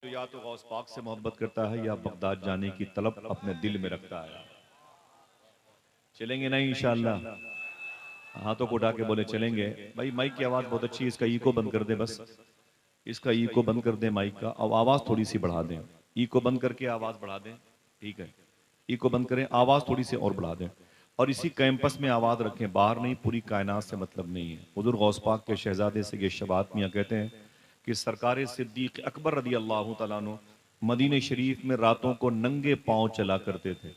जो या तो गौस पाक से मोहब्बत करता है या बगदाद जाने की तलब अपने दिल में रखता है। चलेंगे नहीं इंशाअल्लाह। हाथों को उठा के बोले चलेंगे। भाई माइक की आवाज़ बहुत अच्छी है, इसका इको बंद कर दे बस। इसका इको बंद कर दे माइक का, अब आवाज़ थोड़ी सी बढ़ा दें। इको बंद करके आवाज़ बढ़ा दें, ठीक है। इको बंद करें, आवाज़ थोड़ी सी और बढ़ा दें। और इसी कैंपस में आवाज़ रखें, बाहर नहीं, पूरी कायनात से मतलब नहीं है। हुज़ूर गौस पाक के शहजादे से ये शबात मियाँ कहते हैं कि सरकार सिद्दीक अकबर रदी अल्लाह तआला अन्हु मदीने शरीफ में रातों को नंगे पांव चला करते थे।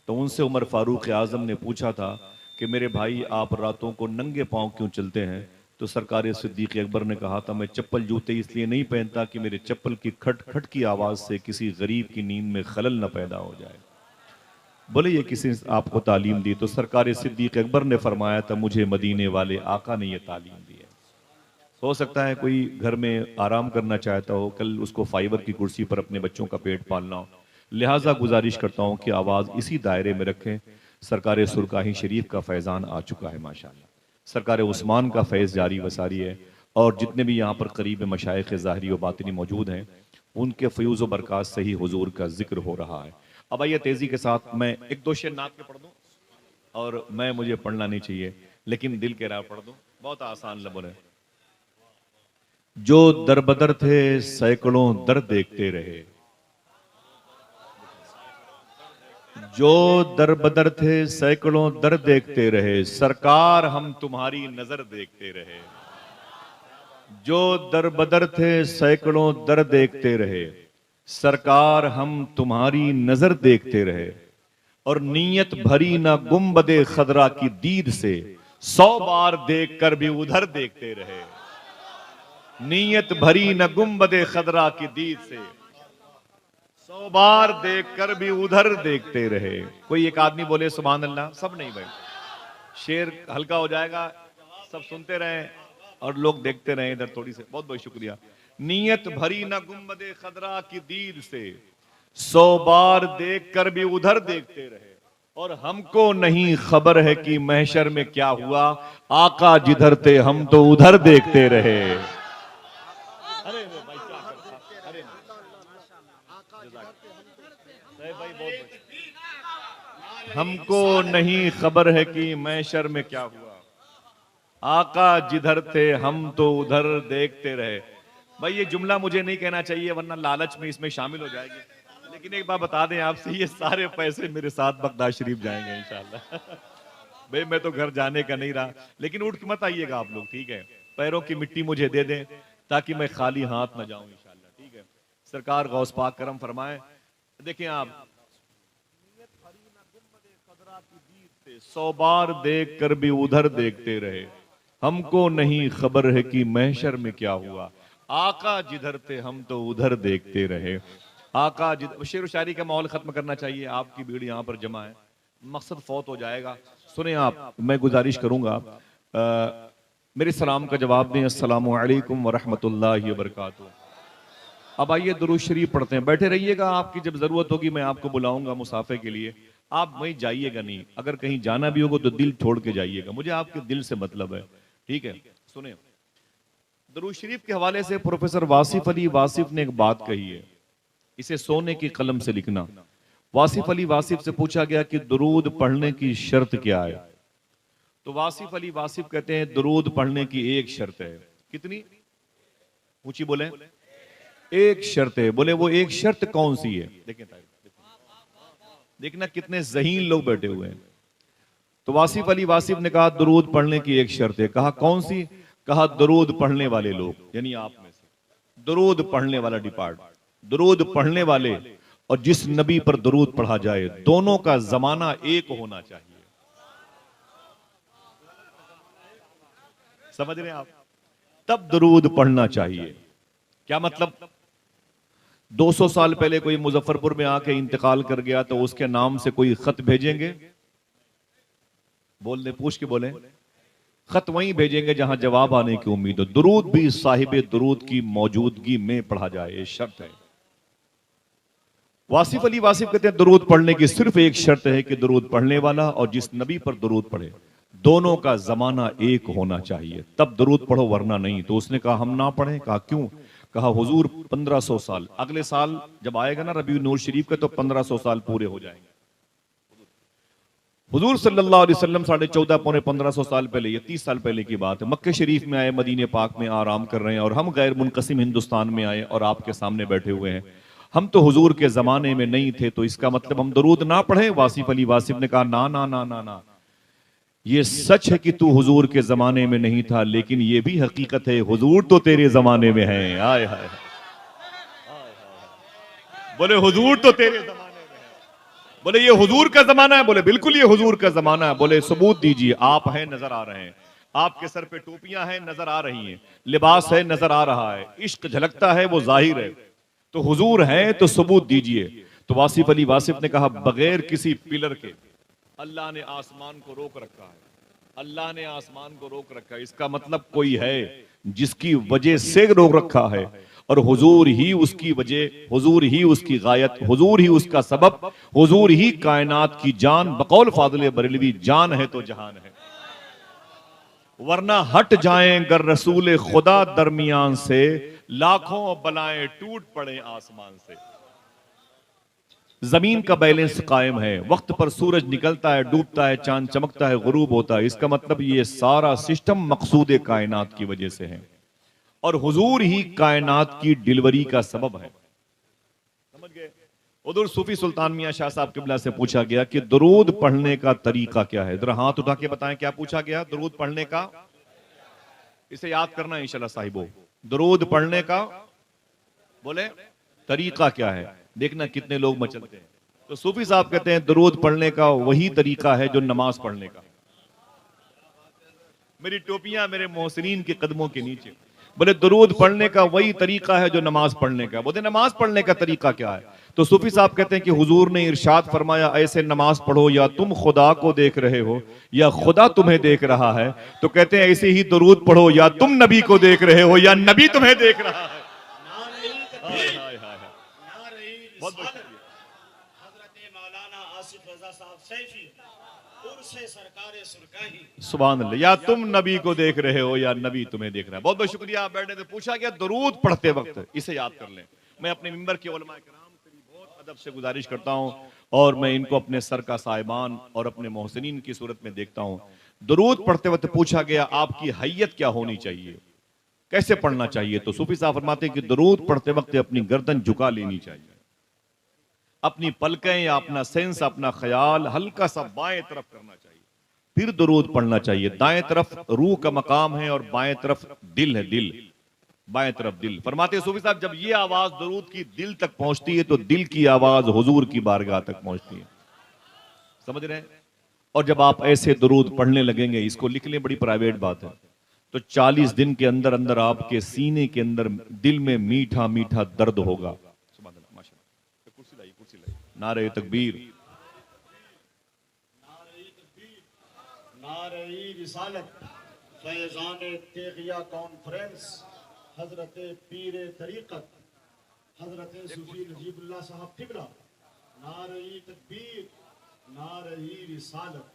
तो उनसे उमर फारूक आजम ने पूछा था कि मेरे भाई आप रातों को नंगे पांव क्यों चलते हैं? तो सरकार सिद्दीक अकबर ने कहा था मैं चप्पल जूते इसलिए नहीं पहनता कि मेरे चप्पल की खट खट की आवाज़ से किसी गरीब की नींद में खलल न पैदा हो जाए। बोले ये किसी ने आपको तालीम दी? तो सरकार सिद्दीक अकबर ने फरमाया था मुझे मदीने वाले आका ने यह तालीम दी है। हो सकता है कोई घर में आराम करना चाहता हो, कल उसको फाइबर की कुर्सी पर अपने बच्चों का पेट पालना हो, लिहाजा गुजारिश करता हूँ कि आवाज़ इसी दायरे में रखें। सरकार सुरकाही शरीफ का फैज़ान आ चुका है माशाल्लाह। सरकार उस्मान का फैज़ जारी वसारी है। और जितने भी यहाँ पर करीब मशाइख ज़ाहिरी व बातिनी मौजूद हैं, उनके फ़यूज़ व बरक़ात से ही हुज़ूर का जिक्र हो रहा है। अब आइए तेज़ी के साथ मैं एक दो शेर नात के पढ़ दूँ, और मैं मुझे पढ़ना नहीं चाहिए लेकिन दिल के राह पढ़ दूँ, बहुत आसान लफ्ज़ है। जो दरबदर थे सैकड़ों दर देखते रहे, जो दरबदर थे सैकड़ों दर देखते रहे, सरकार हम तुम्हारी नजर देखते रहे। जो दरबदर थे सैकड़ों दर देखते रहे, सरकार हम तुम्हारी नजर देखते रहे। और नीयत भरी ना गुम्बदे खदरा की दीद से 100 बार देख कर भी उधर देखते रहे। नीयत भरी न गुम्बदे खदरा की दीद से 100 बार देखकर भी उधर देखते रहे। कोई एक आदमी बोले सुभान अल्लाह, सब नहीं भाई, शेर हल्का हो जाएगा, सब सुनते रहें और लोग देखते रहें इधर थोड़ी से। बहुत बहुत शुक्रिया। नीयत भरी न गुम्बदे खदरा की दीद से 100 बार देखकर भी उधर देखते रहे। और हमको नहीं खबर है कि महशर में क्या हुआ, आका जिधर थे हम तो उधर देखते रहे। अरे भाई क्या करता, अरे भाई बहुत हमको नहीं खबर है कि महशर में क्या हुआ, आका जिधर थे हम तो उधर देखते रहे। भाई ये जुमला मुझे नहीं कहना चाहिए वरना लालच में इसमें शामिल हो जाएगी, लेकिन एक बात बता दें आपसे, ये सारे पैसे मेरे साथ बगदाद शरीफ जाएंगे इंशाल्लाह। भाई मैं तो घर जाने का नहीं रहा, लेकिन उठ के मत आइएगा आप लोग, ठीक है? पैरों की मिट्टी मुझे दे दें ताकि मैं खाली हाथ न जाऊं इंशाल्लाह, ठीक है? सरकार गौस पाक करम फरमाए। देखिए आप, 100 बार देख कर भी उधर देखते रहे, हमको नहीं खबर है कि महशर में क्या हुआ, आका जिधर थे हम तो उधर देखते रहे। आका शेर व शायरी का माहौल खत्म करना चाहिए, आपकी भीड़ यहाँ पर जमा है, मकसद फौत हो जाएगा। सुने आप, मैं गुजारिश करूंगा मेरे सलाम का जवाब दें, अस्सलामु अलैकुम व रहमतुल्लाहि व बरकातुहू। अब आइए दुरूद शरीफ पढ़ते हैं। बैठे रहिएगा, आपकी जब जरूरत होगी मैं आपको बुलाऊंगा मुसाफे के लिए, आप वहीं जाइएगा नहीं। अगर कहीं जाना भी होगा तो दिल छोड़ के जाइएगा, मुझे आपके दिल से मतलब है, ठीक है? सुने, दुरूद शरीफ के हवाले से प्रोफेसर वासिफ अली वासिफ ने एक बात कही है, इसे सोने की कलम से लिखना। वासिफ अली वासिफ से पूछा गया कि दुरूद पढ़ने की शर्त क्या है? तो वासिफ अली वासिफ कहते हैं दुरूद पढ़ने की एक शर्त है। कितनी ऊंची बोले? एक शर्त है। बोले वो एक शर्त कौन सी है? देखना कितने ज़हीन लोग बैठे हुए हैं। तो वासिफ अली वासिफ ने कहा दुरूद पढ़ने की एक शर्त है। कहा कौन सी? कहा दुरूद पढ़ने वाले लोग, यानी आप में से, दुरूद पढ़ने वाला डिपार्ट, दुरूद पढ़ने वाले और जिस नबी पर दुरूद पढ़ा जाए, दोनों का जमाना एक होना चाहिए। समझ रहे हैं आप? तब दुरूद पढ़ना चाहिए। क्या मतलब? 200 साल पहले कोई मुजफ्फरपुर में आके इंतकाल कर गया तो उसके नाम से कोई खत भेजेंगे? बोल दे, पूछ के बोले। खत वहीं भेजेंगे जहां जवाब आने की उम्मीद हो। दुरूद भी साहिबे दुरूद की मौजूदगी में पढ़ा जाए, ये शर्त है। वासिफ अली वासिफ कहते हैं दुरूद पढ़ने की सिर्फ एक शर्त है कि दुरूद पढ़ने वाला और जिस नबी पर दुरूद पढ़े, दोनों का जमाना एक होना चाहिए, तब दुरूद पढ़ो, वरना नहीं। तो उसने कहा हम ना पढ़ें? कहा क्यों? कहा हुजूर 1500 साल, अगले साल जब आएगा ना रबी नूर शरीफ का तो 1500 साल पूरे हो जाएंगे। हुजूर सल्लल्लाहु अलैहि वसल्लम 14.5 पौने 1500 साल पहले, ये 30 साल पहले की बात है, मक्के शरीफ में आए, मदीने पाक में आराम कर रहे हैं और हम गैर मुनकसिम हिंदुस्तान में आए और आपके सामने बैठे हुए हैं। हम तो हुजूर के जमाने में नहीं थे, तो इसका मतलब हम दरूद ना पढ़े? वासिफ अली वासिफ ने कहा ना ना ना ना ना, ये सच है कि तू हुजूर के जमाने में नहीं था, लेकिन ये भी हकीकत है हुजूर तो तेरे जमाने में है। आय हाय, बोले हुजूर तो तेरे जमाने में है। बोले ये हुजूर का जमाना है? बोले बिल्कुल ये हुजूर का जमाना है। बोले सबूत दीजिए। आप हैं, नजर आ रहे हैं, आपके सर पे टोपियां हैं, नजर आ रही हैं, लिबास है, नजर आ रहा है, इश्क झलकता है, वो जाहिर है, तो हुजूर हैं तो सबूत दीजिए। तो वासिफ अली वासिफ ने कहा बगैर किसी पिलर के अल्लाह ने आसमान को रोक रखा है, अल्लाह ने आसमान को रोक रखा है, इसका मतलब कोई है जिसकी वजह से रोक रखा है, और हुजूर ही उसकी वजह, हुजूर ही उसकी गायत, हुजूर ही उसका सबब, हुजूर ही कायनात की जान। बकौल फाजिल बरेलवी, जान है तो जहान है, वरना हट जाएं गर रसूल खुदा दरमियान से, लाखों बलाएं टूट पड़े आसमान से। जमीन का बैलेंस कायम है, वक्त पर सूरज निकलता है, डूबता है, चांद चमकता है, गुरूब होता है, इसका मतलब ये सारा सिस्टम मकसूद कायनात की वजह से है, और हुजूर ही कायनात की डिलीवरी का सबब है। समझ गए? उधर सूफी सुल्तान मियां शाह साहब किबला से पूछा गया कि दरूद पढ़ने का तरीका क्या है? जरा हाथ उठा के बताएं क्या पूछा गया? दरूद पढ़ने का, इसे याद करना है इंशाल्लाह साहिबो। दरूद पढ़ने का बोले तरीका क्या है? देखना कितने लोग मचलते हैं। तो सूफी साहब कहते हैं दरूद पढ़ने का वही तरीका है जो नमाज पढ़ने का। मेरी टोपियां मेरे मोहसिनीन के कदमों के नीचे। बोले दरूद पढ़ने का वही तरीका है जो नमाज पढ़ने का। बोले नमाज पढ़ने का तरीका क्या है? तो सूफी साहब कहते हैं कि हुजूर ने इरशाद फरमाया ऐसे नमाज पढ़ो या तुम खुदा को देख रहे हो या खुदा तुम्हें देख रहा है। तो कहते हैं ऐसे ही दरूद पढ़ो या तुम नबी को देख रहे हो या नबी तुम्हें देख रहा है। बहुत बहुत शुक्रिया। सुभान अल्लाह, या तुम नबी को देख रहे हो या नबी तुम्हें देख रहा है। बहुत बहुत शुक्रिया। बैठने से पूछा गया दरूद पढ़ते वक्त, इसे याद कर लें। मैं अपने मिंबर के उलमा किराम से भी बहुत अदब से गुजारिश करता हूं और मैं इनको अपने सर का साहिबान और अपने मोहसिनीन की सूरत में देखता हूं। दरूद पढ़ते वक्त पूछा गया आपकी हैयत क्या होनी चाहिए, कैसे पढ़ना चाहिए? तो सूफी साहब फरमाते हैं कि दरूद पढ़ते वक्त अपनी गर्दन झुका लेनी चाहिए, अपनी पलकें या अपना सेंस, अपना ख्याल हल्का सा बाएं तरफ करना चाहिए, फिर दरूद पढ़ना चाहिए। दाएं तरफ रूह का मकाम है और बाएं तरफ दिल है, दिल, बाएं तरफ दिल। फरमाते सूफी साहब जब ये आवाज दरूद की दिल तक पहुंचती है तो दिल की आवाज हुजूर की बारगाह तक पहुंचती है। समझ रहे हैं? और जब आप ऐसे दरूद पढ़ने लगेंगे, इसको लिख लें, बड़ी प्राइवेट बात है, तो 40 दिन के अंदर अंदर आपके सीने के अंदर दिल में मीठा मीठा दर्द होगा। सुभान अल्लाह, माशाअल्लाह। कुर्सी लाइए, कुर्सी लाइए। नारे तकबीर, नारे रिसालत, फैज़ान तेगिया कॉन्फ्रेंस, हजरत पीर तरीकत, हजरत सूफी नजीबुल्लाह साहब किबला। नारे तकबीर, नारे रिसालत।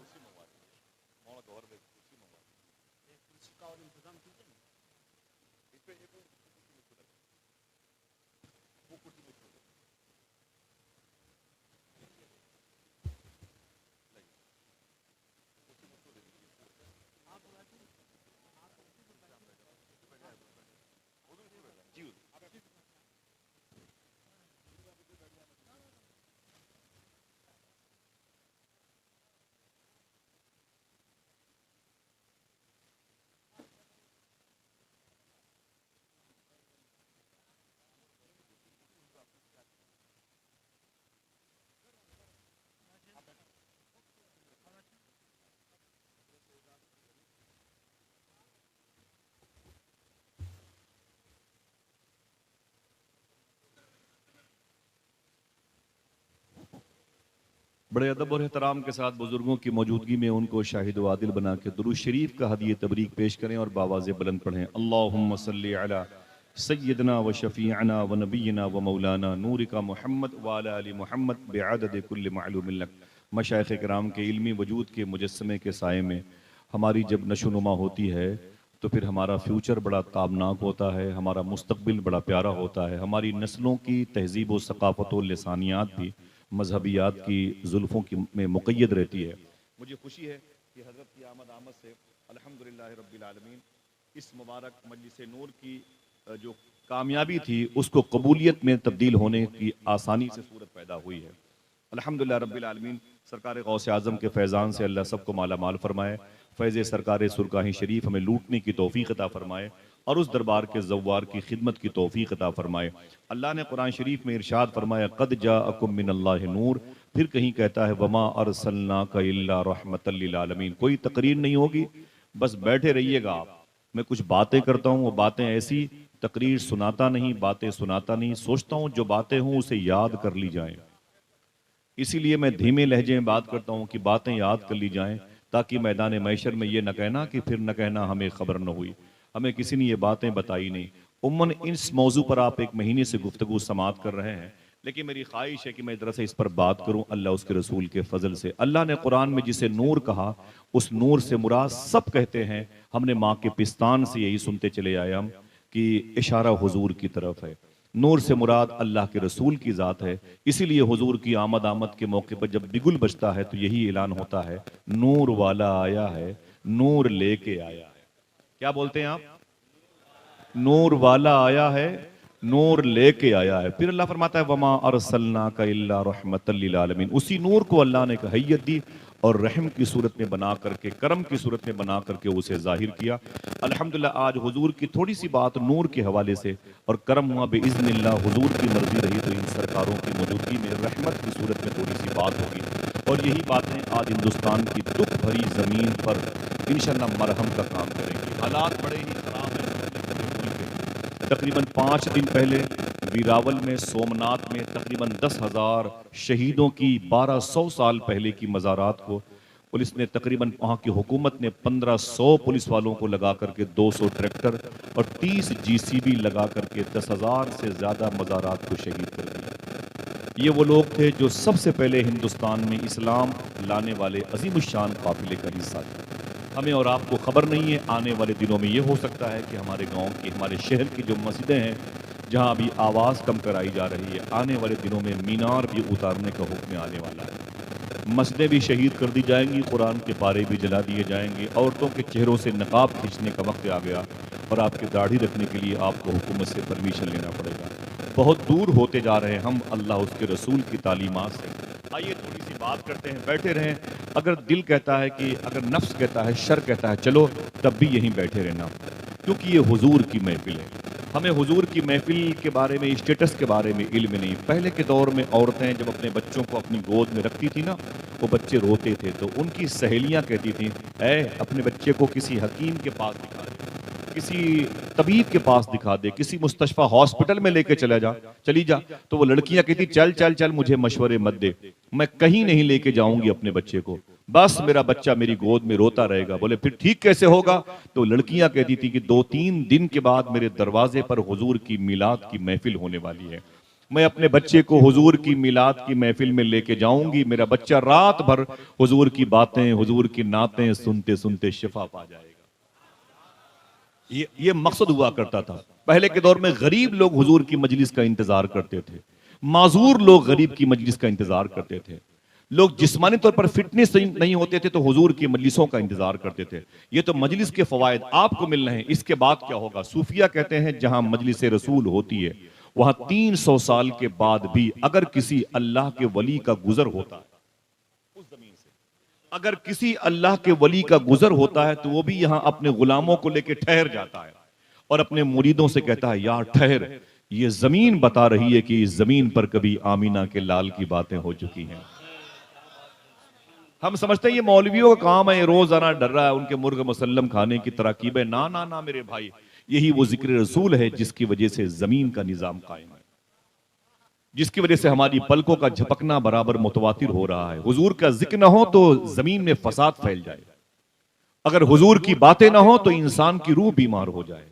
बड़े अदब और एहतराम के साथ बुजुर्गों की मौजूदगी में उनको शाहिद व आदिल बना के दुरूद शरीफ का हदिया तबरीक पेश करें और बावाज़ बुलंद पढ़ें। अल्लाहुम्मा सल्ली अला सय्यदना व शफीअना व नबीना व मौलाना नूरिका मुहम्मद व अला आलि मुहम्मद बिअदद कुल्लि मालूमिन लक। मशाइख़ किराम के इल्मी वजूद के मुजस्समे के साए में हमारी जब नशोनुमा होती है तो फिर हमारा फ्यूचर बड़ा ताबनाक होता है, हमारा मुस्तकबिल बड़ा प्यारा होता है, हमारी नस्लों की तहजीब व सकाफ़त व लसानियात भी मजहबियात की जुल्फ़ों की में मुक़य्यद रहती है। मुझे खुशी है कि हज़रत की आमद से अल्हम्दुलिल्लाह रब्बिल आलमीन इस मुबारक मजलिस नूर की जो कामयाबी थी उसको कबूलियत में तब्दील होने की आसानी से सूरत पैदा हुई है। अल्हम्दुलिल्लाह रब्बिल आलमीन सरकार गौसे आज़म के फैज़ान से अल्लाह सबको माला माल फरमाए, फैज़ सरकार सुरकाही शरीफ हमें लूटने की तौफीक अता फरमाए और उस दरबार के ज़व्वार की खिदमत की तौफीक अता फरमाए। अल्लाह ने कुरान शरीफ में इरशाद फरमाया क़द जाअकुम मिनल्लाहि नूर, फिर कहीं कहता है वमा अरसलनाका इल्ला रहमतल लिल आलमीन। कोई तकरीर नहीं होगी, बस बैठे रहिएगा आप। मैं कुछ बातें करता हूँ, वो बातें ऐसी, तकरीर सुनाता नहीं, बातें सुनाता नहीं, सोचता हूँ जो बातें हों उसे याद कर ली जाएं। इसीलिए मैं धीमे लहजे में बात करता हूँ कि बातें याद कर ली जाएं, ताकि मैदान मैशर में ये न कहना कि फिर न कहना हमें खबर न हुई, हमें किसी ने ये बातें बताई नहीं। उम्मन इस मौजू पर आप एक महीने से गुफ्तगू समात कर रहे हैं, लेकिन मेरी ख्वाहिश है कि मैं इधर से इस पर बात करूं अल्लाह उसके रसूल के फजल से। अल्लाह ने कुरान में जिसे नूर कहा, उस नूर से मुराद सब कहते हैं, हमने माँ के पिस्तान से यही सुनते चले आए हम कि इशारा हुजूर की तरफ है। नूर से मुराद अल्लाह के रसूल की ज़ात है। इसीलिए हुजूर की आमद के मौके पर जब बिगुल बजता है तो यही ऐलान होता है, नूर वाला आया है, नूर लेके आया है। क्या बोलते हैं आप? नूर वाला आया है, नूर लेके आया है। फिर अल्लाह फरमाता है वमा अरसलनाका इल्ला रहमतल लिल आलमीन। उसी नूर को अल्लाह ने हैयत दी और रहम की सूरत में बना करके, करम की सूरत में बना करके उसे जाहिर किया। अल्हम्दुलिल्लाह आज हुजूर की थोड़ी सी बात नूर के हवाले से और करम हुआ बिइज़्निल्लाह, हुजूर की मर्जी रही तो इन सरकारों की मौजूदगी में रहमत की सूरत में थोड़ी सी बात होगी। और यही बातें आज हिंदुस्तान की दुख भरी ज़मीन पर इंशाअल्लाह मरहम का काम करेंगी। हालात बड़े ही खराब हैं। तकरीबन 5 दिन पहले वीरावल में, सोमनाथ में तकरीबन 10,000 शहीदों की 1200 साल पहले की मज़ारात को पुलिस ने तकरीबन, वहाँ की हुकूमत ने 1500 पुलिस वालों को लगा करके 200 ट्रैक्टर और 30 जीसीबी लगा करके 10,000 से ज़्यादा मज़ारात को शहीद कर दिया। ये वो लोग थे जो सबसे पहले हिंदुस्तान में इस्लाम लाने वाले अजीमुशान काफिले का हिस्सा थे। हमें और आपको खबर नहीं है, आने वाले दिनों में ये हो सकता है कि हमारे गांव की, हमारे शहर की जो मस्जिदें हैं जहां अभी आवाज़ कम कराई जा रही है, आने वाले दिनों में मीनार भी उतारने का हुक्म आने वाला है। मस्जिदें भी शहीद कर दी जाएंगी, कुरान के पारे भी जला दिए जाएंगे, औरतों के चेहरों से नकाब खींचने का वक्त आ गया और आपकी दाढ़ी रखने के लिए आपको हुकूमत से परमिशन लेना पड़ेगा। बहुत दूर होते जा रहे हैं हम अल्लाह उसके रसूल की तालीमात से। आइए थोड़ी सी बात करते हैं, बैठे रहें। अगर दिल कहता है कि, अगर नफ्स कहता है, शर कहता है चलो, तब भी यहीं बैठे रहना, क्योंकि ये हुजूर की महफिल है। हमें हुजूर की महफिल के बारे में, स्टेटस के बारे में इल्म नहीं। पहले के दौर में औरतें जब अपने बच्चों को अपनी गोद में रखती थी ना, वो बच्चे रोते थे तो उनकी सहेलियां कहती थी, ऐ अपने बच्चे को किसी हकीम के पास दिखा दे, किसी तबीब के पास दिखा दे, किसी मुस्तशफा हॉस्पिटल में लेके चली जा। तो वो लड़कियां कहती चल चल चल, मुझे मशवरे मत दे, मैं कहीं नहीं लेके जाऊंगी अपने बच्चे को, बस मेरा बच्चा मेरी गोद में रोता रहेगा। बोले फिर ठीक कैसे होगा? तो लड़कियां कहती थी कि 2-3 दिन के बाद मेरे दरवाजे पर हुजूर की मिलाद की महफिल होने वाली है, मैं अपने बच्चे को हुजूर की मिलाद की महफिल में लेके जाऊंगी, मेरा बच्चा रात भर हुजूर की बातें, हुजूर की नातें सुनते सुनते शिफा पा जाएगा। ये मकसद हुआ करता था। पहले के दौर में गरीब लोग हुजूर की मजलिस का इंतजार करते थे, माजूर लोग गरीब की मजलिस का इंतजार करते थे, लोग जिस्मानी तौर पर फिटनेस नहीं होते थे तो हुजूर की मजलिसों का इंतजार करते थे। ये तो मजलिस के फवायद आपको मिल रहे हैं, इसके बाद क्या होगा? सूफिया कहते हैं जहां मजलिस रसूल होती है वहां 300 साल के बाद भी अगर किसी अल्लाह के वली का गुजर होता है, उस जमीन से अगर किसी अल्लाह के वली का गुजर होता है तो वो भी यहां अपने गुलामों को लेकर ठहर जाता है और अपने मुरीदों से कहता है यार ठहर, ये जमीन बता रही है कि इस जमीन पर कभी आमीना के लाल की बातें हो चुकी हैं। हम समझते हैं ये मौलवियों का काम है, ये रोजाना डर रहा है उनके मुर्ग मुसल्लम खाने की तरकीब है। ना ना ना मेरे भाई, यही वो जिक्र रसूल है जिसकी वजह से जमीन का निजाम कायम है, जिसकी वजह से हमारी पलकों का झपकना बराबर मुतवातिर हो रहा है। हुजूर का जिक्र ना हो तो जमीन में फसाद फैल जाए, अगर हुजूर की बातें ना हो तो इंसान की रूह बीमार हो जाए,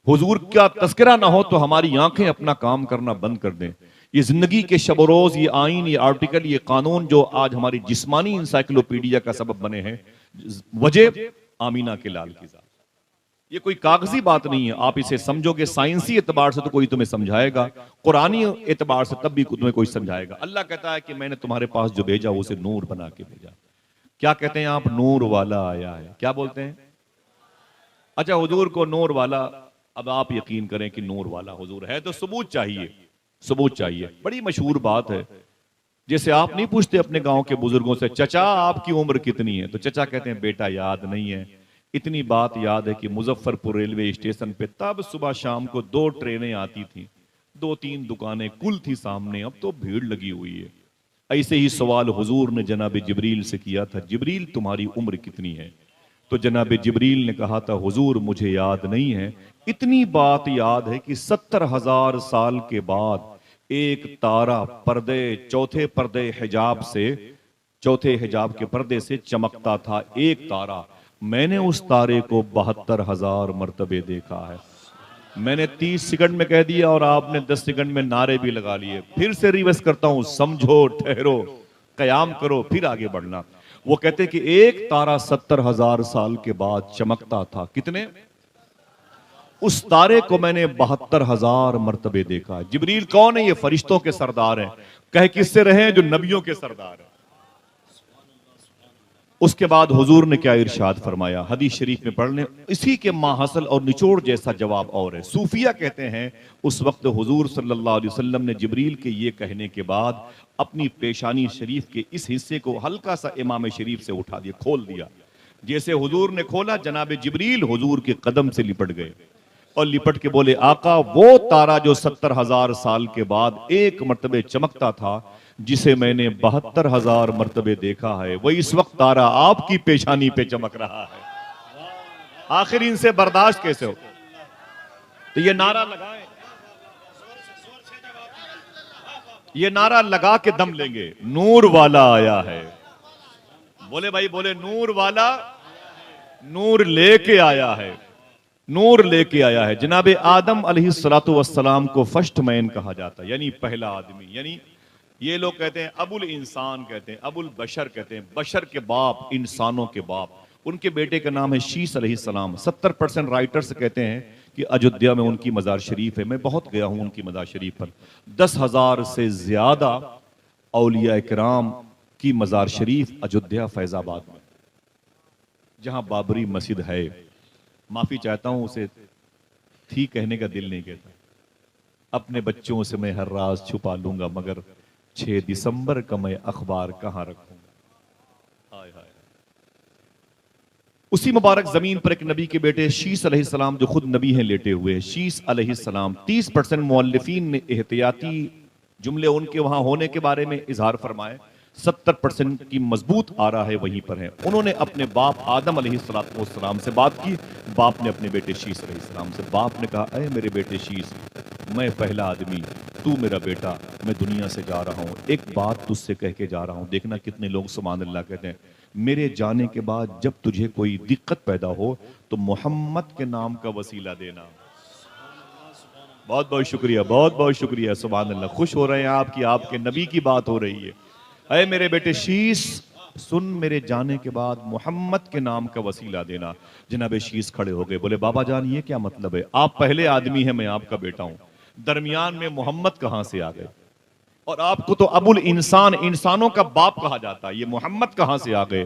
हुजूर का तस्करा ना हो तो हमारी आंखें अपना काम करना बंद कर दें। ये जिंदगी के शब रोज, ये आइन, ये आर्टिकल, ये कानून जो आज हमारी जिस्मानी इंसाइक्लोपीडिया का सबब बने हैं, वजह आमीना के लाल की जात। ये कोई कागजी बात नहीं है, आप इसे समझोगे साइंसी एतबार से तो कोई तुम्हें समझाएगा, कुरानी एतबार से तब भी तुम्हें कोई समझाएगा। अल्लाह कहता है कि मैंने तुम्हारे पास जो भेजा उसे नूर बना के भेजा। क्या कहते हैं आप? नूर वाला आया है। क्या बोलते हैं? अच्छा, हुजूर को नूर वाला, अब आप यकीन करें कि नूर वाला हुजूर है तो सबूत चाहिए, सबूत चाहिए। बड़ी मशहूर बात है, जैसे आप नहीं पूछते अपने गांव के बुजुर्गों से चचा आपकी उम्र कितनी है, तो चचा कहते हैं बेटा याद नहीं है। इतनी बात याद है कि मुजफ्फरपुर रेलवे स्टेशन पे तब सुबह शाम को 2 ट्रेनें आती थी, 2-3 दुकानें कुल थी सामने, अब तो भीड़ लगी हुई है। ऐसे ही सवाल हुजूर ने जनाब जिब्रील से किया था, जिब्रील तुम्हारी उम्र कितनी है? तो जनाब जिब्रील ने कहा था हुजूर मुझे याद नहीं है, इतनी बात याद है कि 70,000 साल के बाद एक तारा पर्दे, चौथे पर्दे हिजाब से, चौथे हिजाब के पर्दे से चमकता था एक तारा। मैंने उस तारे को 72,000 मर्तबे देखा है। मैंने 30 सेकंड में कह दिया और आपने 10 सेकंड में नारे भी लगा लिए। फिर से रिवर्स करता हूं, समझो, ठहरो, कयाम करो, फिर आगे बढ़ना। वो कहते कि एक तारा 70,000 साल के बाद चमकता था। कितने? उस तारे को मैंने 72,000 मर्तबे देखा। जिब्रील कौन है? ये फरिश्तों के सरदार हैं। कह किससे रहे हैं? जो नबियों के सरदार हैं। उसके बाद हुजूर ने क्या इरशाद फरमाया, हदीस शरीफ में पढ़ लें, इसी के माहसल और निचोड़ जैसा जवाब और है। सूफिया कहते हैं उस वक्त हुजूर सल्लल्लाहु अलैहि वसल्लम ने जिब्रील के ये कहने के बाद अपनी पेशानी शरीफ के इस हिस्से को हल्का सा इमाम शरीफ से उठा दिया, खोल दिया। जैसे हुजूर ने खोला, जनाब जिब्रील हुजूर के कदम से लिपट गए और लिपट के बोले, आका वो तारा जो 70,000 साल के बाद एक मर्तबे चमकता था, जिसे मैंने 72,000 मर्तबे देखा है, वही इस वक्त तारा आपकी पेशानी पे चमक रहा है। आखिर इनसे बर्दाश्त कैसे हो? तो ये नारा लगाए, ये नारा लगा के दम लेंगे, नूर वाला आया है। बोले भाई, बोले नूर वाला, नूर लेके आया है, नूर लेके आया है। जनाबे आदम अलैहिस्सलातु वस्सलाम को फर्स्ट मैन कहा जाता है, यानी पहला आदमी। यानी ये लोग कहते हैं अबुल इंसान, कहते हैं अबुल बशर, कहते हैं बशर के बाप, इंसानों के बाप। उनके बेटे का नाम है शीस अलैहिस्सलाम। 70% राइटर्स कहते हैं कि अयोध्या में उनकी मज़ार शरीफ है। मैं बहुत गया हूं उनकी मज़ार शरीफ पर। 10,000 से ज्यादा औलिया किराम की मज़ार शरीफ अयोध्या फैजाबाद में, जहां बाबरी मस्जिद है। माफी चाहता हूं, उसे थी कहने का दिल नहीं कहता। अपने बच्चों से मैं हर राज छुपा लूंगा, मगर 6 दिसंबर का मैं अखबार कहां रखूंगा। हाय हाय। उसी मुबारक जमीन पर एक नबी के बेटे शीस अलैहिस्सलाम, जो खुद नबी हैं, लेटे हुए हैं। शीस अलैहिस्सलाम। 30% मुअल्लिफीन ने एहतियाती जुमले उनके वहां होने के बारे में इजहार फरमाए। 70% की मजबूत आ रहा है वहीं पर है। उन्होंने अपने बाप आदम अलैहिस्सलाम से बात की। बाप ने अपने बेटे शीस अलैहिस्सलाम से, बाप ने कहा, अरे मेरे बेटे शीस, मैं पहला आदमी, तू मेरा बेटा, मैं दुनिया से जा रहा हूं, एक बात तुझसे कह के जा रहा हूं। देखना कितने लोग सुभान अल्लाह कहते हैं, मेरे जाने के बाद जब तुझे कोई दिक्कत पैदा हो तो मोहम्मद के नाम का वसीला देना। बहुत बहुत शुक्रिया, बहुत बहुत शुक्रिया, सुभान अल्लाह। खुश हो रहे हैं आपकी, आपके नबी की बात हो रही है। अरे मेरे बेटे शीस, सुन, मेरे जाने के बाद मोहम्मद के नाम का वसीला देना। जनाब शीस खड़े हो गए, बोले बाबा जान ये क्या मतलब है? आप पहले आदमी हैं, मैं आपका बेटा हूं, दरमियान में मोहम्मद कहां से आ गए? और आपको तो अबुल इंसान, इंसानों का बाप कहा जाता है, ये मोहम्मद कहां से आ गए?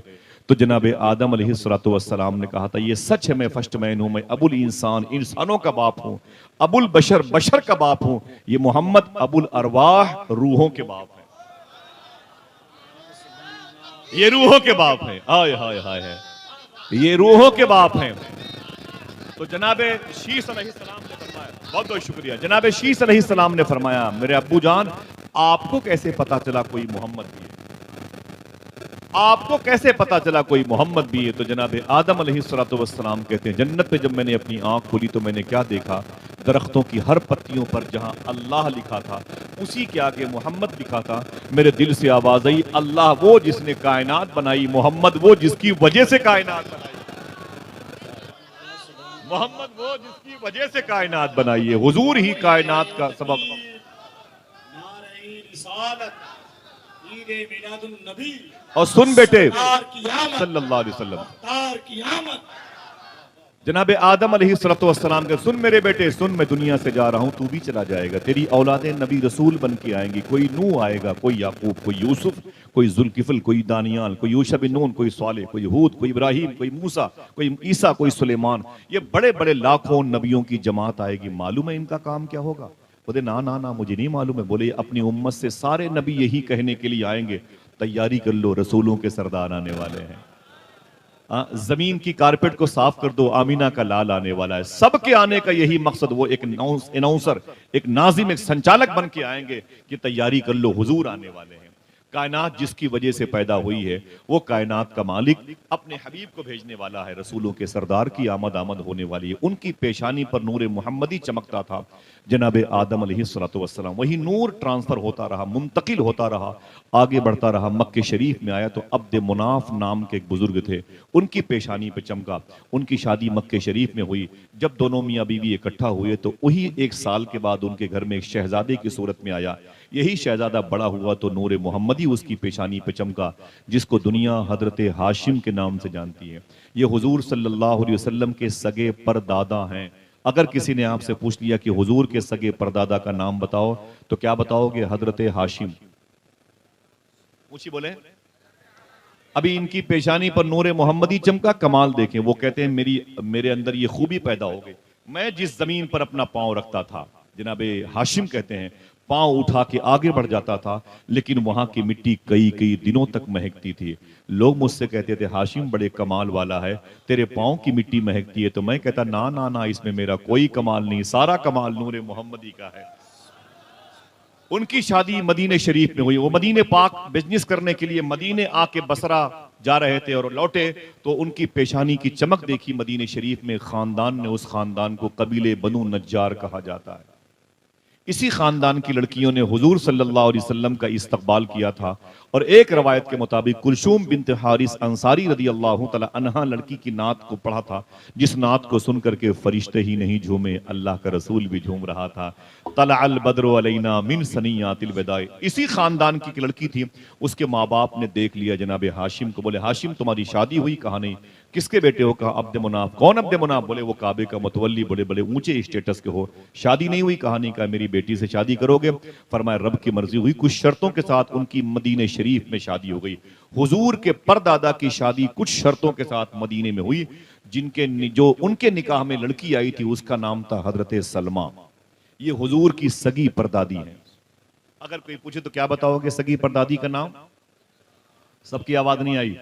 तो जनाब आदम अलैहिस्सलातु वस्सलाम ने कहा था, ये सच है, मैं फर्स्ट मैन हूं, मैं अबुल इंसान, इंसानों का बाप हूं, अबुल बशर, बशर का बाप हूं। ये मोहम्मद अबुल अरवाह, रूहों के बाप है, ये रूहों के बाप हैं। हाय हाय हाय हाय, ये रूहों के बाप हैं। तो जनाबे शीस अलैहिस्सलाम ने फरमाया, बहुत बहुत शुक्रिया, जनाबे शीस अलैहिस्सलाम ने फरमाया, मेरे अब्बू जान, आपको कैसे पता चला कोई मोहम्मद भी है? आपको कैसे पता चला कोई मोहम्मद भी है? तो जनाबे आदम अलैहिस्सलातु वस्सलाम कहते हैं, जन्नत पे जब मैंने अपनी आंख खोली तो मैंने क्या देखा? दरख्तों की हर पत्तियों पर जहां अल्लाह लिखा था, उसी के आगे मोहम्मद लिखा था। मेरे दिल से आवाज आई, अल्लाह वो जिसने कायनात बनाई, मोहम्मद वो जिसकी वजह से कायनात बनाई, मोहम्मद वो जिसकी वजह से कायनात बनाई है। हुजूर ही कायनात का सबब। और सुन बेटे, सल्लल्लाहु अलैहि वसल्लम, जनाबे आदम अलैहिस्सलाम के, सुन मेरे बेटे सुन, मैं दुनिया से जा रहा हूं, तू भी चला जाएगा, तेरी औलादे नबी रसूल बन के आएंगी, कोई नूह आएगा, कोई याकूब, कोई यूसुफ, कोई जुल्किफल, कोई दानियाल, कोई यूशा बिन नून, कोई सालेह, कोई हूद, कोई इब्राहिम, कोई मूसा, कोई ईसा, कोई सुलेमान। ये बड़े बड़े लाखों नबियों की जमात आएगी। मालूम है इनका काम क्या होगा? बोले ना ना ना, मुझे नहीं मालूम है। बोले अपनी उम्मत से सारे नबी यही कहने के लिए आएंगे, तैयारी कर लो, रसूलों के सरदार आने वाले हैं। जमीन की कारपेट को साफ कर दो, आमीना का लाल आने वाला है। सबके आने का यही मकसद, वो एक अनाउंसर, एक नाजिम, एक संचालक बन के आएंगे कि तैयारी कर लो, हुजूर आने वाले हैं। कायनात जिसकी वजह से पैदा हुई है, वो कायनात का मालिक अपने हबीब को भेजने वाला है। रसूलों के सरदार की आमद होने वाली है। उनकी पेशानी पर नूर मोहम्मदी चमकता था, जनाबे आदम अलैहिस्सलाम। वही नूर ट्रांसफर होता रहा, मुंतकिल होता रहा, आगे बढ़ता रहा। मक्के शरीफ में आया तो अब्द मुनाफ नाम के एक बुजुर्ग थे, उनकी पेशानी पे चमका। उनकी शादी मक्के शरीफ में हुई। जब दोनों मियाँ बीवी इकट्ठा हुए तो वही एक साल के बाद उनके घर में एक शहजादे की सूरत में आया। यही शहजादा बड़ा हुआ तो नूर मोहम्मदी उसकी पेशानी पे चमका, जिसको दुनिया हजरत हाशिम के नाम से जानती है। ये हुजूर सल्लल्लाहु अलैहि वसल्लम के सगे परदादा हैं। अगर किसी ने आपसे पूछ लिया कि हुजूर के सगे परदादा का नाम बताओ, तो क्या बताओगे? हजरत हाशिम। पूछी बोले। अभी इनकी पेशानी पर नूर मोहम्मदी चमका, कमाल देखें। वो कहते हैं मेरे अंदर ये खूबी पैदा हो गई। मैं जिस जमीन पर अपना पांव रखता था, जनाबे हाशिम कहते हैं, पांव उठा के आगे बढ़ जाता था, लेकिन वहां की मिट्टी कई कई दिनों तक महकती थी। लोग मुझसे कहते थे हाशिम बड़े कमाल वाला है, तेरे पांव की मिट्टी महकती है। तो मैं कहता ना ना ना, इसमें मेरा कोई कमाल नहीं, सारा कमाल नूर मोहम्मदी का है। उनकी शादी मदीने शरीफ में हुई। वो मदीने पाक बिजनेस करने के लिए मदीने आके बसरा जा रहे थे और लौटे तो उनकी पेशानी की चमक देखी मदीने शरीफ में। खानदान ने, उस खानदान को कबीले बनु नज्जार कहा जाता है। इसी खानदान की लड़कियों ने हुजूर सल्लल्लाहु अलैहि वसल्लम का इस्तकबाल किया था। और एक रवायत के मुताबिक कुलसूम बिन्त हारिस अंसारी रदी अल्लाह तआला अन्हा लड़की की नात को पढ़ा था, जिस नात को सुन करके फरिश्ते ही नहीं झूमे, अल्लाह का रसूल भी झूम रहा था। तलअल बद्रु अलैना मिन सनियातिल विदाई। इसी खानदान की लड़की थी। उसके माँ बाप ने देख लिया जनाबे हाशिम को। बोले हाशिम तुम्हारी शादी हुई? कहा नहीं। किसके बेटे हो? कहा अब्द मुनाफ। कौन अब्द मुनाफ? बोले वो काबे का मुतवल्ली, बड़े बड़े ऊंचे स्टेटस के हो। शादी नहीं हुई? कहा नहीं। कहा मेरी बेटी से शादी करोगे? फरमाया रब की मर्जी हुई। कुछ शर्तों के साथ उनकी मदीने शरीफ में शादी हो गई। हुजूर के परदादा की शादी कुछ शर्तों के साथ मदीने में हुई। जो उनके निकाह में लड़की आई थी उसका नाम था हजरत सलमा। ये हुजूर की सगी परदादी है। अगर कोई पूछे तो क्या बताओगे सगी परदादी का नाम? सबकी आवाज नहीं आई।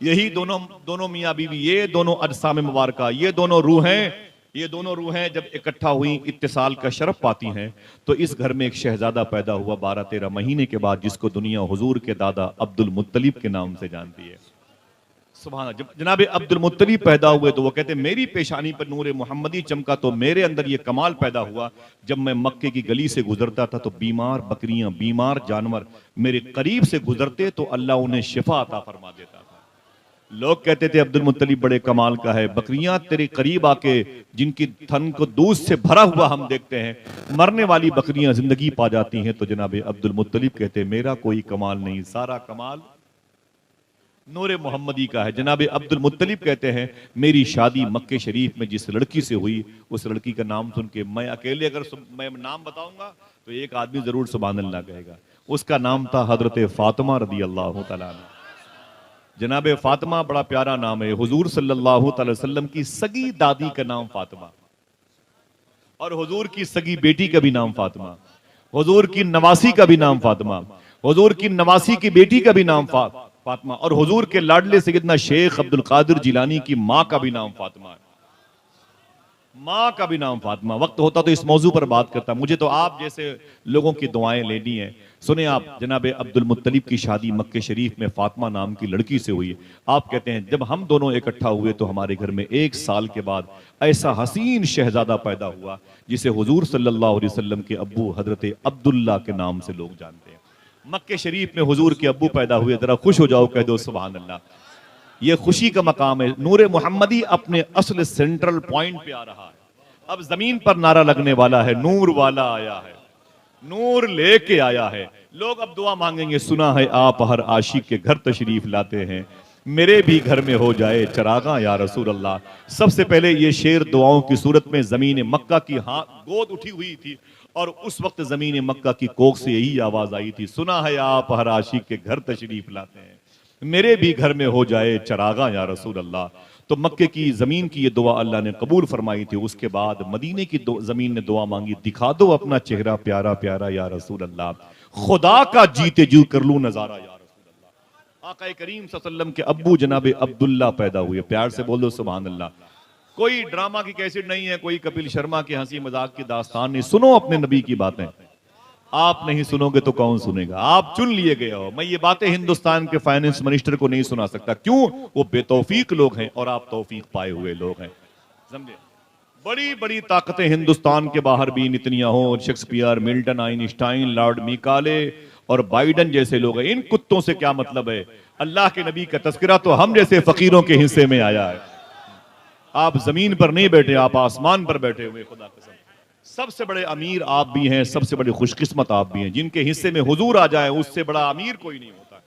यही दोनों मियाँ बीवी, ये दोनों अजसाम मुबारका, ये दोनों रूहें जब इकट्ठा हुई, इत्तिसाल का शरफ पाती हैं, तो इस घर में एक शहजादा पैदा हुआ 12-13 महीने के बाद, जिसको दुनिया हुजूर के दादा अब्दुल मुत्तलिब के नाम से जानती है। सुभान अल्लाह। जब जनाबे अब्दुल मुत्तलिब पैदा हुए तो वो कहते मेरी पेशानी पर नूर मोहम्मदी चमका, तो मेरे अंदर ये कमाल पैदा हुआ। जब मैं मक्के की गली से गुजरता था तो बीमार बकरियां, बीमार जानवर मेरे करीब से गुजरते तो अल्लाह उन्हें शिफा अता फरमा देता था। लोग कहते थे अब्दुल मुत्तलिब बड़े कमाल का है, बकरियां तेरे करीब आके जिनकी थन को दूध से भरा हुआ हम देखते हैं, मरने वाली बकरियां जिंदगी पा जाती हैं। तो जनाबे अब्दुल मुत्तलिब कहते मेरा कोई कमाल नहीं, सारा कमाल नूर मोहम्मदी का है। जनाबे अब्दुल मुत्तलिब कहते हैं मेरी शादी मक्के शरीफ में जिस लड़की से हुई, उस लड़की का नाम सुन के मैं अकेले अगर मैं नाम बताऊंगा तो एक आदमी जरूर सुभान अल्लाह कहेगा। उसका नाम था हजरत फातिमा रदी अल्लाह तआला अन्हा। जनाबे फातिमा बड़ा प्यारा नाम है। हुजूर सल्लल्लाहु अलैहि वसल्लम की सगी दादी का नाम फातिमा, और हुजूर की सगी बेटी का भी नाम फातिमा, हुजूर की नवासी का भी नाम फातिमा, हुजूर की नवासी की बेटी का भी नाम फातिमा, और हुजूर के लाडले सैयदना शेख अब्दुल कादिर जिलानी की माँ का भी नाम फातिमा है। माँ का भी नाम फातिमा। वक्त होता तो इस मौजू पर बात करता, मुझे तो आप जैसे लोगों की दुआएं लेनी है। सुने आप, जनाबे अब्दुल मुत्तलिब की शादी मक्के शरीफ में फातिमा नाम की लड़की से हुई। आप कहते हैं जब हम दोनों इकट्ठा हुए तो हमारे घर में एक साल के बाद ऐसा हसीन शहजादा पैदा हुआ जिसे हुजूर सल्लल्लाहु अलैहि वसल्लम के अब्बू हजरत अब्दुल्ला के नाम से लोग जानते हैं। मक्के शरीफ में हुजूर के अब्बू पैदा हुए। जरा खुश हो जाओ, कह दो सुभान अल्लाह। ये खुशी का मकाम है। नूर मोहम्मदी अपने असल सेंट्रल पॉइंट पे आ रहा है। अब जमीन पर नारा लगने वाला है, नूर वाला आया है, नूर लेके आया है। लोग अब दुआ मांगेंगे, सुना है आप हर आशिक के घर तशरीफ लाते हैं, मेरे भी घर में हो जाए चरागा या रसूल अल्लाह। सबसे पहले ये शेर दुआओं की सूरत में जमीन मक्का की गोद उठी हुई थी और उस वक्त जमीन मक्का की कोख से यही आवाज आई थी, सुना है आप हर आशिक के घर तशरीफ लाते हैं, मेरे भी घर में हो जाए चरागा या रसूल अल्लाह। तो मक्के की जमीन की ये दुआ अल्लाह ने कबूल फरमाई थी। उसके बाद मदीने की जमीन ने दुआ मांगी, दिखा दो अपना चेहरा प्यारा प्यारा या रसूल अल्लाह, खुदा का जीते जी कर लूं नजारा या रसूल अल्लाह। आका करीम सल्लल्लाहु अलैहि वसल्लम के अब्बू जनाबे अब्दुल्ला पैदा हुए। प्यार से बोल दो सुभान अल्लाह। कोई ड्रामा की कैसेट नहीं है, कोई कपिल शर्मा के हंसी मजाक की दास्तान नहीं। सुनो अपने नबी की बातें। आप नहीं सुनोगे तो कौन सुनेगा? आप चुन लिए गए हो। मैं ये बातें हिंदुस्तान के फाइनेंस मिनिस्टर को नहीं सुना सकता। क्यों? वो बेतौफीक लोग हैं और आप तौफीक पाए हुए लोग हैं। समझे? बड़ी बड़ी ताकतें हिंदुस्तान के बाहर भी इतनियां हो, शेक्सपियर, मिल्टन, आइंस्टाइन, लॉर्ड मिकाले और बाइडन जैसे लोग हैं। इन कुत्तों से क्या मतलब है? अल्लाह के नबी का तस्करा तो हम जैसे फकीरों के हिस्से में आया है। आप जमीन पर नहीं बैठे, आप आसमान पर बैठे हुए। खुदा कसम, सबसे बड़े अमीर आप भी हैं, सबसे बड़े खुशकिस्मत आप भी हैं। जिनके हिस्से में हुजूर आ जाए उससे बड़ा अमीर कोई नहीं होता।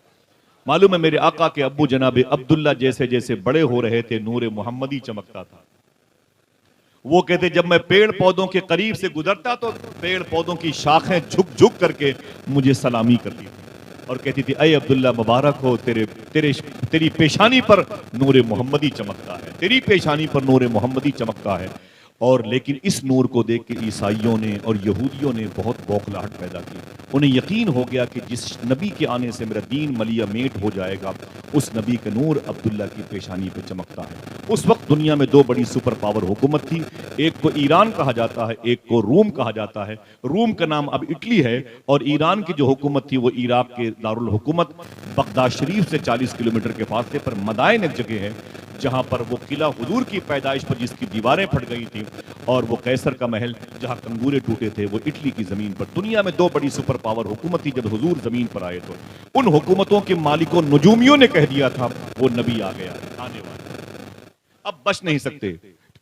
मालूम है, मेरे आका के अब्बू जनाबे अब्दुल्ला जैसे जैसे बड़े हो रहे थे, नूरे मोहम्मदी चमकता था। वो कहते, जब मैं पेड़ पौधों के करीब से गुजरता तो पेड़ पौधों की शाखें झुक झुक करके मुझे सलामी करती थी और कहती थी, अय अब्दुल्ला मुबारक हो, तेरी पेशानी पर नूरे मोहम्मदी चमकता है, तेरी पेशानी पर नूरे मोहम्मदी चमकता है। और लेकिन इस नूर को देख के ईसाइयों ने और यहूदियों ने बहुत बौखलाहट पैदा की। उन्हें यकीन हो गया कि जिस नबी के आने से मेरा दीन मलिया मेट हो जाएगा, उस नबी का नूर अब्दुल्ला की पेशानी पे चमकता है। उस वक्त दुनिया में दो बड़ी सुपर पावर हुकूमत थी। एक को ईरान कहा जाता है, एक को रूम कहा जाता है। रूम का नाम अब इटली है और ईरान की जो हुकूमत थी वो इराक के दारुल हुकूमत बगदाद शरीफ से 40 किलोमीटर के फासले पर मदाइन एक जगह है, जहां पर वो किला हुजूर की पैदाइश पर जिसकी दीवारें फट गई थी और वो कैसर का महल जहां कंगूरे टूटे थे, वो इटली की जमीन पर। दुनिया में दो बड़ी सुपर पावर हुकूमत थी जब हुजूर जमीन पर आए। तो उन हुकूमतों के मालिकों नजूमियों ने कह दिया था, वो नबी आ गया, आने वाला, अब बच नहीं सकते,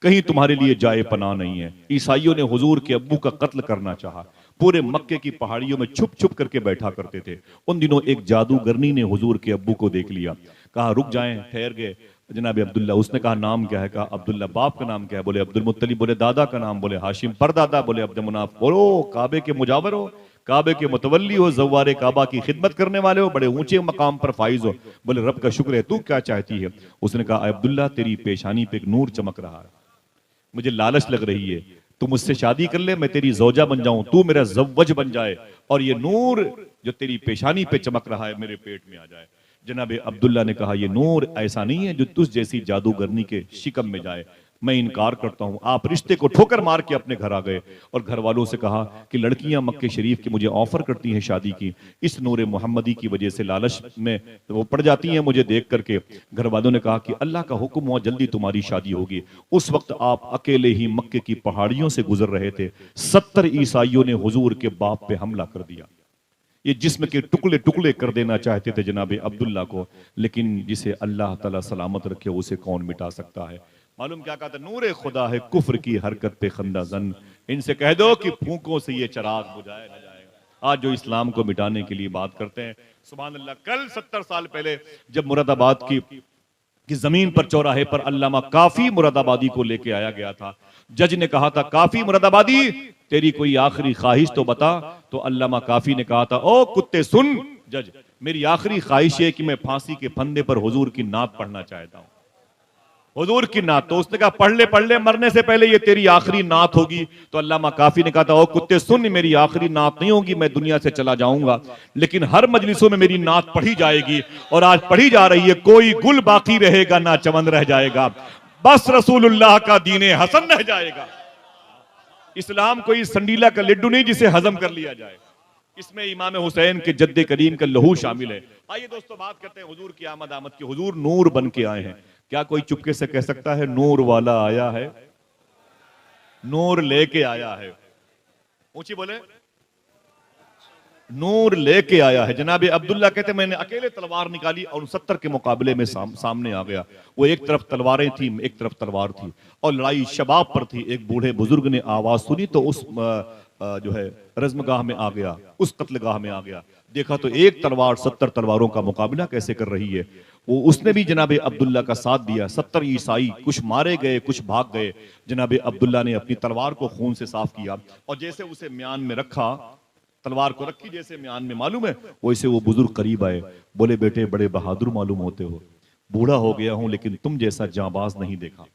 कहीं तुम्हारे लिए जाए पनाह नहीं है। ईसाइयों ने हुजूर के अब्बू का कत्ल करना चाहा। पूरे मक्के की पहाड़ियों में छुप छुप करके बैठा करते थे। उन दिनों एक जादूगरनी ने हुजूर के अब्बू को देख लिया, कहा रुक जाएं, ठहर गए। जनाब अब्दुल्ला, उसने कहा नाम क्या है? कहा अब्दुल्ला। बाप का नाम क्या है? बोले अब्दुल मुत्तलिब। बोले दादा का नाम? बोले हाशिम। परदादा? बोले अब्द मुनाफ। बोलो काबे के मुजावर हो, काबे के मुतवल्ली हो, जवारे काबा की खिदमत करने वाले हो, बड़े ऊंचे मकाम पर फाइज हो। बोले रब का शुक्र है, तू क्या चाहती है? उसने कहा अब्दुल्ला, तेरी पेशानी पे एक नूर चमक रहा है, मुझे लालच लग रही है, तू मुझसे शादी कर ले, मैं तेरी जौजा बन जाऊं, तू मेरा जव्वज बन जाए और ये नूर जो तेरी पेशानी पे चमक रहा है मेरे पेट में आ जाए। जनाब अब्दुल्ला ने कहा, ये नूर ऐसा नहीं है जो तुझ जैसी जादूगरनी के शिकम में जाए, मैं इनकार करता हूं। आप रिश्ते को ठोकर मार के अपने घर आ गए और घर वालों से कहा कि लड़कियां मक्के शरीफ की मुझे ऑफर करती हैं शादी की, इस नूर मोहम्मदी की वजह से लालच में वो पड़ जाती हैं मुझे देख करके। घर वालों ने कहा कि अल्लाह का हुक्म हुआ, जल्दी तुम्हारी शादी होगी। उस वक्त आप अकेले ही मक्के की पहाड़ियों से गुजर रहे थे। 70 ईसाइयों ने हुजूर के बाप पे हमला कर दिया। ये जिस्म के टुकड़े टुकड़े कर देना चाहते थे जनाब अब्दुल्ला को, लेकिन जिसे अल्लाह ताला सलामत रखे उसे कौन मिटा सकता है। मालूम क्या कहा था? नूरे खुदा है कुफ्र की हरकत पे खंदा जन, इनसे कह दो कि फूंकों से ये चराग बुझाया न जाएगा। आज जो इस्लाम को मिटाने के लिए बात करते हैं, सुभान अल्लाह, कल 70 साल पहले जब मुरादाबाद की जमीन पर चौराहे पर अल्लामा काफी मुरादाबादी को लेके आया गया था, जज ने कहा था काफी मुरादाबादी तेरी कोई आखिरी ख्वाहिश तो बता। तो अल्लामा काफी ने कहा था, ओ कुत्ते सुन जज, मेरी आखिरी ख्वाहिश है कि मैं फांसी के फंदे पर हुजूर की नात पढ़ना चाहता हूं, हुजूर की नात। तो उसने कहा पढ़ ले, मरने से पहले ये तेरी आखिरी नात होगी। तो अल्लामा काफी ने कहा था, ओ कुत्ते सुन, मेरी आखिरी नात नहीं होगी, मैं दुनिया से चला जाऊंगा, लेकिन हर मजलिसों में मेरी नात पढ़ी जाएगी और आज पढ़ी जा रही है। कोई गुल बाकी रहेगा ना चमन रह जाएगा, बस रसूलुल्लाह का दीने हसन रह जाएगा। इस्लाम कोई संडीला का लड्डू नहीं जिसे हजम कर लिया जाए, इसमें इमाम हुसैन के जद्दे करीम का लहू शामिल है। आइए दोस्तों बात करते हैं हुजूर की आमद की। हुजूर नूर बन के आए हैं। क्या कोई चुपके से कह सकता है नूर वाला आया है, नूर लेके आया है? ऊंची बोले, नूर लेके आया है। जनाब अब्दुल्ला कहते मैंने अकेले तलवार निकाली और 70 के मुकाबले में सामने आ गया। वो एक तरफ तलवारें थी, एक तरफ तलवार थी और लड़ाई शबाब पर थी। एक बूढ़े बुजुर्ग ने आवाज सुनी तो उस जो है रज़्मगाह में आ गया, उस कत्लगाह में आ गया, देखा तो एक तलवार 70 तलवारों का मुकाबला कैसे कर रही है। वो उसने भी जनाब अब्दुल्ला का साथ दिया। 70 ईसाई कुछ मारे गए, कुछ भाग गए। जनाब अब्दुल्ला ने अपनी तलवार को खून से साफ किया और जैसे उसे म्यान में रखा, तलवार को रखी जैसे म्यान में, मालूम है वैसे वो बुजुर्ग करीब आए, बोले बेटे बड़े बहादुर मालूम होते हो, बूढ़ा हो गया हूं लेकिन तुम जैसा जांबाज नहीं देखा,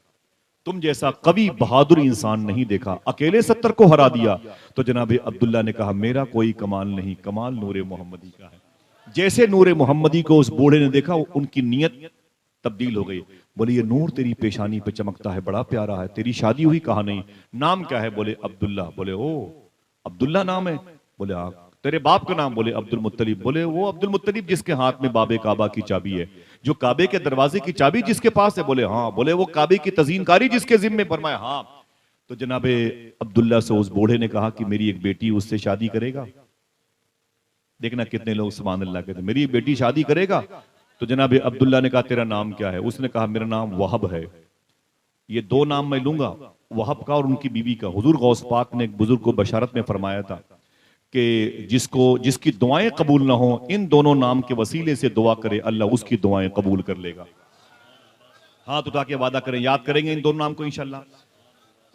तुम जैसा कवि बहादुर इंसान नहीं देखा, अकेले 70 को हरा दिया। तो जनाब अब्दुल्ला ने कहा मेरा कोई कमाल नहीं, कमाल नूरे मोहम्मदी का है। जैसे नूरे मोहम्मदी को उस बूढ़े ने देखा, उनकी नीयत तब्दील हो गई। बोले ये नूर तेरी पेशानी पे चमकता है, बड़ा प्यारा है, तेरी शादी हुई? कहा नहीं। नाम क्या है? बोले अब्दुल्ला। बोले ओ अब्दुल्ला नाम है? बोले हाँ। तेरे बाप का नाम? बोले अब्दुल मुत्तलिब। बोले वो अब्दुल मुत्तलिब जिसके हाथ में बाबे काबा की चाबी है, जो काबे के दरवाजे की चाबी जिसके पास है? बोले हाँ। बोले वो काबे की तज़ीनकारी जिसके जिम्मे? फरमाया हाँ। तो जनाबे अब्दुल्ला से उस बूढ़े ने कहा कि मेरी एक बेटी उससे शादी करेगा। देखना कितने लोग सुभान अल्लाह कहते, मेरी बेटी शादी करेगा। तो जनाब अब्दुल्ला ने कहा तेरा नाम क्या है? उसने कहा मेरा नाम वहब है। ये दो नाम मैं लूंगा, वहब का और उनकी बीवी का। हुजूर गौस पाक ने एक बुजुर्ग को बशारत में फरमाया था कि जिसकी दुआएं कबूल ना हो, इन दोनों नाम के वसीले से दुआ करे, अल्लाह उसकी दुआएं कबूल कर लेगा। हाथ उठा के वादा करें, याद करेंगे इन दोनों नाम को इंशाल्लाह।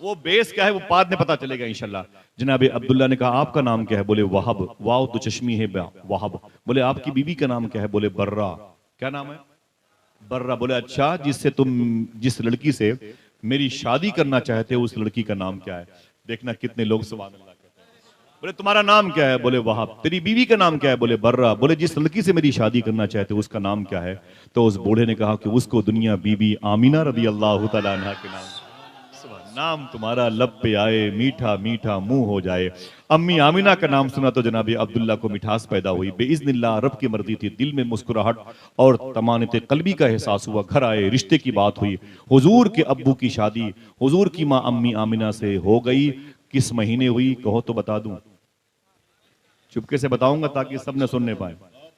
वो बेस क्या है वो बाद में पता चलेगा इंशाल्लाह। जनाब अब्दुल्ला ने कहा आपका नाम क्या है? बोले वहब। वाव तो चश्मी है वहब। बोले आपकी बीवी का नाम क्या है? बोले बर्रा। क्या नाम है? बर्रा। बोले अच्छा, जिस लड़की से मेरी शादी करना चाहते हो उस लड़की का नाम क्या है? देखना कितने लोग सुभान अल्लाह कहते हैं। बोले तुम्हारा नाम क्या है? बोले वहब। तेरी बीवी का नाम क्या है? बोले बर्रा। बोले जिस लड़की से मेरी शादी करना चाहते हो उसका नाम क्या है? तो उस बूढ़े ने कहा कि उसको दुनिया बीबी आमीना रदी अल्लाह तआला अन्हा के नाम। नाम तुम्हारा लब पे आए, मीठा मीठा मुंह हो जाए। अम्मी आमिना का नाम सुना तो जनाब अब्दुल्ला को मिठास पैदा हुई। बेइज़्निल्लाह रब की मर्जी थी, दिल में मुस्कुराहट और तमानत कल्बी का एहसास हुआ। घर आए, रिश्ते की बात हुई। हुजूर के अब्बू की शादी हुजूर की माँ अम्मी आमिना से हो गई। किस महीने हुई कहो तो बता दूं? चुपके से बताऊंगा ताकि सब न सुनने पाए।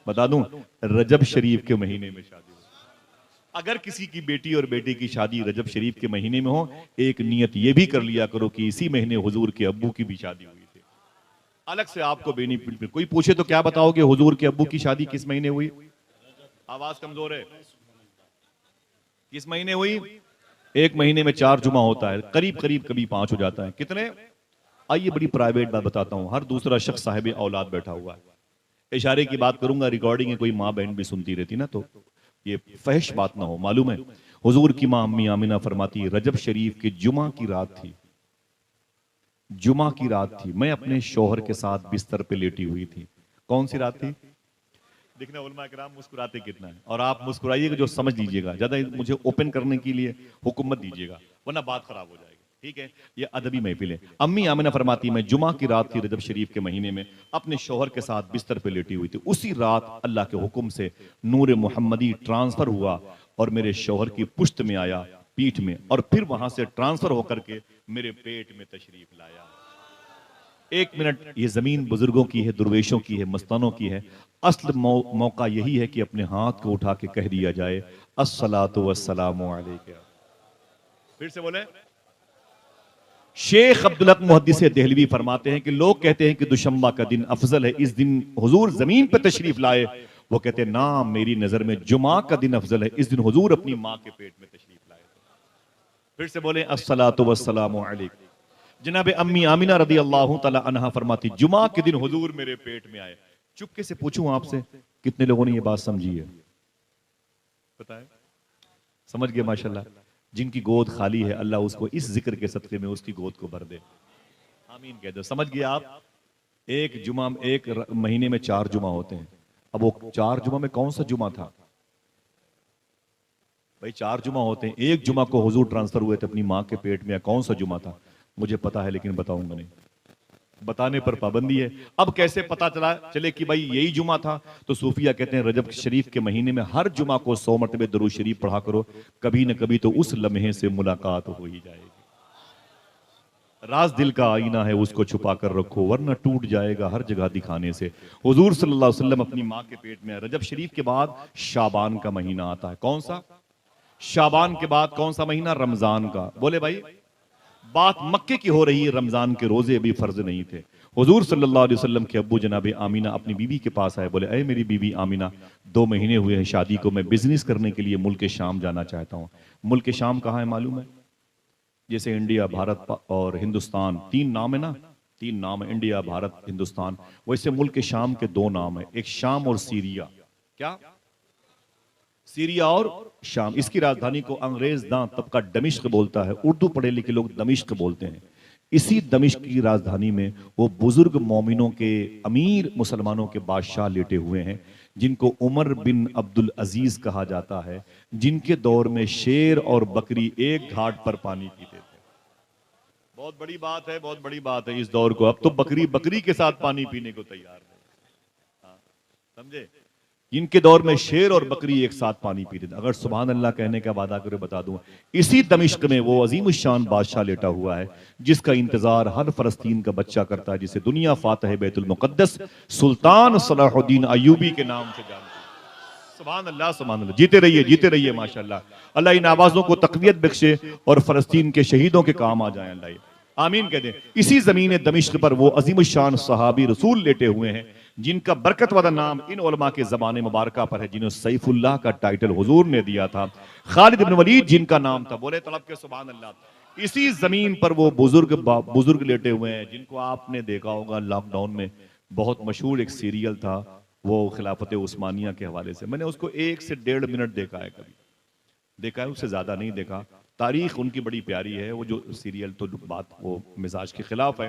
बता दूं, रजब शरीफ के महीने में शादी। अगर किसी की बेटी और बेटे की शादी रजब शरीफ के महीने में हो, एक नियत ये भी कर लिया करो कि इसी महीने हुजूर के अब्बू की भी शादी हुई थी। अलग से आपको बेनिफिट। कोई पूछे तो क्या बताओगे? हुजूर के अब्बू की शादी किस महीने हुई? आवाज कमजोर है। किस महीने हुई? एक महीने में 4 जुमा होता है, करीब करीब कभी 5 हो जाता है। कितने? आइए बड़ी प्राइवेट बात बताता हूं। हर दूसरा शख्स साहिब औलाद बैठा हुआ है। इशारे की बात करूंगा, रिकॉर्डिंग है, कोई माँ बहन भी सुनती रहती ना, तो ये फहश बात ना हो। मालूम है हुजूर की मां अम्मी आमिना फरमाती रजब शरीफ की जुमा की रात थी। जुमा की रात थी, मैं अपने शौहर के साथ बिस्तर पे लेटी हुई थी। कौन सी रात थी? देखना उलमा किराम मुस्कुराते कितना है, और आप मुस्कुराइएगा जो समझ लीजिएगा, ज्यादा मुझे ओपन करने के लिए हुक्म मत दीजिएगा वरना बात खराब हो जाएगी। ठीक है, ये अदबी महफिल है। अम्मी आमिना फरमाती मैं जुमा की रात थी रजब शरीफ के महीने में, अपने शौहर के साथ बिस्तर पे लेटी हुई थी। उसी रात अल्लाह के हुक्म से नूर मोहम्मदी ट्रांसफर हुआ और मेरे शौहर की पुश्त में आया, पीठ में, और फिर वहां से ट्रांसफर होकर के मेरे पेट में तशरीफ लाया। 1 मिनट, ये जमीन बुजुर्गों की है, दुर्वेशों की है, मस्तानों की है। असल मौका यही है कि अपने हाथ को उठा के कह दिया जाए अस्सलातु वस्सलामु अलैका। फिर से बोले। शेख अब्दुल हक मुहद्दिस देहलवी फरमाते हैं कि लोग कहते हैं कि दुशंबा का दिन अफजल है, इस दिन हुजूर जमीन पर तशरीफ लाए। वो कहते हैं ना, मेरी नजर में जुमा का दिन अफजल है, इस दिन हुजूर अपनी माँ के पेट में तशरीफ लाए। फिर से बोले अस्सलातु वस्सलामु अलैका। जनाब अम्मी आमिना रदी अल्लाह तआला अन्हा फरमाती जुमा के दिन हुजूर मेरे पेट में आए। चुपके से पूछूं आपसे, कितने लोगों ने ये बात समझी है? बताएं। समझ गए माशाल्लाह। जिनकी गोद खाली है अल्लाह उसको इस जिक्र के सदके में उसकी गोद को भर दे। आमीन कह दो। समझ गए आप? एक महीने में 4 जुमा होते हैं। अब वो 4 जुमा में कौन सा जुमा था भाई? 4 जुमा होते हैं। एक जुमा को हुजूर ट्रांसफर हुए थे अपनी माँ के पेट में, कौन सा जुमा था? मुझे पता है लेकिन बताऊंगा नहीं, बताने पर पाबंदी है। अब कैसे पता चले कि भाई यही जुमा था? तो सूफिया कहते हैं रजब शरीफ के महीने में हर जुमा को 100 मरतबे दरूद शरीफ पढ़ा करो, कभी न कभी तो उस लम्हे से मुलाकात हो ही जाएगी। राज दिल का आईना है, उसको छुपा कर रखो वरना टूट जाएगा हर जगह दिखाने से। हुजूर सल्लल्लाहु अलैहि वसल्लम अपनी माँ के पेट में। रजब शरीफ के बाद शाबान का महीना आता है। कौन सा? शाबान के बाद कौन सा महीना? रमजान का। बोले भाई बात मक्के की हो रही है, रमजान के रोजे भी फर्ज नहीं थे। हुजूर सल्लल्लाहु अलैहि वसल्लम के अब्बू जनाब आमीना अपनी बीवी के पास आए, बोले, अय मेरी बीवी आमीना, 2 महीने हुए हैं शादी को, मैं बिजनेस करने के लिए मुल्क शाम जाना चाहता हूँ। मुल्क शाम कहाँ है मालूम है? जैसे इंडिया, भारत और हिंदुस्तान 3 नाम है ना, 3 नाम है, इंडिया, भारत, हिंदुस्तान। वैसे मुल्क शाम के 2 नाम है, एक शाम और सीरिया। क्या? सीरिया और शाम। इसकी राजधानी को अंग्रेज दां तबका दमिश्क बोलता है, उर्दू पढ़े लिखे लोग दमिश्क बोलते हैं। इसी दमिश्क की राजधानी में वो बुजुर्ग मोमिनों के, अमीर मुसलमानों के बादशाह लेटे हुए हैं, जिनको उमर बिन अब्दुल अजीज कहा जाता है, जिनके दौर में शेर और बकरी एक घाट पर पानी पीते थे। बहुत बड़ी बात है, बहुत बड़ी बात है इस दौर को। अब तो बकरी बकरी के साथ पानी पीने को तैयार है। हाँ, समझे? इनके दौर में शेर और बकरी एक साथ पानी पीते थे। अगर सुभान अल्लाह कहने का वादा करे बता दूं, इसी दमिश्क में वो अजीम शान बादशाह लेटा हुआ है, जिसका इंतजार हर फलस्तीन का बच्चा करता है, जिसे दुनिया फातह बैतुल मुकद्दस सुल्तान सलाहुद्दीन अयूबी के नाम से जानती है। सुभान अल्लाह, सुभान अल्लाह। जीते रहिए, जीते रहिए माशाअल्लाह। अल्लाह इन आवाजों को तकवीयत बख्शे और फलस्तीन के शहीदों के काम आ जाए, अल्लाह आमीन कह दे। इसी जमीन दमिश्क पर वो अजीम शान सहाबी रसूल लेटे हुए हैं, जिनका बरकत वाला नाम इन उलमा के जबान मुबारक पर है, जिन्हें सैफुल्लाह का टाइटल हुजूर ने दिया था। खालिद इब्न वलीद जिनका नाम था, बोले तड़प के सुभान अल्लाह। इसी जमीन पर वो बुजुर्ग लेटे हुए हैं, जिनको आपने देखा होगा लॉकडाउन में बहुत मशहूर एक सीरियल था, वो खिलाफत उस्मानिया के हवाले से। मैंने उसको 1 से 1.5 मिनट देखा है, कभी देखा है, उससे ज्यादा नहीं देखा। तारीख उनकी बड़ी प्यारी है। वो जो सीरियल तो बात वो मिजाज के खिलाफ है।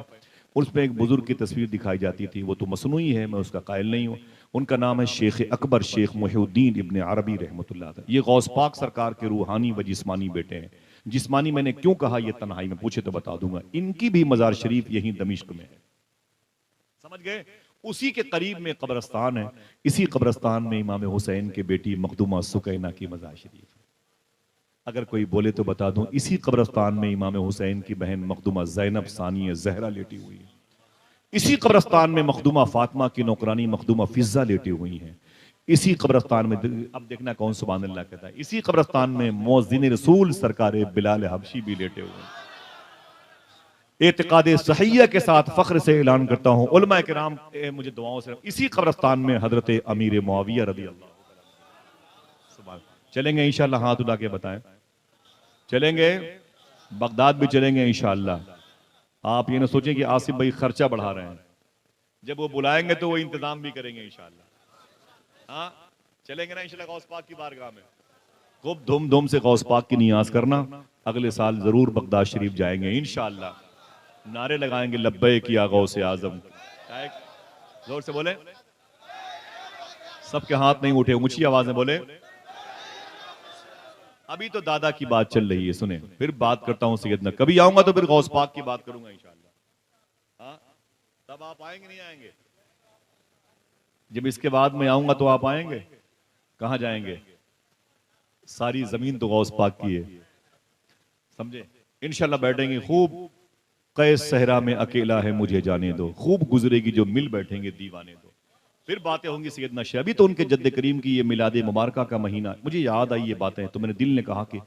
उसमें एक बुजुर्ग की तस्वीर दिखाई जाती थी, वो तो मसनूई है, मैं उसका कायल नहीं हूँ। उनका नाम है शेख अकबर शेख मुहिउद्दीन इब्ने अरबी रहमतुल्लाह अलैह। ये गौस पाक सरकार के रूहानी व जिस्मानी बेटे हैं। जिस्मानी मैंने क्यों कहा, ये तन्हाई में पूछे तो बता दूंगा। इनकी भी मजार शरीफ यहीं दमिश्क में है, समझ गए? उसी के करीब में कब्रस्तान है। इसी कब्रस्तान में इमाम हुसैन के बेटी मखदूमा सुकैना की मजार शरीफ है। अगर कोई बोले तो बता दूं, इसी कब्रस्तान में इमाम हुसैन की बहन मखदूमा ज़ैनब सानिया ज़हरा लेटी हुई है। इसी कब्रस्तान में मखदूमा फातिमा की नौकरानी मखदूमा फिजा लेटी हुई हैं। इसी कब्रस्तान में, अब देखना कौन सुभान अल्लाह कहता है, इसी कब्रस्तान में मुअज्जिन रसूल सरकार बिलाल हबशी भी लेटे हुए हैं। एतिकाद सहिया के साथ फख्र से ऐलान करता हूं, उलमा किराम मुझे दुआओं से, इसी कब्रस्तान में हजरत अमीर मुआविया रदी अल्लाह। सुभान। चलेंगे इंशाअल्लाह, हाथ उठा के बताएं। चलेंगे, बगदाद भी चलेंगे इंशाअल्लाह। आप ये ना सोचें कि आसिफ भाई खर्चा बढ़ा रहे हैं, जब वो बुलाएंगे तो वो इंतजाम भी करेंगे इंशाअल्लाह। हाँ, चलेंगे ना इंशाअल्लाह गौस पाक की बारगाह में। खूब धूम धूम से गौस पाक की नियाज करना। अगले साल जरूर बगदाद शरीफ जाएंगे इंशाअल्लाह। नारे लगाएंगे लब्बैक या गौसे आजम। जोर से बोले, सबके हाथ नहीं उठे, ऊंची आवाज में बोले। अभी तो दादा की बात चल रही है, सुने, फिर बात करता हूं सैयदना। कभी आऊंगा तो फिर गौस पाक की बात करूंगा इंशाअल्लाह। हाँ, तब आप आएंगे नहीं आएंगे? जब इसके बाद में आऊंगा तो आप आएंगे? कहां जाएंगे? सारी जमीन तो गौस पाक की है, समझे? इंशाअल्लाह बैठेंगे खूब। कैस सहरा में अकेला है मुझे जाने दो, खूब गुजरेगी जो मिल बैठेंगे दीवाने दो। फिर बातें होंगी सैयदना शाह। अभी तो उनके जद्द करीम की ये मिलाद मुबारका का महीना, मुझे याद आई ये बातें, तो मेरे दिल ने कहा कि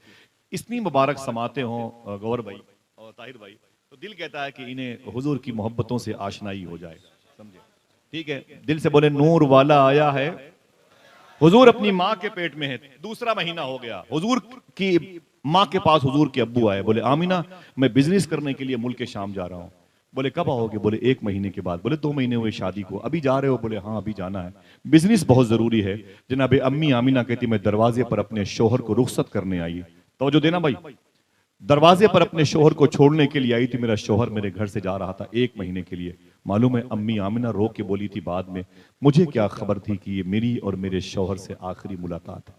इतनी मुबारक समाते हों गौर भाई और ताहिर भाई, तो दिल कहता है कि इन्हें हुजूर की मोहब्बतों से आशनाई हो जाए, समझे? ठीक है, दिल से बोले नूर वाला आया है। हुजूर अपनी माँ के पेट में है, दूसरा महीना हो गया। हुजूर की माँ के पास हुजूर के अब्बू आए, बोले आमीना मैं बिजनेस करने के लिए मुल्क शाम जा रहा हूँ। बोले कब आओगे? बोले 1 महीने के बाद। बोले 2 महीने हुए शादी को, अभी जा रहे हो? बोले हाँ अभी जाना है, बिजनेस बहुत जरूरी है। जनाब अम्मी आमीना कहती मैं दरवाजे पर अपने शोहर को रुखसत करने आई। तवज्जो देना भाई, दरवाजे पर अपने शोहर को छोड़ने के लिए आई थी। मेरा शोहर मेरे घर से जा रहा था 1 महीने के लिए। मालूम है अम्मी आमीना रो के बोली थी बाद में, मुझे क्या खबर थी कि ये मेरी और मेरे शोहर से आखिरी मुलाकात है।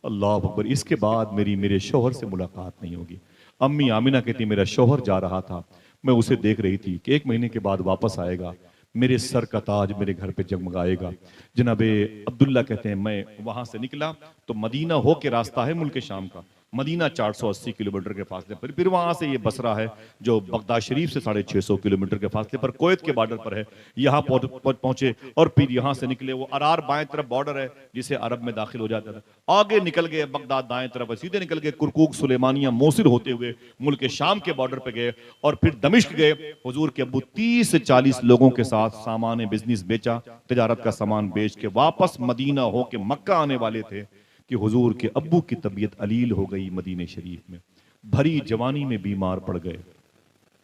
अल्लाह अकबर, इसके बाद मेरे शोहर से मुलाकात नहीं होगी। अम्मी आमीना कहती मेरा शोहर जा रहा था, मैं उसे देख रही थी कि 1 महीने के बाद वापस आएगा, मेरे सर का ताज मेरे घर पे जगमगाएगा। जनाबे अब्दुल्ला कहते हैं मैं वहां से निकला तो मदीना हो के रास्ता है मुल्क शाम का, मदीना 480 किलोमीटर के फासले पर, फिर वहां से ये बसरा है जो बगदाद शरीफ से 650 किलोमीटर के फासले पर कुवैत के बॉर्डर पर है, यहाँ पहुंचे और फिर यहाँ से निकले। वो अरार बाएं तरफ बॉर्डर है जिसे अरब में दाखिल हो जाता था, आगे निकल गए बगदाद दाएं तरफ, सीधे निकल गए कुरकुक सुलेमानिया मोसिल होते हुए मुल्क शाम के बॉर्डर पे गए और फिर दमिश्क गए। हुजूर के अब्बू 30 से 40 लोगों के साथ सामान बिजनेस बेचा, तिजारत का सामान बेच के वापस मदीना होके मक्का आने वाले थे कि हुजूर के अब्बू की तबीयत अलील हो गई। मदीने शरीफ में भरी जवानी में बीमार पड़ गए,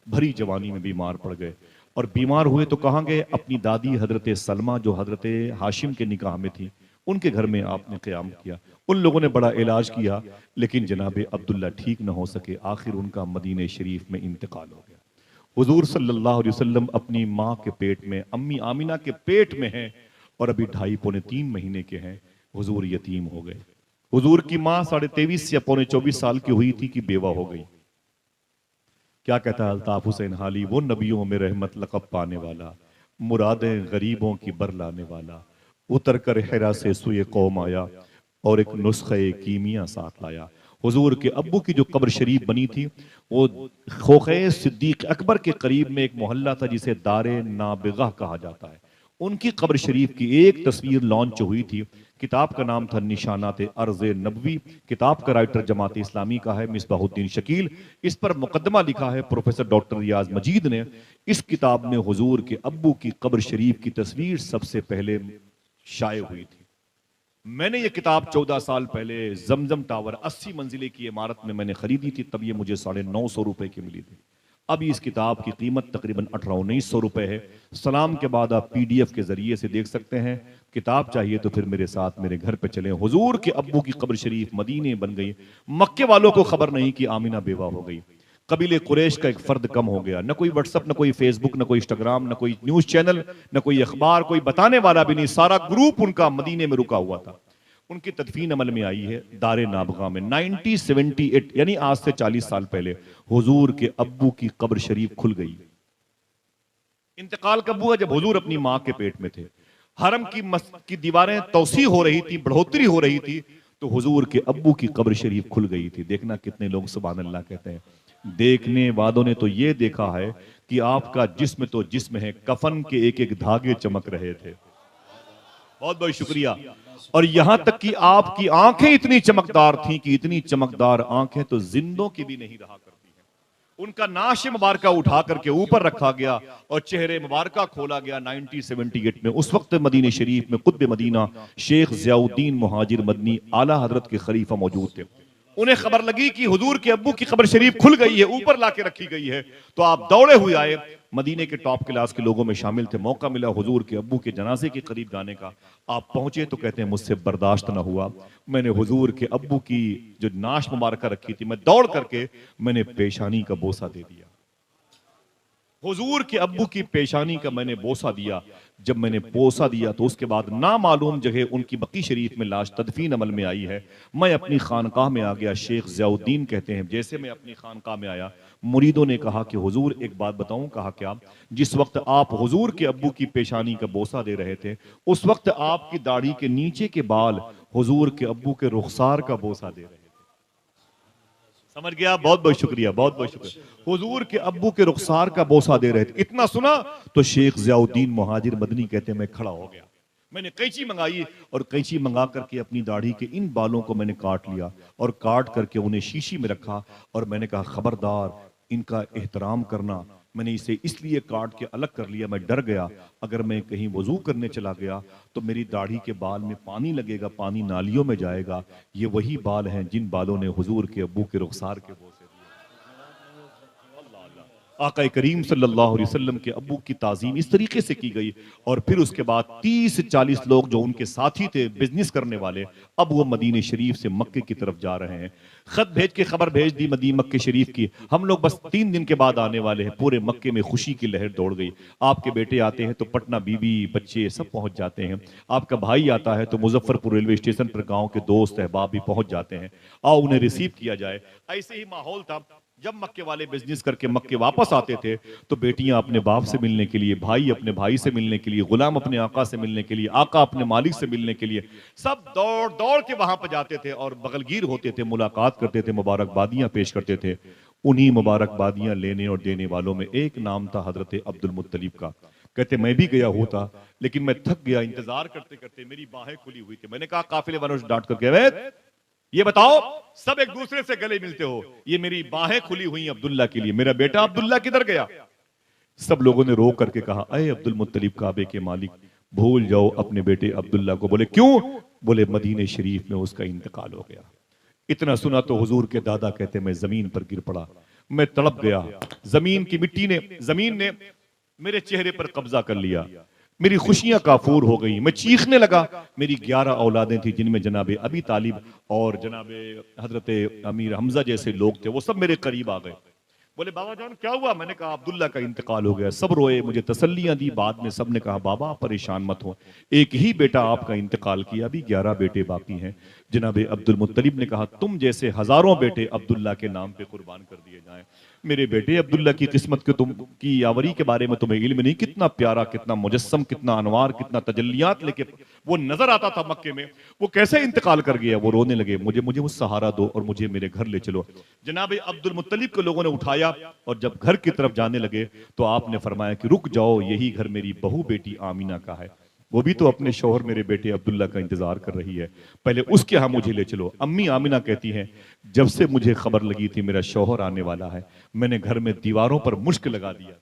भरी जवानी में बीमार पड़ गए और बीमार हुए तो कहाँ गए? अपनी दादी हजरत सलमा जो हजरत हाशिम के निकाह में थी, उनके घर में आपने क़याम किया। उन लोगों ने बड़ा इलाज किया लेकिन जनाब अब्दुल्ला ठीक न हो सके, आखिर उनका मदीने शरीफ में इंतकाल हो गया। हुजूर सल्लल्लाहु अलैहि वसल्लम अपनी माँ के पेट में, अम्मी आमिना के पेट में हैं और अभी 2.5 पौने 3 महीने के हैं। हुजूर यतीम हो गए। हुजूर की माँ 23.5 या पौने 24 साल की हुई थी कि बेवा हो गई। क्या कहता है अल्ताफ हुसैन हाली, वो नबियों में रहमत लक़ब पाने वाला, मुरादें गरीबों की बर लाने वाला, उतर कर हिरा से सुए कौम आया और एक नुस्खे कीमिया साथ लाया। हुजूर के अब्बू की जो कब्र शरीफ बनी थी वो खोखे सिद्दीक अकबर के करीब में एक मोहल्ला था जिसे दारे नाबिगा कहा जाता है। उनकी कब्र शरीफ की एक तस्वीर लॉन्च हुई थी। किताब का नाम था निशानात अर्ज़ नबवी। किताब का राइटर जमात इस्लामी का है मिसबाहुद्दीन शकील। इस पर मुकदमा लिखा है प्रोफेसर डॉक्टर रियाज मजीद ने। इस किताब में हुजूर के अब्बू की कब्र शरीफ की तस्वीर सबसे पहले शाये हुई थी। मैंने ये किताब 14 साल पहले जमजम टावर 80 मंजिले की इमारत में मैंने खरीदी थी, तब ये मुझे 950 रुपए की मिली थी। अभी इस किताब की कीमत तकरीबन 1800-1900 रुपए है। सलाम के बाद आप PDF के जरिए से देख सकते हैं। किताब चाहिए तो फिर मेरे साथ मेरे घर पे चलें। हुजूर के अब्बू की कब्र शरीफ मदीने बन गई। मक्के वालों को खबर नहीं कि आमिना बेवा हो गई। कबीले कुरैश का एक फर्द कम हो गया। न कोई व्हाट्सअप, न कोई फेसबुक, न कोई इंस्टाग्राम, न कोई न्यूज चैनल, न कोई अखबार, कोई बताने वाला भी नहीं। सारा ग्रुप उनका मदीने में रुका हुआ था। उनकी तदफीन अमल में आई है दारे नाबगा में 1978, यानी आज से 40 साल पहले हुजूर के अब्बू की कब्र शरीफ खुल गई। इंतकाल कब हुआ? जब हुजूर अपनी मां के पेट में थे। हरम की दीवारें तौसी हो रही थी, बढ़ोतरी हो रही थी, तो हुजूर के अब्बू की कब्र शरीफ खुल गई थी। देखना कितने लोग सुभान अल्लाह कहते हैं। देखने वालों ने तो ये देखा है कि आपका जिस्म तो जिस्म है, कफन के एक एक धागे चमक रहे थे। बहुत बहुत शुक्रिया। और यहां तक कि आपकी आंखें इतनी चमकदार थीं कि इतनी चमकदार आंखें तो जिंदों की भी नहीं रहा करती हैं। उनका नाश मुबारका उठा करके ऊपर रखा गया और चेहरे मुबारका खोला गया 1978 में। उस वक्त मदीने शरीफ में कुतुब मदीना शेख ज़ियाउद्दीन मुहाजिर मदनी आला हजरत के खलीफा मौजूद थे। उन्हें खबर लगी कि हुजूर के अब्बू की कब्र शरीफ खुल गई है, ऊपर लाके रखी गई है, तो आप दौड़े हुए आए। मदीने के टॉप क्लास के लोगों में शामिल थे। मौका मिला हुजूर के अब्बू के जनाजे के करीब जाने का। आप पहुंचे तो कहते हैं मुझसे बर्दाश्त न हुआ। मैंने हुजूर के अब्बू की जो नाश मुबारका रखी थी, मैं दौड़ करके मैंने पेशानी का बोसा दे दिया। हुजूर के अब्बू की पेशानी का मैंने बोसा दिया। जब मैंने बोसा दिया तो उसके बाद नामालूम जगह उनकी बकी शरीफ में लाश तदफीन अमल में आई है। मैं अपनी खानकाह में आ गया। शेख ज़ियाउद्दीन कहते हैं जैसे मैं अपनी खानकाह में आया, मुरीदों ने कहा कि हुजूर एक बात बताऊं। कहा क्या? जिस वक्त आप हुजूर के अब्बू की पेशानी का बोसा दे रहे थे, उस वक्त आपकी दाढ़ी के नीचे के बाल हुजूर के अब्बू के रुखसार का बोसा दे रहे थे। समझ गया? बहुत बहुत शुक्रिया, बहुत बहुत शुक्रिया। हुजूर के अब्बू के रुखसार का बोसा दे रहे थे। इतना सुना तो शेख ज़ियाउद्दीन मुहाजिर मदनी कहते हैं मैं खड़ा हो गया। मैंने कैंची मंगाई और कैंची मंगा करके अपनी दाढ़ी के इन बालों को मैंने काट लिया और काट करके उन्हें शीशी में रखा और मैंने कहा खबरदार इनका एहतराम करना। मैंने इसे इसलिए काट के अलग कर लिया, मैं डर गया अगर मैं कहीं वजू करने चला गया तो मेरी दाढ़ी के बाल में पानी लगेगा, पानी नालियों में जाएगा। ये वही बाल हैं जिन बालों ने हुजूर के अब्बू के रुखसार के बोसे दिए। आका करीम सल्लल्लाहु अलैहि वसल्लम के अब्बू की ताज़ीम इस तरीके से की गई। और फिर उसके बाद 30 से 40 लोग जो उनके साथी थे बिजनेस करने वाले, अब वो मदीने शरीफ से मक्के की तरफ जा रहे हैं। खत भेज के खबर भेज दी मक्के शरीफ की, हम लोग बस 3 दिन के बाद आने वाले हैं। पूरे मक्के में खुशी की लहर दौड़ गई। आपके बेटे आते हैं तो पटना बीवी बच्चे सब पहुंच जाते हैं। आपका भाई आता है तो मुजफ्फरपुर रेलवे स्टेशन पर गाँव के दोस्त अहबाब भी पहुंच जाते हैं। आओ उन्हें रिसीव किया जाए। ऐसे ही माहौल था। जब मक्के वाले बिजनेस करके मक्के वापस आते थे तो बेटियां अपने बाप से मिलने के लिए, भाई अपने भाई से मिलने के लिए, गुलाम अपने आका से मिलने के लिए, आका अपने मालिक से मिलने के लिए सब दौड़ दौड़ के वहां पर जाते थे और बगलगीर होते थे, मुलाकात करते थे, मुबारकबादियां पेश करते थे। उन्हीं मुबारकबादियां लेने और देने वालों में एक नाम था हजरत अब्दुल मुत्तलिब का। कहते मैं भी गया होता लेकिन मैं थक गया, इंतजार करते करते मेरी बाहें खुली हुई थी। मैंने कहा काफिले वालों से डांट करके, अबे ये बताओ, सब एक दूसरे से गले मिलते हो, ये मेरी बाहें खुली हुई अब्दुल्ला के लिए, मेरा बेटा अब्दुल्ला किधर गया? सब लोगों ने रो करके कहा, अरे अब्दुल मुत्तलिब काबे के मालिक, भूल जाओ अपने बेटे अब्दुल्ला को। बोले क्यों? बोले मदीने शरीफ में उसका इंतकाल हो गया। इतना सुना तो हुजूर के दादा कहते मैं जमीन पर गिर पड़ा, मैं तड़प गया। जमीन ने मेरे चेहरे पर कब्जा कर लिया, मेरी खुशियां काफूर हो गई, मैं चीखने लगा। मेरी 11 औलादें थी जिनमें जनाबे अबी तालिब और जनाबे हजरत अमीर हमजा जैसे लोग थे, वो सब मेरे करीब आ गए। बोले बाबा जान क्या हुआ? मैंने कहा अब्दुल्ला का इंतकाल हो गया। सब रोए, मुझे तसल्लियां दी। बाद में सब ने कहा बाबा परेशान मत हो, एक ही बेटा आपका इंतकाल किया, अभी 11 बेटे बाकी हैं। जनाबे अब्दुल मुत्तलिब ने कहा तुम जैसे हजारों बेटे अब्दुल्ला के नाम पे कुर्बान कर दिए जाएं। मेरे बेटे अब्दुल्ला की किस्मत के तुम की यावरी के बारे में तुम्हें इल्म नहीं, कितना प्यारा, कितना मुजस्सम, कितना अनवार, कितना तजल्लियात लेके वो नजर आता था मक्के में, वो कैसे इंतकाल कर गया। वो रोने लगे, मुझे वो सहारा दो और मुझे मेरे घर ले चलो। जनाब अब्दुल मुत्तलिब को लोगों ने उठाया और जब घर की तरफ जाने लगे तो आपने फरमाया कि रुक जाओ, यही घर मेरी बहू बेटी आमीना का है, वो भी तो अपने शौहर मेरे बेटे अब्दुल्ला का इंतजार कर रही है, पहले उसके यहाँ मुझे ले चलो। अम्मी आमिना कहती हैं जब से मुझे खबर लगी थी मेरा शौहर आने वाला है, मैंने घर में दीवारों पर मुश्क लगा दिया,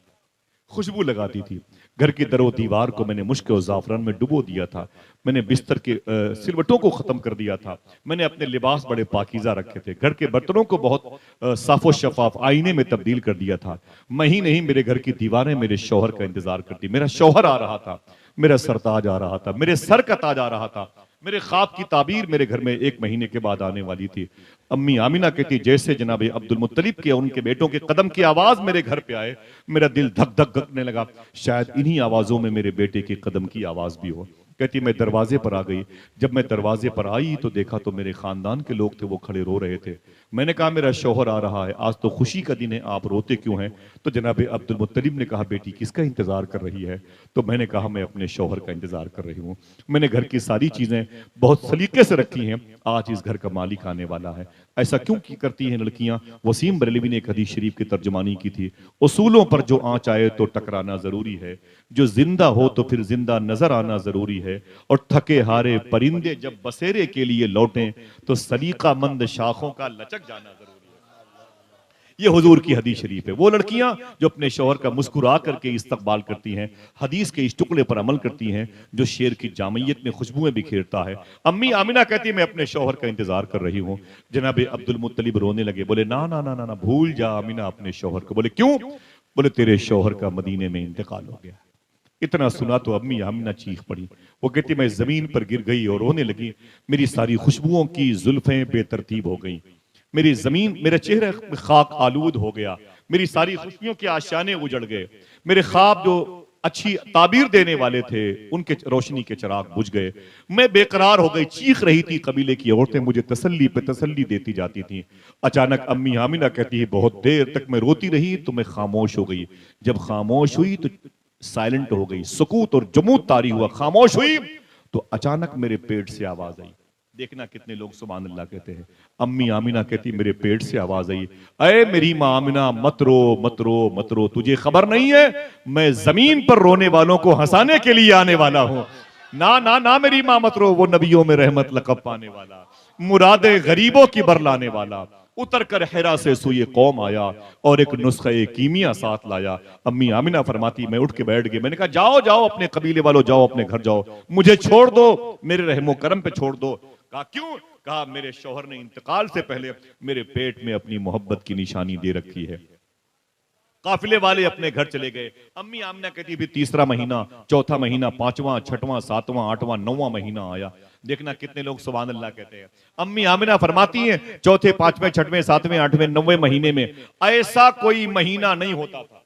खुशबू लगाती थी। घर की दरो दीवार को मैंने मुश्क और जाफरान में डुबो दिया था। मैंने बिस्तर के सिलवटों को खत्म कर दिया था। मैंने अपने लिबास बड़े पाकीज़ा रखे थे। घर के बर्तनों को बहुत साफो शफाफ आईने में तब्दील कर दिया था। मैं ही नहीं, मेरे घर की दीवारें मेरे शौहर का इंतजार करती। मेरा शौहर आ रहा था, मेरा सरताज आ रहा था, मेरे सर का ताज आ रहा था। मेरे ख्वाब की ताबीर मेरे घर में 1 महीने के बाद आने वाली थी। अम्मी आमिना कहती जैसे जनाब अब्दुल मुत्तलिब के उनके बेटों के कदम की आवाज मेरे घर पे आए, मेरा दिल धक धक धकने लगा, शायद इन्हीं आवाजों में मेरे बेटे के कदम की आवाज भी हो। कहती मैं दरवाजे पर आ गई। जब मैं दरवाजे पर आई तो देखा तो मेरे खानदान के लोग थे, वो खड़े रो रहे थे। मैंने कहा मेरा शौहर आ रहा है, आज तो खुशी का दिन है, आप रोते क्यों हैं? तो जनाब अब्दुल मुत्तलिब ने कहा बेटी किसका इंतजार कर रही है? तो मैंने कहा मैं अपने शौहर का इंतजार कर रही हूँ। मैंने घर की सारी चीजें बहुत सलीके से रखी हैं, आज इस घर का मालिक आने वाला है। ऐसा क्यों करती हैं लड़कियां? वसीम बरेलवी ने एक हदीस शरीफ की तर्जुमानी की थी, उसूलों पर जो आंच आए तो टकराना जरूरी है, जो जिंदा हो तो फिर जिंदा नजर आना जरूरी है, और थके हारे परिंदे जब बसेरे के लिए लौटें तो सलीका मंद शाखों का लचक जाना जरूरी है। ये हुजूर की हदीस शरीफ है। वो लड़कियां जो अपने शौहर का मुस्कुरा करके इस्तकबाल करती हैं, हदीस के इस टुकड़े पर अमल करती हैं जो शेर की जामियत में खुशबुएं बिखेरता है। अम्मी आमिना कहती मैं अपने शौहर का इंतजार कर रही हूँ। जनाब अब्दुल मुत्तलिब रोने लगे, बोले ना ना ना ना ना, भूल जा आमिना अपने शौहर को। बोले क्यों? बोले तेरे शौहर का मदीने में इंतकाल हो गया। इतना सुना तो अम्मी आमिना चीख पड़ी। वो कहती मैं जमीन पर गिर गई और रोने लगी। मेरी सारी खुशबुओं की जुल्फें बेतरतीब हो गई, मेरी जमीन, मेरा चेहरा खाक आलूद हो गया, मेरी सारी खुशियों के आशियाने उजड़ गए, मेरे ख्वाब जो अच्छी ताबीर देने वाले थे उनके रोशनी के चिराग बुझ गए। मैं बेकरार हो गई, चीख रही थी। कबीले की औरतें मुझे तसल्ली पे तसल्ली देती जाती थी। अचानक अम्मी आमिना कहती है बहुत देर तक मैं रोती रही तो मैं खामोश हो गई। जब खामोश हुई तो साइलेंट हो गई, सुकूत और जमूद तारी हुआ। खामोश हुई तो अचानक मेरे पेट से आवाज आई। देखना कितने लोग सुभान अल्लाह कहते हैं। अम्मी आमिना कहती मेरे पेट से आवाज आई, अरे मेरी माँ आमिना मत रो मत रो मत रो, तुझे खबर नहीं है मैं जमीन पर रोने वालों को हंसाने के लिए आने वाला हूँ। ना ना ना मेरी माँ मत रो, वो नबियों में रहमत लक़ब पाने वाला, मुरादे गरीबों की बरलाने वाला, उतर कर हिरा से सुए कौम आया और एक नुस्खे कीमिया साथ लाया। अम्मी आमिना फरमाती मैं उठ के बैठ गई। मैंने कहा जाओ जाओ अपने कबीले वालों, जाओ अपने घर जाओ, मुझे छोड़ दो, मेरे रहमो करम पे छोड़ दो। कहा क्यों? कहा मेरे शौहर ने इंतकाल से पहले मेरे पेट में अपनी मोहब्बत की निशानी दे रखी है। काफिले वाले अपने घर चले गए। अम्मी आमिना कहती भी 3रा महीना, 4था महीना, 5वां, 6वां, 7वां, 8वां, 9वां महीना आया। देखना कितने लोग सुभान अल्लाह कहते हैं। अम्मी आमिना फरमाती हैं 4थे, 5वें, 6वें, 7वें, 8वें, 9वें महीने में ऐसा कोई महीना नहीं होता था,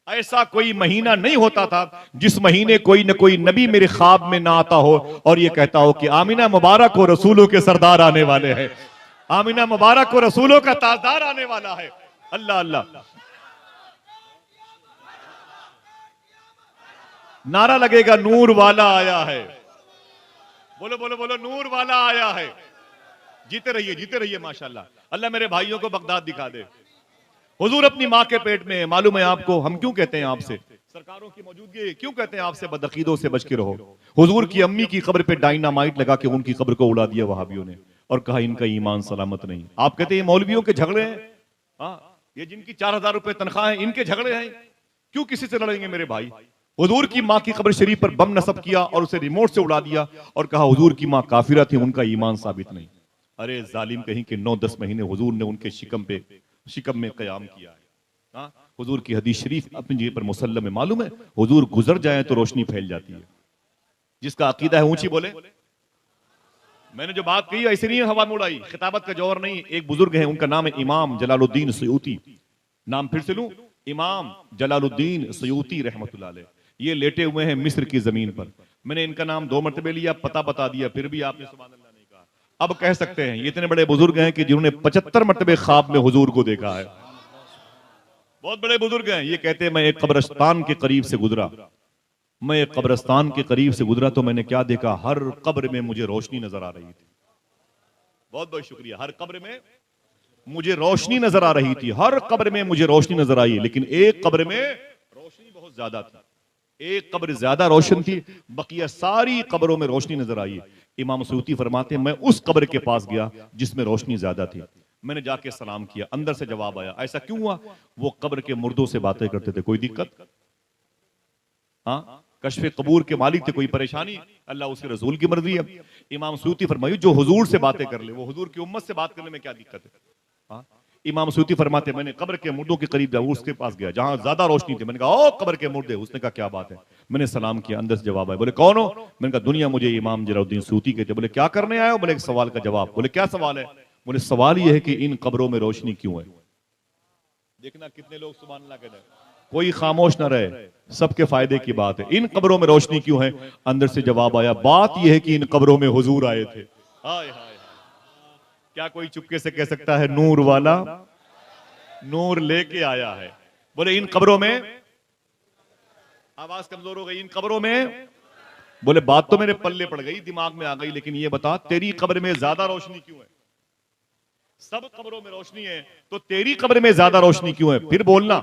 ऐसा कोई महीना नहीं होता था जिस महीने कोई न कोई नबी मेरे ख्वाब में ना आता हो और ये कहता हो कि आमिना मुबारक हो, रसूलों के सरदार आने वाले हैं, आमिना मुबारक हो, रसूलों का ताजदार आने वाला है। अल्लाह अल्लाह। नारा लगेगा नूर वाला आया है। बोलो बोलो बोलो, नूर वाला आया है। जीते रहिए माशाल्लाह। अल्लाह मेरे भाइयों को बगदाद दिखा दे। हुजूर अपनी माँ के पेट में है, मालूम है आपको। हम क्यों कहते हैं आपसे सरकारों की मौजूदगी, क्यों कहते हैं आपसे बदअकीदों से बच के रहो। हुजूर की अम्मी की कब्र पे डायनामाइट लगा के उनकी कब्र को उड़ा दिया वहाबियों ने और कहा इनका ईमान सलामत नहीं। आप कहते हैं ये मौलवियों के झगड़े हैं। हाँ, ये जिनकी 4,000 रुपए तनख्वाह है इनके झगड़े हैं। क्यों किसी से लड़ेंगे मेरे भाई। हुजूर की माँ की कब्र शरीफ पर बम नस्ब किया और उसे रिमोट से उड़ा दिया और कहा हुजूर की माँ काफिरा थी, उनका ईमान साबित नहीं। अरे जालिम कहीं के 9-10 महीने हुजूर ने उनके शिकम में कयाम किया है। हाँ, हुजूर की हदीस शरीफ अपनी जगह पर मुसल्लम है। मालूम है हुजूर गुजर जाए तो रोशनी फैल जाती है। जिसका अकीदा है ऊंची बोले। मैंने जो बात कही ऐसे नहीं हवा में उड़ाई, खिताबत का जौहर नहीं। एक बुजुर्ग है, उनका नाम है इमाम जलालुद्दीन सयूती। नाम फिर से लूं, इमाम जलालुद्दीन सयूती रहमतुल्लाह अलैह। ये लेटे हुए हैं मिस्र की जमीन पर। मैंने इनका नाम 2 मरतबे लिया, पता बता दिया, फिर भी आपने सुभान अल्लाह नहीं कहा। अब कह सकते हैं ये इतने बड़े बुजुर्ग हैं कि जिन्होंने 75 मरतबे ख्वाब में हुजूर को देखा है। बहुत बड़े बुजुर्ग हैं। ये कहते हैं मैं एक कब्रिस्तान के करीब से गुजरा, मैं एक कब्रिस्तान के करीब से गुजरा तो मैंने क्या देखा, हर कब्र में मुझे रोशनी नजर आ रही थी। बहुत बहुत शुक्रिया। हर कब्र में मुझे रोशनी नजर आ रही थी, हर कब्र में मुझे रोशनी नजर आई, लेकिन एक कब्र में रोशनी बहुत ज्यादा थी। एक कब्र ज्यादा रोशन थी, बकिया सारी कब्रों में रोशनी नजर आई। इमाम सयूती फरमाते हैं मैं उस कब्र के पास गया जिसमें रोशनी ज्यादा थी। मैंने जाके सलाम किया, अंदर से जवाब आया। ऐसा क्यों हुआ? वो कब्र के मुर्दों से बातें करते थे। कोई दिक्कत? हाँ, कश्फ कबूर के मालिक थे, कोई परेशानी? अल्लाह उसके रसूल की मर्जी है। इमाम सयूती फरमाई जो हुजूर से बातें कर ले, वो हुजूर की उम्मत से बात करने में क्या दिक्कत है? हाँ? इमाम सयूती फरमाते मैंने कब्र के मुर्दों के करीब जाऊँ, उसके पास गया जहां ज्यादा रोशनी थी। मैंने कहा ओ कब्र के मुर्दे। उसने कहा क्या बात है? मैंने सलाम किया, अंदर से जवाब आया। बोले कौन हो? मैंने कहा दुनिया मुझे इमाम जलालुद्दीन सयूती कहते। बोले क्या करने आए हो? बोले एक सवाल का जवाब। बोले क्या सवाल है? बोले सवाल यह है कि इन कब्रों में रोशनी क्यों है। देखना कितने लोग सुभान अल्लाह कहते हैं। कोई खामोश ना रहे, सबके फायदे की बात है। इन कब्रों में रोशनी क्यों है? अंदर से जवाब आया बात यह है कि इन कब्रों में हुजूर आए थे। हाय हाय। क्या कोई चुपके से कह सकता है नूर वाला नूर लेके आया है? बोले इन कब्रों में, आवाज कमजोर हो गई, इन कब्रों में। बोले बात तो मेरे पल्ले पड़ गई, दिमाग में आ गई, लेकिन ये बता तेरी कब्र में ज्यादा रोशनी क्यों है? सब कब्रों में रोशनी है तो तेरी कब्र में ज्यादा रोशनी क्यों है? फिर बोलना।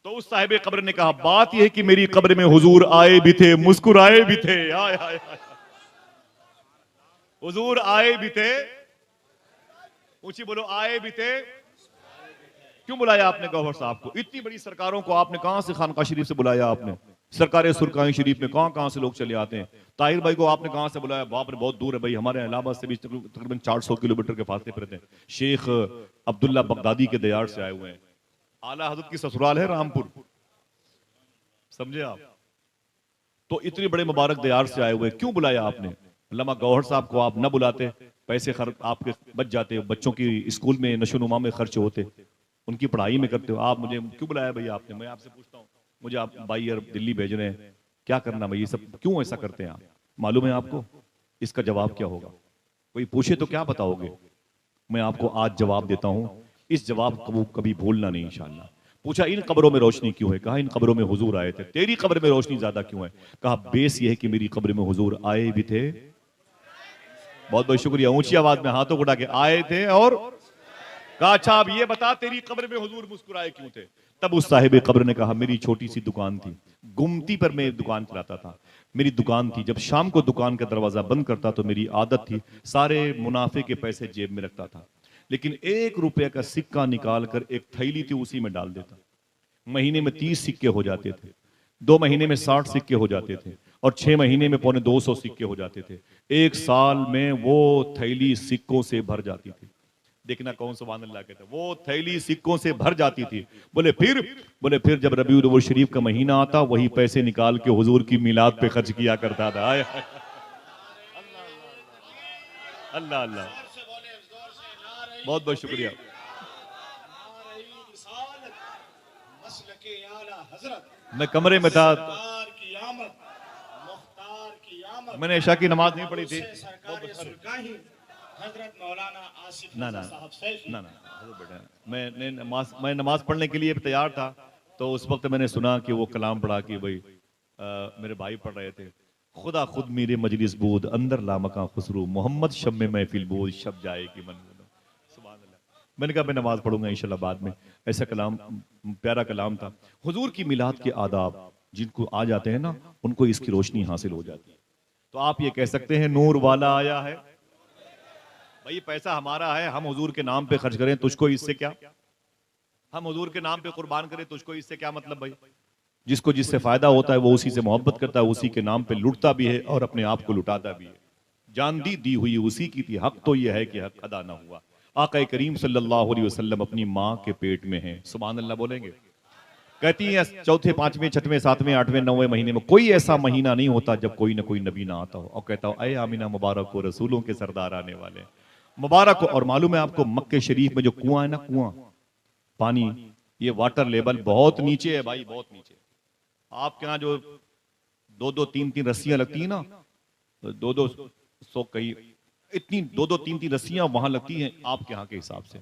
तो उस साहिब कब्र ने कहा बात यह है कि मेरी कब्र में हुजूर आए भी थे, मुस्कुराए भी थे। हाय हाय हाय। हुजूर आए भी थे, ऊंची बोलो, आए भी थे। क्यों बुलाया आपने गौहर साहब को? इतनी बड़ी सरकारों को आपने कहां से खानका शरीफ से बुलाया? आपने सरकार सुरकाई शरीफ में कहां से लोग चले आते हैं। ताहिर भाई को आपने कहां से बुलाया? बाप रे बहुत दूर है भाई, हमारे इलाहाबाद से भी तकरीबन 400 किलोमीटर के फासले पर रहते हैं। शेख अब्दुल्ला बगदादी के दयार से आए हुए हैं। आला हजरत की ससुराल है रामपुर, समझे आप? तो इतने बड़े मुबारक दयार से आए हुए, क्यों बुलाया आपने? अल्लामा गौहर साहब को आप न बुलाते, पैसे आपके बच जाते, बच्चों की स्कूल में नशोनुमा में खर्च होते, उनकी पढ़ाई में करते हो। आप मुझे क्यों बुलाया भैया आपने? मैं आपसे पूछता हूँ, मुझे आप भाई यार दिल्ली भेज रहे हैं, क्या करना भाई? ये सब क्यों ऐसा करते हैं आप? मालूम है आपको इसका जवाब क्या होगा? कोई पूछे तो क्या बताओगे? मैं आपको आज जवाब देता हूं, इस जवाब को कभी भूलना नहीं इंशाअल्लाह। पूछा इन कब्रों में रोशनी क्यों है? कहा इन कब्रों में हुजूर आए थे। तेरी कब्र में रोशनी ज्यादा क्यों है? कहा बेस ये है कि मेरी कब्र में हुजूर आए भी थे। बहुत बहुत शुक्रिया। ऊंची आवाज में हाथों को उठा के आए थे और कहा अच्छा अब ये बता तेरी कब्र में हुजूर मुस्कुराए क्यों थे? तब उस साहिब कब्र ने कहा मेरी छोटी सी दुकान थी, गुमती पर मैं दुकान चलाता था। मेरी दुकान थी, जब शाम को दुकान का दरवाजा बंद करता तो मेरी आदत थी सारे मुनाफे के पैसे जेब में रखता था, लेकिन 1 रुपए का सिक्का निकाल कर एक थैली थी उसी में डाल देता। महीने में 30 सिक्के हो जाते थे, 2 महीने में 60 सिक्के हो जाते थे और 6 महीने में 250 सिक्के हो जाते थे। 1 साल में वो थैली सिक्कों से भर जाती थी। देखना कौन सुभान अल्लाह कहता है, वो थैली सिक्कों से भर जाती थी। बोले फिर जब रबीउल अव्वल शरीफ का महीना आता वही पैसे निकाल के हुजूर की मिलाद पे खर्च किया करता था। अल्लाह अल्लाह, बहुत बहुत शुक्रिया। मैं कमरे में था, मैंने इशा की नमाज नहीं पढ़ी थी। हजरत मौलाना आसिफ ना रजा ना साहब सैफी। ना ना हजरत बेटा मैं नमाज पढ़ने के लिए तैयार था, तो उस वक्त मैंने सुना कि वो कलाम पढ़ा कि भाई मेरे भाई पढ़ रहे थे, खुदा खुद मेरे मजलिस बोध अंदर लामका खुसरू मोहम्मद शब में महफिल बोध शब जाए कि मन सुभान अल्लाह। मैंने कहा मैं नमाज पढ़ूंगा इंशाल्लाह बाद में। ऐसा कलाम, प्यारा कलाम था। हुजूर की मिलाद के आदाब जिनको आ जाते हैं ना, उनको इसकी रोशनी हासिल हो जाती है। तो आप ये कह सकते हैं नूर वाला आया है। भाई पैसा हमारा है, हम हुजूर के नाम पे खर्च करें, तुझको इससे क्या? हम हुजूर के नाम पे कुर्बान करें, तुझको इससे क्या मतलब? भाई जिसको जिससे फायदा होता है वो उसी से मोहब्बत करता है, उसी के नाम पे लुटता भी है और अपने आप को लुटाता भी है। जान दी हुई उसी की थी, हक तो यह है कि हक अदा ना हुआ। आका करीम सल्लल्लाहु अलैहि वसल्लम अपनी माँ के पेट में हैं, सुभान अल्लाह बोलेंगे। कहती है चौथे पांचवें छठवें सातवें आठवें नौवें महीने में कोई ऐसा महीना नहीं होता जब कोई ना कोई नबी ना आता हो और कहता हो अय आमिना मुबारक हो, रसूलों के सरदार आने वाले मुबारक हो। और मालूम है आपको, मक्के शरीफ में जो कुआं है ना, कुआं पानी, ये वाटर लेवल बहुत नीचे है भाई, बहुत नीचे। आपके यहाँ जो दो दो तीन तीन रस्सियां लगती है ना, दो दो सौ कई इतनी दो दो तीन तीन रस्सियां वहां लगती हैं आपके यहाँ के हिसाब से,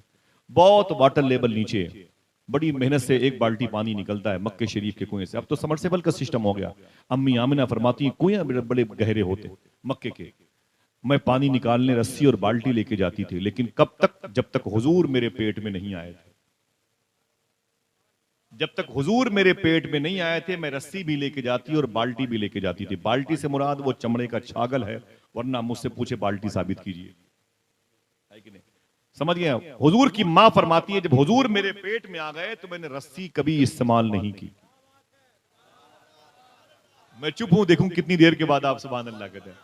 बहुत वाटर लेवल नीचे है। बड़ी मेहनत से एक बाल्टी पानी निकलता है मक्के शरीफ के कुएं से। अब तो समरसेबल का सिस्टम हो गया। अम्मी आमिना फरमाती हैं कुएं बड़े बड़े गहरे होते मक्के के। मैं पानी निकालने रस्सी और बाल्टी लेके जाती थी, लेकिन कब तक? जब तक हुजूर मेरे पेट में नहीं आए थे। जब तक हुजूर मेरे पेट में नहीं आए थे, मैं रस्सी भी लेके जाती और बाल्टी भी लेके जाती थी। बाल्टी से मुराद वो चमड़े का छागल है, वरना मुझसे पूछे बाल्टी साबित कीजिए, है कि नहीं? समझ गए? हुजूर की मां फरमाती है जब हुजूर मेरे पेट में आ गए तो मैंने रस्सी कभी इस्तेमाल नहीं की। मैं चुप हूं, देखूं कितनी देर के बाद आप सुभान अल्लाह कहते हैं।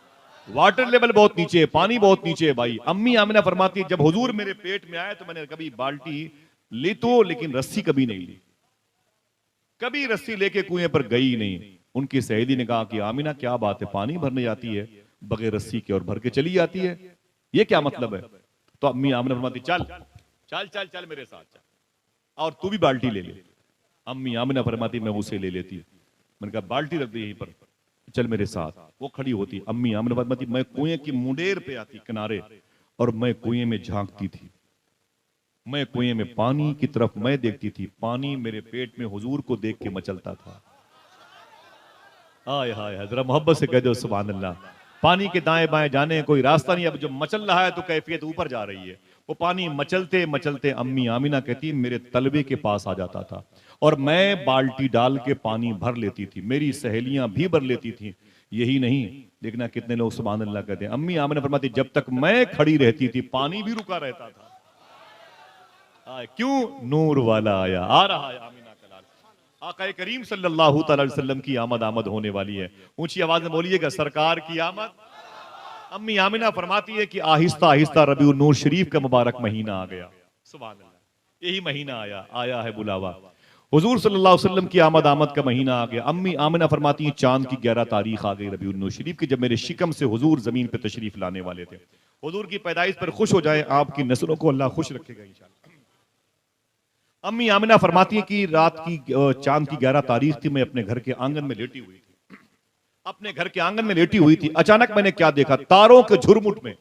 वाटर लेवल बहुत नीचे है, पानी बहुत नीचे है भाई। अम्मी आमिना फरमाती है जब हुजूर मेरे पेट में आए तो मैंने कभी बाल्टी ली तो, लेकिन रस्सी कभी नहीं ली, कभी रस्सी लेके कुएं पर गई नहीं। उनकी सहेली ने कहा कि आमिना क्या बात है, पानी भरने जाती है बगैर रस्सी के और भर के चली जाती है, ये क्या मतलब है? तो अम्मी आमिना फरमाती चल चल चल चल मेरे साथ चल और तू भी बाल्टी ले ले। अम्मी आमिना फरमाती मैं उसे ले लेती। मैंने कहा बाल्टी रख दी यहीं पर, चल मेरे साथ। वो खड़ी होती, अम्मी आमिना फरमाती मैं कुएं की मुंडेर पे आती किनारे, और मैं कुएं में झांकती थी। मैं कुएं में पानी की तरफ मैं देखती थी, पानी मेरे पेट में हुजूर को देख के मचलता था। हाय हाय हाय, जरा मोहब्बत से कह दो सुभान अल्लाह। पानी के दाएं बाएं जाने कोई रास्ता नहीं, अब जो मचल रहा है तो कैफियत ऊपर जा रही है। वो पानी मचलते मचलते अम्मी आमिना कहती मेरे तलबे के पास आ जाता था और मैं बाल्टी डाल के पानी भर लेती थी, मेरी सहेलियां भी भर लेती थी। यही नहीं, देखना कितने लोग सुभान अल्लाह कहते हैं। अम्मी आमिना फरमाती जब तक मैं खड़ी रहती थी पानी भी रुका रहता था। क्यों? नूर वाला आया, आ रहा है आमिना का लाल। आका करीम सल्लल्लाहु अलैहि वसल्लम की आमद होने वाली है। ऊंची आवाज में बोलिएगा सरकार की आमद। अम्मी आमिना फरमाती है कि आहिस्ता आहिस्ता रबीउन नूर शरीफ का मुबारक महीना आ गया। सुभान अल्लाह, यही महीना आया है बुलावा। हुजूर सल्लल्लाहु अलैहि वसल्लम की आमद का महीना आ गया। अम्मी आमिना फरमाती है चांद की 11 तारीख आ गई रबीउन नूर शरीफ की, जब मेरे शिकम से हुजूर जमीन पे तशरीफ लाने वाले थे। हुजूर की पैदाइश पर खुश हो जाए, आपकी नस्लों को अल्लाह खुश रखेगा इंशाअल्लाह। अम्मी आमिना फरमाती है कि रात की चांद की 11 तारीख थी, मैं अपने घर के आंगन में लेटी हुई थी। अपने घर के आंगन में लेटी हुई थी, अचानक मैंने क्या देखा, तारों के झुरमुट में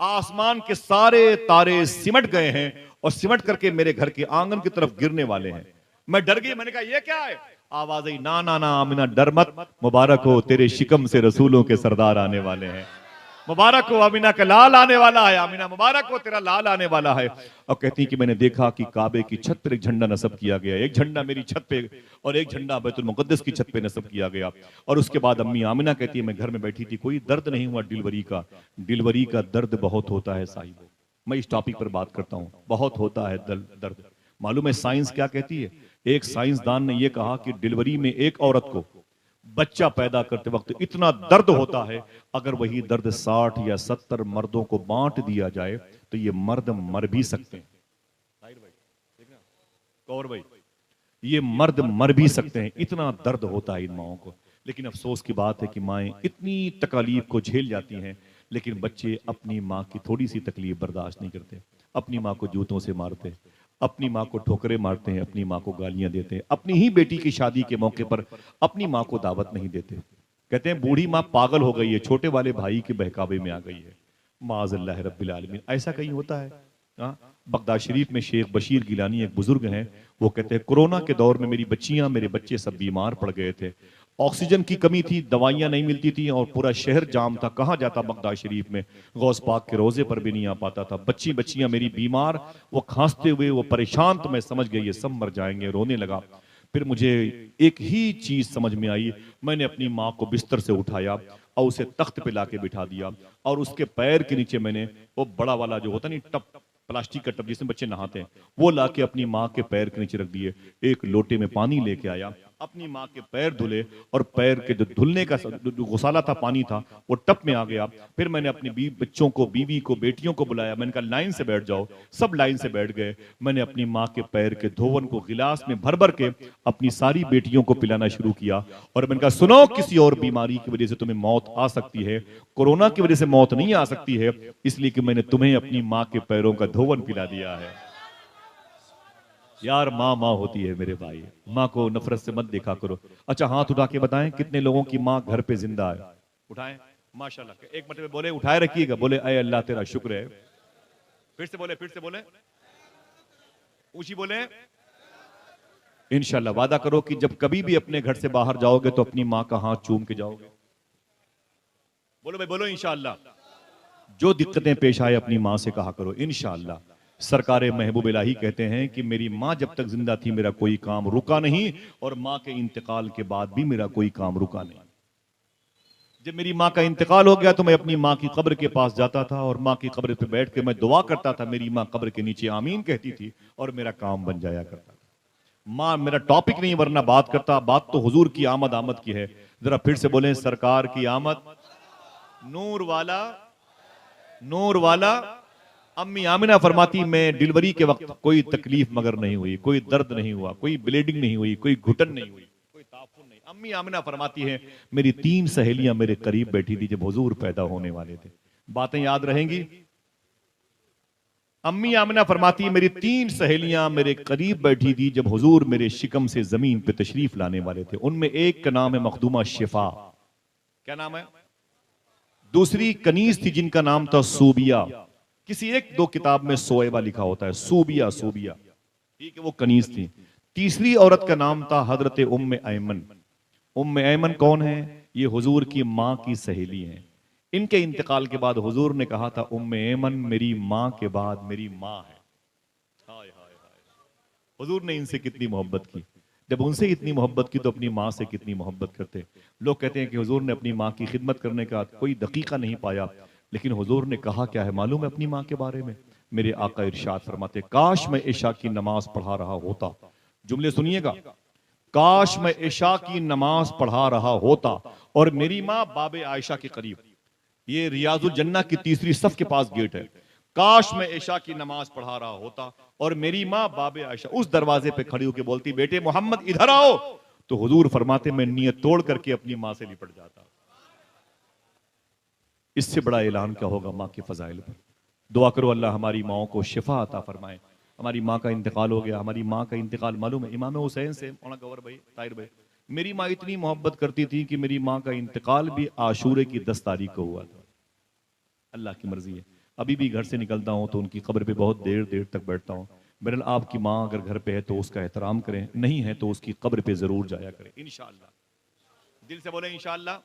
आसमान के सारे तारे सिमट गए हैं और सिमट करके मेरे घर के आंगन की तरफ गिरने वाले हैं। मैं डर गई, मैंने कहा ये क्या है? आवाज आई ना ना ना आमिना डर मत, मुबारक हो तेरे शिकम से रसूलों के सरदार आने वाले हैं। मुबारक हो आमिना का लाल आने वाला है, आमिना मुबारक हो तेरा लाल आने वाला है। और कहती कि मैंने देखा कि काबे की छत पर एक झंडा नस्ब किया गया, एक झंडा मेरी छत पे और एक झंडा बैतुल मुकद्दस की छत पे नस्ब किया गया। और उसके बाद अम्मी आमिना कहती है मैं घर में बैठी थी, कोई दर्द नहीं हुआ डिलीवरी का। डिलीवरी का दर्द बहुत होता है साहिब, मैं इस टॉपिक पर बात करता हूँ, बहुत होता है दर्द। मालूम है साइंस क्या कहती है? एक साइंसदान ने यह कहा कि डिलीवरी में एक औरत को बच्चा पैदा करते वक्त इतना दर्द होता है, अगर वही दर्द 60 या 70 मर्दों को बांट दिया जाए तो ये मर्द मर भी सकते हैं। और भाई ये मर्द मर भी सकते हैं, इतना दर्द होता है इन माओं को। लेकिन अफसोस की बात है कि माएं इतनी तकलीफ को झेल जाती हैं, लेकिन बच्चे अपनी माँ की थोड़ी सी तकलीफ बर्दाश्त नहीं करते। अपनी माँ को जूतों से मारते, अपनी माँ को ठोकरे मारते हैं, अपनी माँ को गालियां देते हैं, अपनी ही बेटी की शादी के मौके पर अपनी माँ को दावत नहीं देते। कहते हैं बूढ़ी माँ पागल हो गई है, छोटे वाले भाई के बहकावे में आ गई है। माज़ल्लाह रब्बिल आलमीन। ऐसा कहीं होता है? हाँ, बगदाद शरीफ में शेख बशीर गिलानी एक बुजुर्ग हैं, वो कहते हैं कोरोना के दौर में मेरी बच्चियां मेरे बच्चे सब बीमार पड़ गए थे, ऑक्सीजन की कमी थी, दवाइयां नहीं मिलती थी और पूरा शहर जाम था, कहाँ जाता बगदाद शरीफ में, गौस पाक के रोजे पर भी नहीं आ पाता था, बच्चियां मेरी बीमार, वो खांसते हुए वो परेशान, तो मैं समझ गया ये सब मर जाएंगे, रोने लगा। फिर मुझे एक ही चीज समझ में आई, मैंने अपनी माँ को बिस्तर से उठाया और उसे तख्त पे लाके बिठा दिया और उसके पैर के नीचे मैंने वो बड़ा वाला जो होता नहीं टप, प्लास्टिक का टब जिसमें बच्चे नहाते हैं, वो लाके अपनी माँ के पैर के नीचे रख दिए। एक लोटे में पानी लेके आया, अपनी माँ के पैर धुले और पैर के जो धुलने का जो गुसाला था, पानी था, वो टप में आ गया। फिर मैंने अपने बच्चों को, बीवी को, बेटियों को बुलाया, मैंने कहा लाइन से बैठ जाओ, सब लाइन से बैठ गए। मैंने अपनी माँ के पैर के धोवन को गिलास में भर भर के अपनी सारी बेटियों को पिलाना शुरू किया और मैंने कहा सुनो, किसी और बीमारी की वजह से तुम्हें मौत आ सकती है, कोरोना की वजह से मौत नहीं आ सकती है, इसलिए कि मैंने तुम्हें अपनी माँ के पैरों का धोवन पिला दिया है। यार माँ माँ होती है मेरे भाई, माँ को नफरत से मत देखा करो। अच्छा हाथ उठा के बताएं कितने लोगों की माँ घर पे जिंदा है? उठाएं माशाल्लाह। एक मिनट में बोले, उठाए रखिएगा, बोले अय अल्लाह तेरा शुक्र है। फिर से बोले, फिर से बोले, ऊंची बोले। इंशाल्लाह वादा करो कि जब कभी भी अपने घर से बाहर जाओगे तो अपनी माँ का हाथ चूम के जाओगे। बोलो भाई बोलो इंशाल्लाह। जो दिक्कतें पेश आए अपनी माँ से कहा करो इंशाल्लाह। सरकार महबूब इलाही कहते हैं कि मेरी माँ जब तक जिंदा थी मेरा कोई काम रुका नहीं और माँ के इंतकाल के बाद भी मेरा कोई काम रुका नहीं। जब मेरी माँ का इंतकाल हो गया तो मैं अपनी माँ की कब्र के पास जाता था और माँ की कब्र पे बैठ के मैं दुआ करता था, मेरी माँ कब्र के नीचे आमीन कहती थी और मेरा काम बन जाया करता था। माँ मेरा टॉपिक नहीं वरना बात करता, बात तो हुजूर की आमद आमद की है। जरा फिर से बोलें, सरकार की आमद, नूर वाला, नूर वाला। अम्मी आमिना फरमाती मैं डिलीवरी के वक्त कोई तकलीफ मगर नहीं हुई, कोई दर्द नहीं हुआ, कोई ब्लीडिंग नहीं हुई, कोई घुटन नहीं हुई, कोई ताफुन नहीं। अम्मी आमिना फरमाती है मेरी 3 सहेलियां मेरे करीब बैठी थी जब हुजूर पैदा होने वाले थे। बातें याद रहेंगी? अम्मी आमिना फरमाती है मेरी 3 सहेलियां मेरे करीब बैठी थी जब हुजूर मेरे शिकम से जमीन पे तशरीफ लाने वाले थे। उनमें एक का नाम है मखदूमा शिफा, क्या नाम है? दूसरी कनीज थी जिनका नाम था सूबिया, किसी 1-2 किताब में सोएबा लिखा होता है, सूबिया सूबिया, ठीक है, वो कनीज थी। तीसरी औरत का नाम था हजरत उम्मे ऐमन। उम्मे ऐमन कौन है? ये हुजूर की माँ की सहेली हैं। इनके इंतकाल के बाद हुजूर ने कहा था उम्मे ऐमन मेरी माँ के बाद मेरी माँ है। हाय हाय हाय, हुजूर ने इनसे कितनी मोहब्बत की। जब उनसे इतनी मोहब्बत की तो अपनी माँ से कितनी मोहब्बत करते। लोग कहते हैं कि हुजूर ने अपनी माँ की खिदमत करने का कोई दकीका नहीं पाया, लेकिन हुजूर ने कहा क्या है मालूम है अपनी माँ के बारे में? मेरे आका इरशाद फरमाते काश मैं इशा की नमाज पढ़ा रहा होता, जुमले सुनिएगा, काश मैं इशा की नमाज पढ़ा रहा होता और मेरी माँ बाबे आयशा के करीब, ये रियाजुल जन्ना की तीसरी सफ के पास गेट है, काश मैं इशा की नमाज पढ़ा रहा होता और मेरी माँ बाबे आयशा उस दरवाजे पे खड़ी होकर बोलती बेटे मोहम्मद इधर आओ, तो हुजूर फरमाते मैं नियत तोड़ करके अपनी माँ से लिपट जाता। इससे बड़ा ऐलान क्या होगा माँ के फजाइल पर। दुआ करो अल्लाह हमारी माओ को शिफा अता फरमाए। हमारी माँ का इंतकाल हो गया, हमारी माँ का इंतकाल मालूम है इमाम हुसैन से, मौलाना गवर भाई, ताहिर भाई, मेरी माँ इतनी मोहब्बत करती थी कि मेरी माँ का इंतकाल भी आशूरे की 10 तारीख को हुआ था। अल्लाह की मर्जी है। अभी भी घर से निकलता हूँ तो उनकी कब्र पे बहुत देर देर तक बैठता हूँ। बहरहाल आपकी माँ अगर घर पे है तो उसका एहतराम करें, नहीं है तो उसकी कब्र पे जरूर जाया करें इंशाअल्लाह। दिल से बोले इंशाअल्लाह।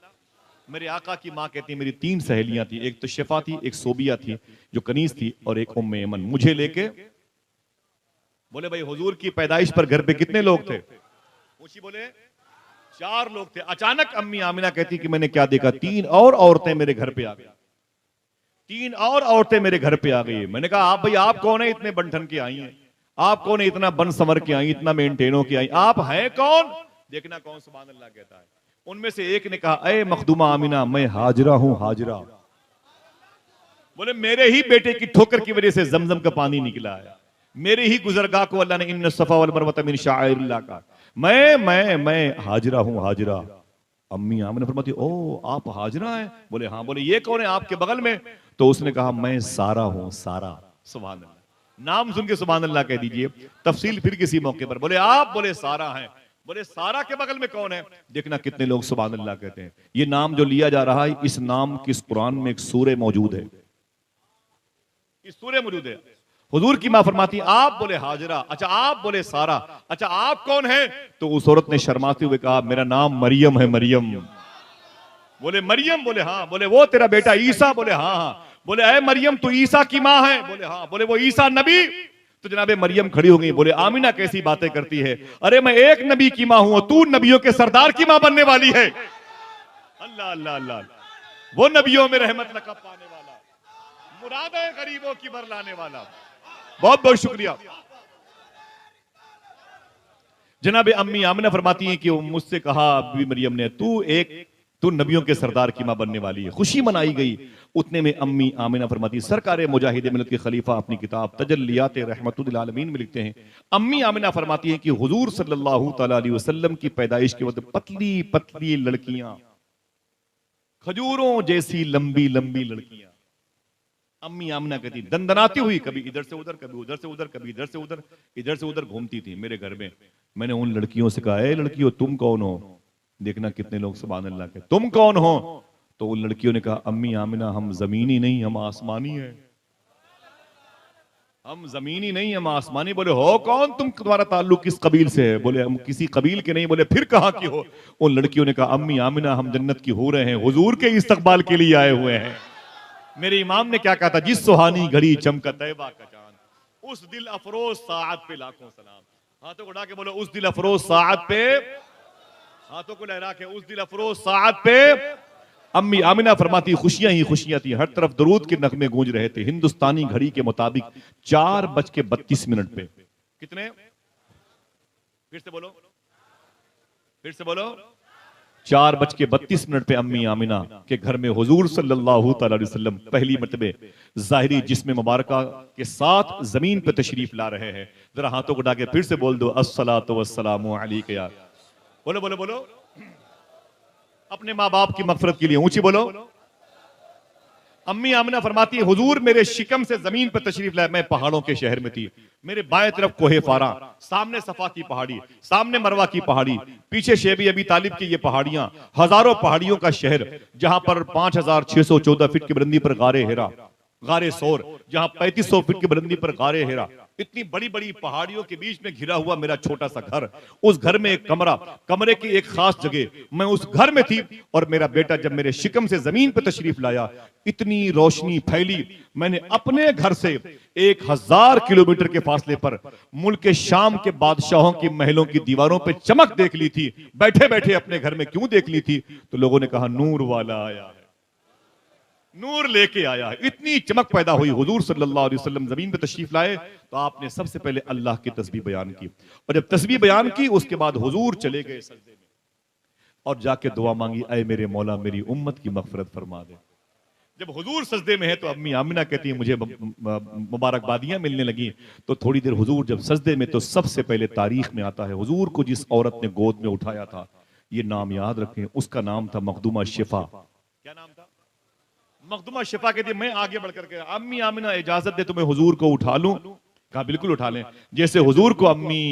मेरे आका की माँ कहती है मेरी 3 सहेलियां थी, एक तो शिफा थी, एक सोबिया थी जो कनीज थी और एक उम्मे ऐमन। मुझे लेके बोले भाई हुजूर की पैदाइश पर घर पे कितने लोग थे? ऊंची बोले 4 लोग थे। अचानक अम्मी आमिना कहती कि मैंने क्या देखा, 3 और औरतें मेरे घर पे आ गई, 3 और औरतें मेरे घर पे आ गई। मैंने कहा आप भाई आप कौन है इतने बनठन के आई हैं, आप कौन है इतना बन संवर के आई, इतना मेंटेन के आई, आप हैं कौन? देखना कौन सुभान अल्लाह कहता है। उनमें से एक ने कहा अरे मखदूमा आमिना मैं हाजरा हूं, हाजरा। बोले मेरे ही बेटे की ठोकर की वजह से जमजम का पानी निकला है, मेरे ही गुजरगाह को अल्लाह ने इन्न सफा वल मरवत मिन शाइरिल्लाह का, मैं हाजरा हूं, हाजरा। अम्मी आमिना फरमाती ओ आप हाजरा हैं? बोले हाँ। बोले ये कौन है आपके बगल में? तो उसने कहा मैं सारा हूं, सारा। सुभान अल्लाह, नाम सुन के सुभान अल्लाह कह दीजिए, तफसील फिर किसी मौके पर। बोले आप? बोले सारा है। बोले सारा के बगल में कौन है? देखना कितने लोग सुभान अल्लाह कहते हैं। ये नाम जो लिया जा रहा है, इस नाम की इस कुरान में एक सूरह मौजूद है, इस सूरे मौजूद है। हुजूर की मां फरमाती आप बोले हाजरा, अच्छा आप बोले सारा, अच्छा आप कौन है? तो उस औरत ने शर्माते हुए कहा मेरा नाम मरियम है। मरियम बोले मरियम, बोले हाँ, बोले वो तेरा बेटा ईसा, बोले हाँ हाँ, बोले अरे मरियम तू ईसा की मां है, बोले हाँ, बोले वो ईसा नबी? तो जनाबे मरियम खड़ी हो गई, बोले आमिना कैसी बातें करती है, अरे मैं एक नबी की मां हूं, तू नबियों के सरदार की मां बनने वाली है। अल्लाह अल्लाह अल्लाह, वो नबियों में रहमत लकब पाने वाला, मुरादें गरीबों की बरलाने वाला। बहुत बहुत शुक्रिया। जनाबे अम्मी आमिना फरमाती हैं कि मुझसे कहा बीबी मरियम ने तू नबियों के सरदार की मां बनने वाली है। खुशी मनाई गई। उतने में अम्मी आमिना फरमाती, सरकार मुजाहिद मिलत के खलीफा अपनी किताब तजल्लियात रहमतुल आलमीन में लिखते हैं, अम्मी आमिना फरमाती हैं कि हुजूर सल्लल्लाहु तआला अलैहि वसल्लम की पैदाइश के वक्त पतली पतली लड़कियां, खजूरों जैसी लंबी लंबी लड़कियां, अम्मी आमिना कहती दंदनाती हुई कभी इधर से उधर, कभी उधर से उधर, कभी इधर से उधर घूमती थी मेरे घर में। मैंने उन लड़कियों से कहा, ए लड़कियों तुम कौन हो? देखना कितने लोग सुभान अल्लाह के, तुम कौन हो? तो उन लड़कियों ने कहा, अम्मी आमिना हम जमीनी नहीं हम आसमानी है, हम जमीनी नहीं हम आसमानी। बोले हो कौन तुम, तुम्हारा ताल्लुक किस कबील से है? बोले हम किसी कबील के नहीं। बोले फिर कहां की हो? उन लड़कियों ने कहा, अम्मी आमिना हम जन्नत की हो रहे हैं, हुजूर के इस्तकबाल के लिए आए हुए हैं। मेरे इमाम ने क्या कहा था, जिस सुहानी घड़ी चमका तैबा का चांद, उस दिल अफरोज साअत पे लाखों सलाम। हाथों को उठा के बोलो उस दिल अफरोज साअत पे, हाथों को लहरा के उस दिल अफरोज साअत पे। अम्मी आमिना फरमाती खुशियां ही खुशियां थी, हर तरफ दरूद के नगमे गूंज रहे थे। हिंदुस्तानी घड़ी के मुताबिक 4:32 पे, कितने? फिर से बोलो, फिर से बोलो, 4:32 पे अम्मी आमिना के घर में हुजूर सल्लल्लाहु तआला अलैहि वसल्लम पहली मर्तबे ज़ाहिरी जिस्म मुबारका के साथ जमीन पे तशरीफ ला रहे हैं। जरा हाथों को उठा के फिर से बोल दो, अस्सलातु वस्सलामु अलैका या। बोलो बोलो बोलो, अपने माँ बाप की मगफरत के लिए ऊंची बोलो। अम्मी आमिना फरमाती है हुजूर मेरे शिकम से जमीन पर तशरीफ लाए। मैं पहाड़ों के शहर में थी, मेरे बाएं तरफ कोहे फारा, सामने सफा की पहाड़ी, सामने मरवा की पहाड़ी, पीछे शेबी अबी तालिब की ये पहाड़ियां, हजारों पहाड़ियों का शहर, जहां पर 5614 फीट की बुलंदी पर गारे हिरा, गारे सोर, जहां 3500 फीट की बुलंदी पर गारे हिरा, इतनी बड़ी बड़ी पहाड़ियों के बीच में घिरा हुआ मेरा छोटा सा घर। उस घर में एक कमरा, कमरे की एक खास जगह, मैं उस घर में थी। और मेरा बेटा जब मेरे शिकम से जमीन पर तशरीफ लाया, इतनी रोशनी फैली, मैंने अपने घर से 1000 किलोमीटर के फासले पर मुल्क शाम के बादशाहों के महलों की दीवारों पे चमक देख ली थी। बैठे बैठे अपने घर में क्यों देख ली थी? तो लोगों ने कहा नूर वाला आया है, नूर लेके आया है। इतनी चमक पैदा हुई। हुजूर सल्लल्लाहु अलैहि वसल्लम जमीन पे तशरीफ लाए तो आपने सबसे पहले अल्लाह की तस्बीह बयान की, और जब तस्बीह बयान की उसके बाद हुजूर चले गए सजदे में और जाके दुआ मांगी, ऐ मेरे मौला मेरी उम्मत की मगफरत फरमा दे। जब हुजूर सजदे में है तो अम्मी आमिना कहती है मुझे मुबारकबादियां मिलने लगी। तो थोड़ी देर हुजूर जब सजदे में, तो सबसे पहले तारीख में आता है हुजूर को जिस औरत ने गोद में उठाया था, ये नाम याद रखें, उसका नाम था मखदूमा शिफा। क्या नाम था? मखदूमा शिफा कहती मैं आगे बढ़कर के, अम्मी आमिना इजाजत दे तुम्हें हुजूर को उठा लूं? कहा बिल्कुल उठा लें। जैसे हुजूर को अम्मी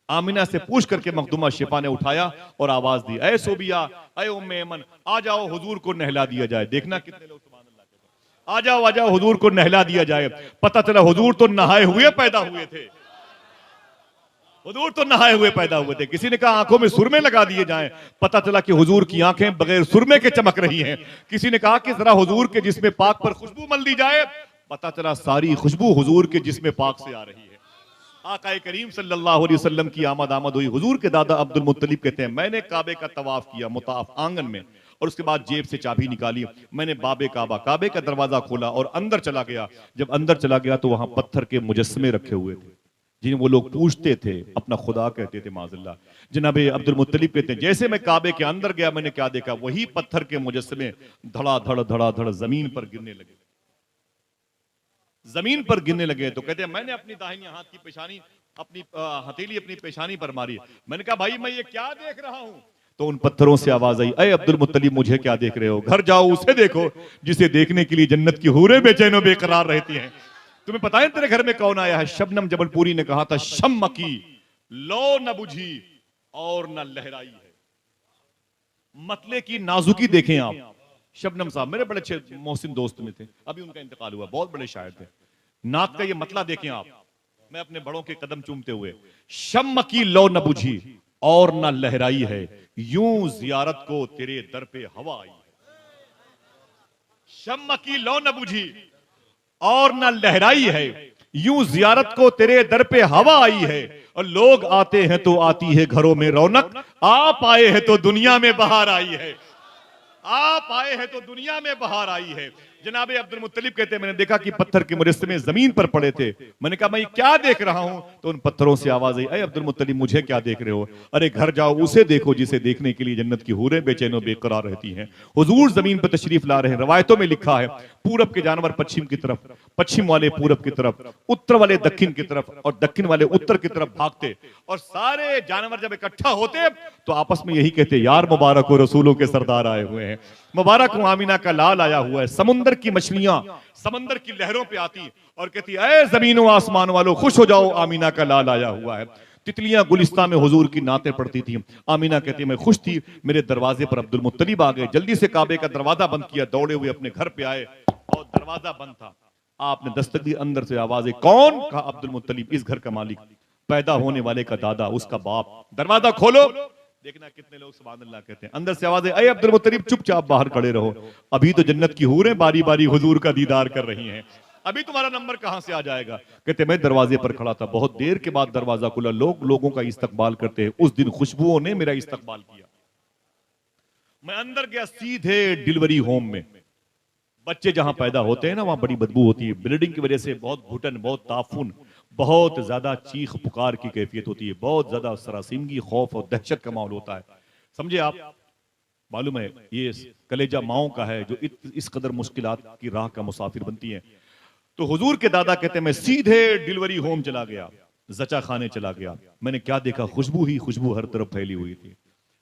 आमिना से पूछ करके मखदूमा शिफा ने उठाया और आवाज दी, ऐ सोबिया, ऐ उम्मे ऐमन, आ जाओ हुजूर को नहला दिया जाए। देखना कितने लोग सुभान अल्लाह कहते हैं, आ जाओ हुजूर को नहला दिया जाए। पता चला हुजूर तो नहाए हुए पैदा हुए थे, हुजूर तो नहाए हुए पैदा हुए थे। किसी ने कहा आंखों में सुरमे लगा दिए जाएं, पता चला कि हुजूर की आंखें बगैर सुरमे के चमक रही हैं। किसी ने कहा कि जरा हुजूर के जिस्म पाक पर खुशबू मल दी जाए, पता चला सारी खुशबू हुजूर के जिस्म पाक से आ रही है। आका करीम सल्लल्लाहु अलैहि वसल्लम की आमद हुई। हुजूर के दादा अब्दुल मुत्तलिब कहते हैं मैंने काबे का तवाफ किया मुताफ आंगन में, और उसके बाद जेब से चाबी निकाली, मैंने बाबे काबा, काबे का दरवाजा खोला और अंदर चला गया। जब अंदर चला गया तो वहां पत्थर के मुजस्समे रखे हुए थे जिन्हें वो लोग पूछते थे, अपना खुदा कहते थे माज़अल्लाह। जनाबे अब्दुल मुत्तलिब कहते हैं जैसे मैं काबे के अंदर गया, मैंने क्या देखा, वही पत्थर के मुजस्समे धड़ाधड़ जमीन पर गिरने लगे, जमीन पर गिरने लगे। तो कहते हैं मैंने अपनी दाहिनी हाथ की पेशानी, अपनी हथेली अपनी पेशानी पर मारी। मैंने कहा भाई मैं ये क्या देख रहा हूं? तो उन पत्थरों से आवाज आई, अय अब्दुल मुत्तलिब मुझे क्या देख रहे हो? घर जाओ उसे देखो जिसे देखने के लिए जन्नत की हूरें बेचैन और बेकरार रहती हैं। तुम्हें पता है तेरे घर में कौन आया है? शबनम जबलपुरी ने कहा था शम्म की लो न बुझी और न लहराई है। मतले की नाजुकी देखें आप। शबनम साहब मेरे बड़े अच्छे मोहसिन दोस्त में थे, अभी उनका इंतकाल हुआ, बहुत बड़े शायर थे। नात का ये मतला देखें आप, मैं अपने बड़ों के कदम चूमते हुए, शम्म की लौ न बुझी और न लहराई है, यूं जियारत को तेरे दर पे हवा आई है। शम्म की लौ न बुझी और न लहराई है, यूं जियारत को तेरे दर पे हवा आई है। और लोग आते हैं तो आती है घरों में रौनक, आप आए हैं तो दुनिया में बहार आई है। आप आए हैं तो दुनिया में बहार आई है। जनाबे अब्दुल मुत्तलिब कहते हैं, मैंने देखा कि पत्थर के मुजस्समे जमीन पर पड़े थे। मैंने कहा मैं क्या देख रहा हूं? तो उन पत्थरों से आवाज आई, अरे अब्दुल मुत्तलिब मुझे क्या देख रहे हो? अरे घर जाओ, उसे देखो जिसे देखने के लिए जन्नत की हूरें बेचैन और बेकरार रहती हैं। हुजूर जमीन पर तशरीफ ला रहे हैं। रवायतों में लिखा है, पूरब के जानवर पश्चिम की तरफ, पश्चिम वाले पूरब की तरफ, उत्तर वाले दक्षिण की तरफ और दक्षिण वाले उत्तर की तरफ भागते। और सारे जानवर जब इकट्ठा होते तो आपस में यही कहते, यार मुबारक हो, रसूलों के सरदार आए हुए हैं, मुबारक हो, आमीना का लाल आया हुआ है। समुंदर की मछलियां समंदर की लहरों पे आती और कहती, ऐ जमीनों आसमान वालों खुश हो जाओ, आमीना का लाल आया हुआ है। तितलियां गुलिस्तान में हुजूर की नातें पढ़ती थी। आमीना कहती, मैं खुश थी, मेरे दरवाजे पर अब्दुल मुत्तलिब आ गए, जल्दी से काबे का दरवाजा बंद किया, दौड़े हुए अपने घर पे आए और दरवाजा बंद था। आपने दस्तक दी, अंदर से आवाज आई, कौन? कहा अब्दुल मुत्तलिब, इस घर का मालिक, पैदा होने वाले का दादा, उसका बाप। दरवाजा खोलो, देखना कितने लोग सुभान अल्लाह कहते हैं। अंदर से आवाज है, अरे अब्दुल मुत्तलिब चुपचाप बाहर खड़े रहो, अभी तो जन्नत की हूरें बारी बारी हुजूर का दीदार कर रही हैं, अभी तुम्हारा नंबर कहां से आ जाएगा? कहते मैं दरवाजे पर खड़ा था, बहुत देर के बाद दरवाजा खुला, लोगों का इस्तकबाल करते हैं। उस दिन खुशबुओं ने मेरा इस्तकबाल किया। मैं अंदर गया, सीधे डिलीवरी होम में। बच्चे जहां पैदा होते हैं ना, वहां बड़ी बदबू होती है, ब्लीडिंग की वजह से बहुत घुटन, बहुत ताफुन, बहुत ज्यादा चीख पुकार की कैफियत होती है, बहुत ज्यादा सरासिमगी, खौफ और दहशत का माहौल होता है। समझे आप? मालूम है ये कलेजा माओं का है जो इस कदर मुश्किलात की राह का मुसाफिर बनती हैं। तो हुजूर के दादा कहते हैं, मैं सीधे डिलीवरी होम चला गया, जचा खाने चला गया। मैंने क्या देखा? खुशबू ही खुशबू हर तरफ फैली हुई थी।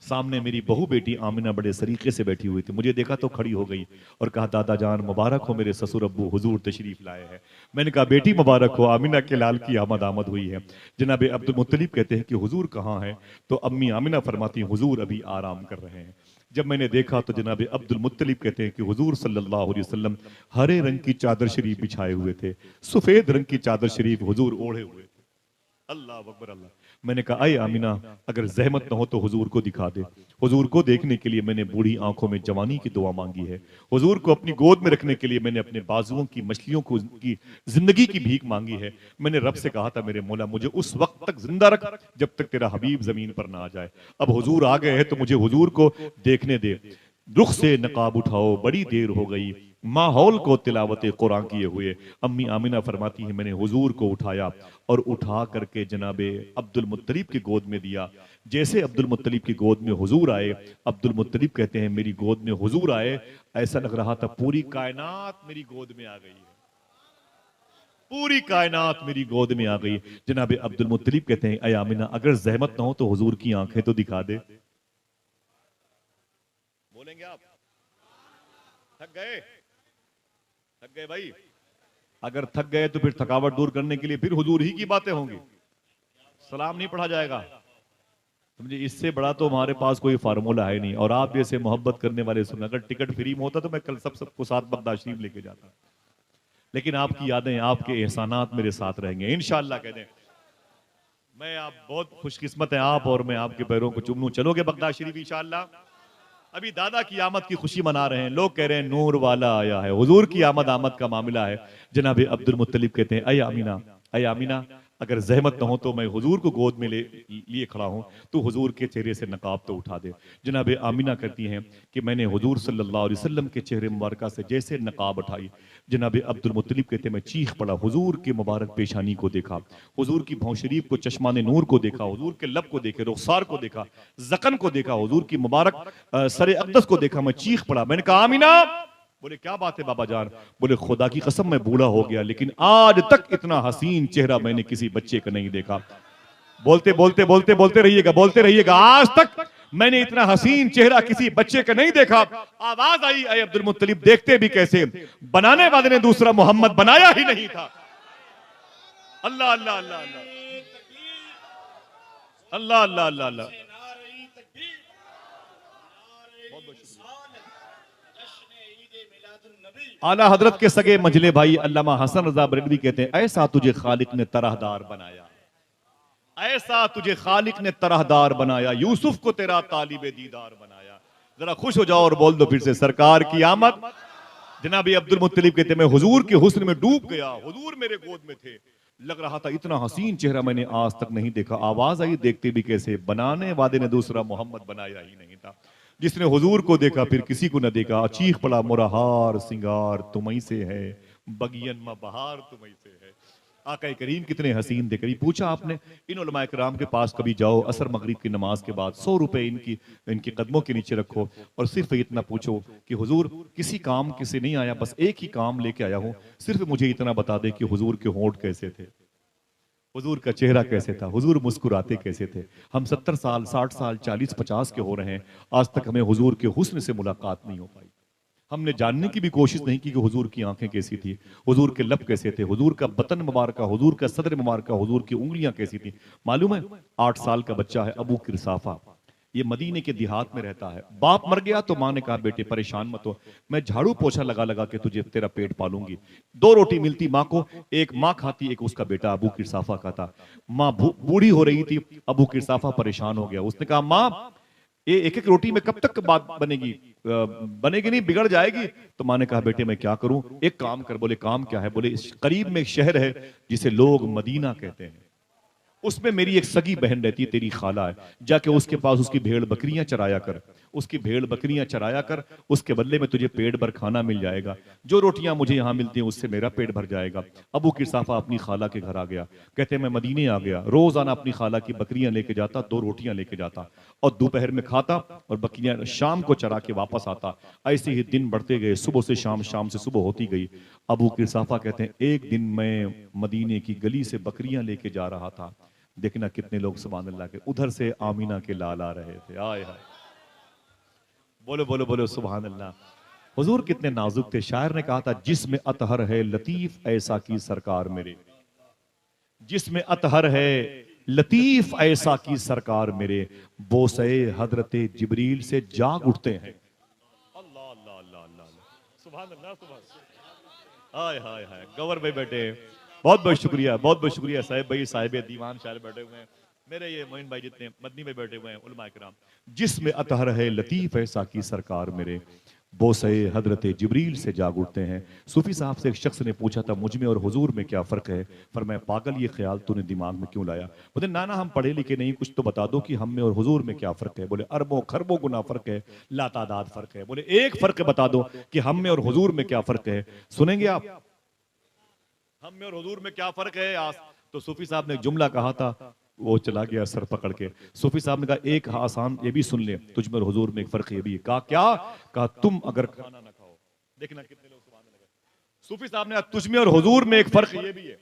सामने मेरी बहू बेटी आमिना बड़े सरीके से बैठी हुई थी। मुझे देखा तो खड़ी हो गई और कहा, दादा जान मुबारक हो, मेरे ससुर अब्बू हुजूर तशरीफ लाए हैं। मैंने कहा, बेटी मुबारक हो, आमिना के लाल की आमद हुई है। जनाब अब्दुल मुत्तलिब कहते हैं कि हुजूर कहाँ हैं? तो अम्मी आमिना फरमाती, हुजूर अभी आराम कर रहे हैं। जब मैंने देखा तो जनाब अब्दुल मुत्तलिब कहते हैं कि हुजूर सल्लल्लाहु अलैहि वसल्लम हरे रंग की चादर शरीफ बिछाए हुए थे, सफेद रंग की चादर शरीफ हुजूर ओढ़े हुए थे। अल्लाह अकबर अल्लाह। मैंने कहा, अय आमिना, अगर जहमत न हो तो हुजूर को दिखा दे। हुजूर को देखने के लिए मैंने बूढ़ी आंखों में जवानी की दुआ मांगी है। हुजूर को अपनी गोद में रखने के लिए मैंने अपने बाजुओं की मछलियों को की जिंदगी की भीख मांगी है। मैंने रब से कहा था, मेरे मौला मुझे उस वक्त तक जिंदा रख जब तक तेरा हबीब जमीन पर ना आ जाए। अब हुजूर आ गए हैं तो मुझे हुजूर को देखने दे। रुख से नकाब उठाओ, बड़ी देर हो गई, माहौल को तिलावत कुरान किए हुए। अम्मी आमिना फरमाती है, मैंने हुजूर को उठाया और उठा करके जनाबे अब्दुल मुत्तलिब की गोद में दिया। जैसे अब्दुल मुत्तलिब की गोद में हुजूर आए, अब्दुल मुत्तलिब कहते हैं मेरी गोद में हुजूर आए, ऐसा लग रहा था पूरी कायनात मेरी गोद में आ गई है, पूरी कायनात मेरी गोद में आ गई। जनाबे अब्दुल मुत्तलिब कहते हैं, अय आमिना, अगर जहमत ना हो तो हुजूर की आंखें तो दिखा दे। बोलेंगे आप? थक गए? थक गए भाई? अगर थक गए तो फिर थकावट दूर करने के लिए फिर हुजूर ही की बातें होंगी, सलाम नहीं पढ़ा जाएगा। समझे? इससे बड़ा तो हमारे पास कोई फार्मूला है नहीं। और आप जैसे मोहब्बत करने वाले सुन, अगर टिकट फ्री में होता तो मैं कल सबको साथ बगदाद शरीफ लेके जाता, लेकिन आपकी यादें, आपके एहसानात मेरे साथ रहेंगे इंशाअल्लाह। कह दें मैं, आप बहुत खुशकिस्मत हैं आप, और मैं आपके पैरों को चूम लूं। चलोगे बगदाद शरीफ इंशाअल्लाह? अभी दादा की आमद की खुशी मना रहे हैं, लोग कह रहे हैं नूर वाला आया है, हुजूर की आमद का मामला है। जनाब अब्दुल मुत्तलिब कहते हैं, अय आमीना, अय आमीना, अगर जहमत न हो तो मैं हुजूर को गोद में लिए खड़ा हूं, तो हुजूर के चेहरे से नकाब तो उठा दे। जनाब आमीना कहती हैं कि मैंने हुजूर सल्लल्लाहु अलैहि वसल्लम के चेहरे मुबारक से जैसे नकाब उठाई, जनाब अब्दुल मुत्तलिब कहते हैं मैं चीख पड़ा, हुजूर की मुबारक पेशानी को देखा, हुजूर की भौं शरीफ को, चश्माने नूर को देखा, हुजूर के लब को देखे, रुखसार को देखा, जकन को देखा, हुजूर की मुबारक सरे अक़दस को देखा। मैं चीख पड़ा, मैंने कहा आमीना। बोले क्या बात है बाबा जान? बोले खुदा की कसम मैं बूढ़ा हो गया, लेकिन आज तक इतना हसीन चेहरा मैंने किसी बच्चे का नहीं देखा। बोलते बोलते बोलते बोलते रहिएगा, बोलते रहिएगा, आज तक मैंने इतना हसीन चेहरा किसी बच्चे का नहीं देखा। आवाज आई, अय अब्दुल मुत्तलिब, देखते भी कैसे, बनाने वाले ने दूसरा मोहम्मद बनाया ही नहीं था। अल्लाह अल्लाह अल्लाह अल्लाह अल्लाह अल्लाह अल्लाह अल्लाह। बहुत बहुत शुक्रिया। आला हजरत के सगे मजले भाई अल्लामा हसन रजा बरेलवी कहते हैं, ऐसा तुझे खालिक ने तरहदार बनाया, ऐसा तुझे खालिक ने तरहदार बनाया, यूसुफ को तेरा तालिबे दीदार बनाया। जरा खुश हो जाओ और बोल दो फिर से, सरकार की आमद। जनाबी अब्दुल मुत्तलिब कहते मैं हुजूर के हुस्न में डूब गया, हुजूर मेरे गोद में थे, लग रहा था इतना हसीन चेहरा मैंने आज तक नहीं देखा। आवाज आई देखते भी कैसे, बनाने वाले ने दूसरा मोहम्मद बनाया ही नहीं था। जिसने हुजूर को देखा फिर किसी को न देखा, चीख पड़ा मोरा हार सिंगार तुम्ही से है, बगियन में बहार तुम्ही से है। आका करीम कितने हसीन थे। करीब पूछा आपने, इन उलमाए कराम के पास कभी जाओ, असर मगरिब की नमाज के बाद 100 रुपए इनकी कदमों के नीचे रखो और सिर्फ इतना पूछो कि हुजूर किसी काम से नहीं आया, बस एक ही काम लेके आया हूं, सिर्फ मुझे इतना बता दे कि हुजूर के होंठ कैसे थे, हुजूर का चेहरा कैसे था, हुजूर मुस्कुराते कैसे थे। हम 70 साल 60 साल 40 50 के हो रहे हैं, आज तक हमें हुजूर के हुस्न से मुलाकात नहीं हो पाई। हमने जानने की भी कोशिश नहीं की कि हुजूर की आंखें कैसी थी, हुजूर के लब कैसे थे, हुजूर का बतन मुबारक, हुजूर का सदर मुबारक, हुजूर की उंगलियां कैसी थी। मालूम है 8 साल का बच्चा है अबू किरसाफा, ये मदीने के देहात में रहता है। बाप मर गया तो माँ ने कहा बेटे परेशान मत हो, मैं झाड़ू पोछा लगा लगा के तुझे तेरा पेट पालूंगी। 2 रोटी मिलती माँ को, एक माँ खाती एक उसका बेटा अबू किरसाफा खाता। माँ बूढ़ी हो रही थी, अबू किरसाफा परेशान हो गया। उसने कहा माँ ये एक एक रोटी में कब तक बात बनेगी, बनेगी नहीं, बिगड़ जाएगी। तो माँ ने कहा बेटे मैं क्या करूं, एक काम कर। बोले काम क्या है? बोले इस करीब में एक शहर है जिसे लोग मदीना कहते हैं, उसमें मेरी एक सगी बहन रहती है, तेरी खाला है, जाके उसके पास उसकी भेड़ बकरियां चराया कर, उसकी भेड़ बकरियां चराया कर, उसके बदले में तुझे पेट भर खाना मिल जाएगा। जो रोटियां मुझे यहाँ मिलती हैं उससे मेरा पेट भर जाएगा। अबू किरसाफा अपनी खाला के घर आ गया, कहते मैं मदीने आ गया, रोजाना अपनी खाला की बकरियां लेके जाता, 2 रोटियां लेके जाता और दोपहर में खाता और बकरियां शाम को चरा के वापस आता। ऐसे ही दिन बढ़ते गए, सुबह से शाम, शाम से सुबह होती गई। अबू किरसाफा कहते हैं एक दिन मैं मदीने की गली से बकरियां लेके जा रहा था, देखना कितने लोग सुभान अल्लाह के, उधर से आमीना के लाल आ रहे थे। आए हाय, बोलो बोलो बोलो सुभान अल्लाह। हुजूर कितने नाजुक थे। शायर ने कहा था जिसमें अतहर है लतीफ ऐसा की सरकार मेरे, जिसमें अतहर है लतीफ ऐसा की सरकार मेरे, बोसे हजरते जिब्रील से जाग उठते हैं। अल्लाह अल्लाह अल्लाह अल्लाह सुभान अल्लाह सुभान। हाय हाय हाय, गवर भाई बैठे, बहुत बहुत शुक्रिया, बहुत बहुत शुक्रिया साहिब भाई, साहिब दीवान शायर बैठे हुए हैं, मेरे ये मोइन भाई जितने मदनी भाई बैठे हुए हैं, उलमा किराम। जिसमें अतहर है लतीफ ऐसा की सरकार मेरे, बोसे हजरत जिब्रील से जाग उठते हैं। सूफी साहब से एक शख्स ने पूछा था मुझ में और हुजूर में क्या फर्क है? फरमाया पागल ये ख्याल तूने दिमाग में क्यों लाया? बोले नाना हम पढ़े लिखे नहीं, कुछ तो बता दो कि हम में और हुजूर में क्या फर्क है? बोले अरबों खरबों गुना फर्क है, लातादाद फर्क है। बोले एक फर्क बता दो कि हम में और हुजूर में क्या फर्क है। सुनेंगे आप, हम में और हुजूर में क्या फर्क है? आज तो सूफी साहब ने एक जुमला कहा था, वो चला गया सर पकड़ के। सूफी साहब ने कहा एक आसान ये भी सुन ले, तुझ में और हुजूर में एक फर्क ये भी है। कहा क्या? कहा तुम अगर खाना ना खाओ, देखना कितने लोग सुभान अल्लाह। सूफी साहब ने कहा तुझ में और हुजूर में एक फर्क ये भी है,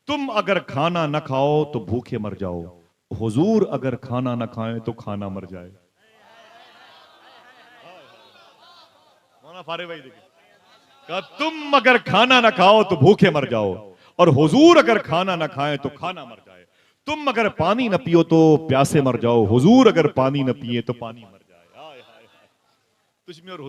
तुम अगर खाना ना खाओ तो भूखे मर जाओ, हुजूर अगर खाना ना खाए तो खाना मर जाए। मौलाना फारे भाई देखिए, कहा तुम अगर खाना ना खाओ तो भूखे मर जाओ और हुजूर अगर खाना ना खाए तो खाना मर जाए। तुम अगर पानी न पियो तो प्यासे मर जाओ, हुजूर अगर पानी न पिए तो पानी मर जाए। हाय हाय हाय, तुझमें और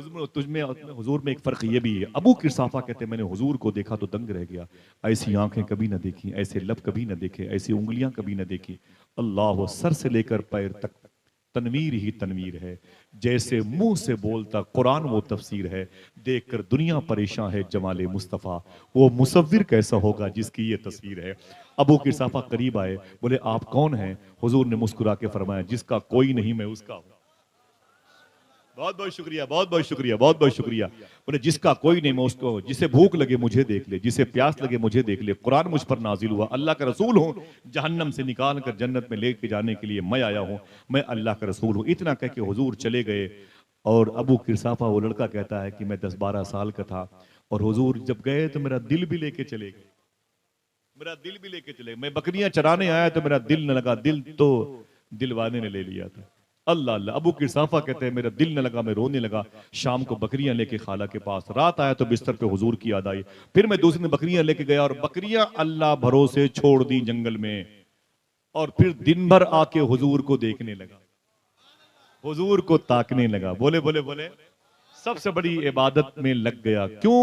हुजूर में एक फर्क ये भी है। अबू किरसाफा कहते हैं मैंने हुजूर को देखा तो दंग रह गया, ऐसी आंखें कभी न देखी, ऐसे लब कभी न देखे, ऐसी उंगलियां कभी न देखी। अल्लाह सर से लेकर पैर तक तनवीर ही तनवीर है, जैसे मुंह से बोलता कुरान वो तफसीर है, देखकर दुनिया परेशान है जमाले मुस्तफ़ा, वो मुसव्विर कैसा होगा जिसकी ये तस्वीर है। अबू किरसाफा करीब आए, बोले आप कौन हैं? हुजूर ने मुस्कुरा के फरमाया जिसका कोई नहीं मैं उसका हूं। बहुत बहुत शुक्रिया, बहुत बहुत शुक्रिया, बहुत बहुत शुक्रिया। बोले जिसका कोई नहीं मैं उसको, जिसे भूख लगे मुझे देख ले, जिसे प्यास लगे मुझे देख ले। कुरान मुझ पर नाजिल हुआ, अल्लाह का रसूल हूँ, जहन्नम से निकाल कर जन्नत में लेके जाने के लिए मैं आया हूँ, मैं अल्लाह का रसूल हूँ। इतना कह के हुजूर चले गए और अबू किरसाफा वो लड़का कहता है कि मैं 10-12 साल का था और हुजूर जब गए तो मेरा दिल भी लेके चले गए, मेरा दिल भी लेके चले। मैं बकरियां चराने आया तो मेरा दिल न लगा, दिल तो दिलवाने ने ले लिया था। अल्लाह अल्लाह। अबू किरसाफा कहते हैं मेरा दिल न लगा, मैं रोने लगा। शाम को बकरियां लेके खाला के पास, रात आया तो बिस्तर पे हुजूर की याद आई। फिर मैं दूसरे दिन बकरियां लेके गया और बकरियां अल्लाह भरोसे छोड़ दी जंगल में, और फिर दिन भर आके हुजूर को देखने लगा, हुजूर को ताकने लगा। बोले बोले बोले सबसे बड़ी इबादत में लग गया। क्यों?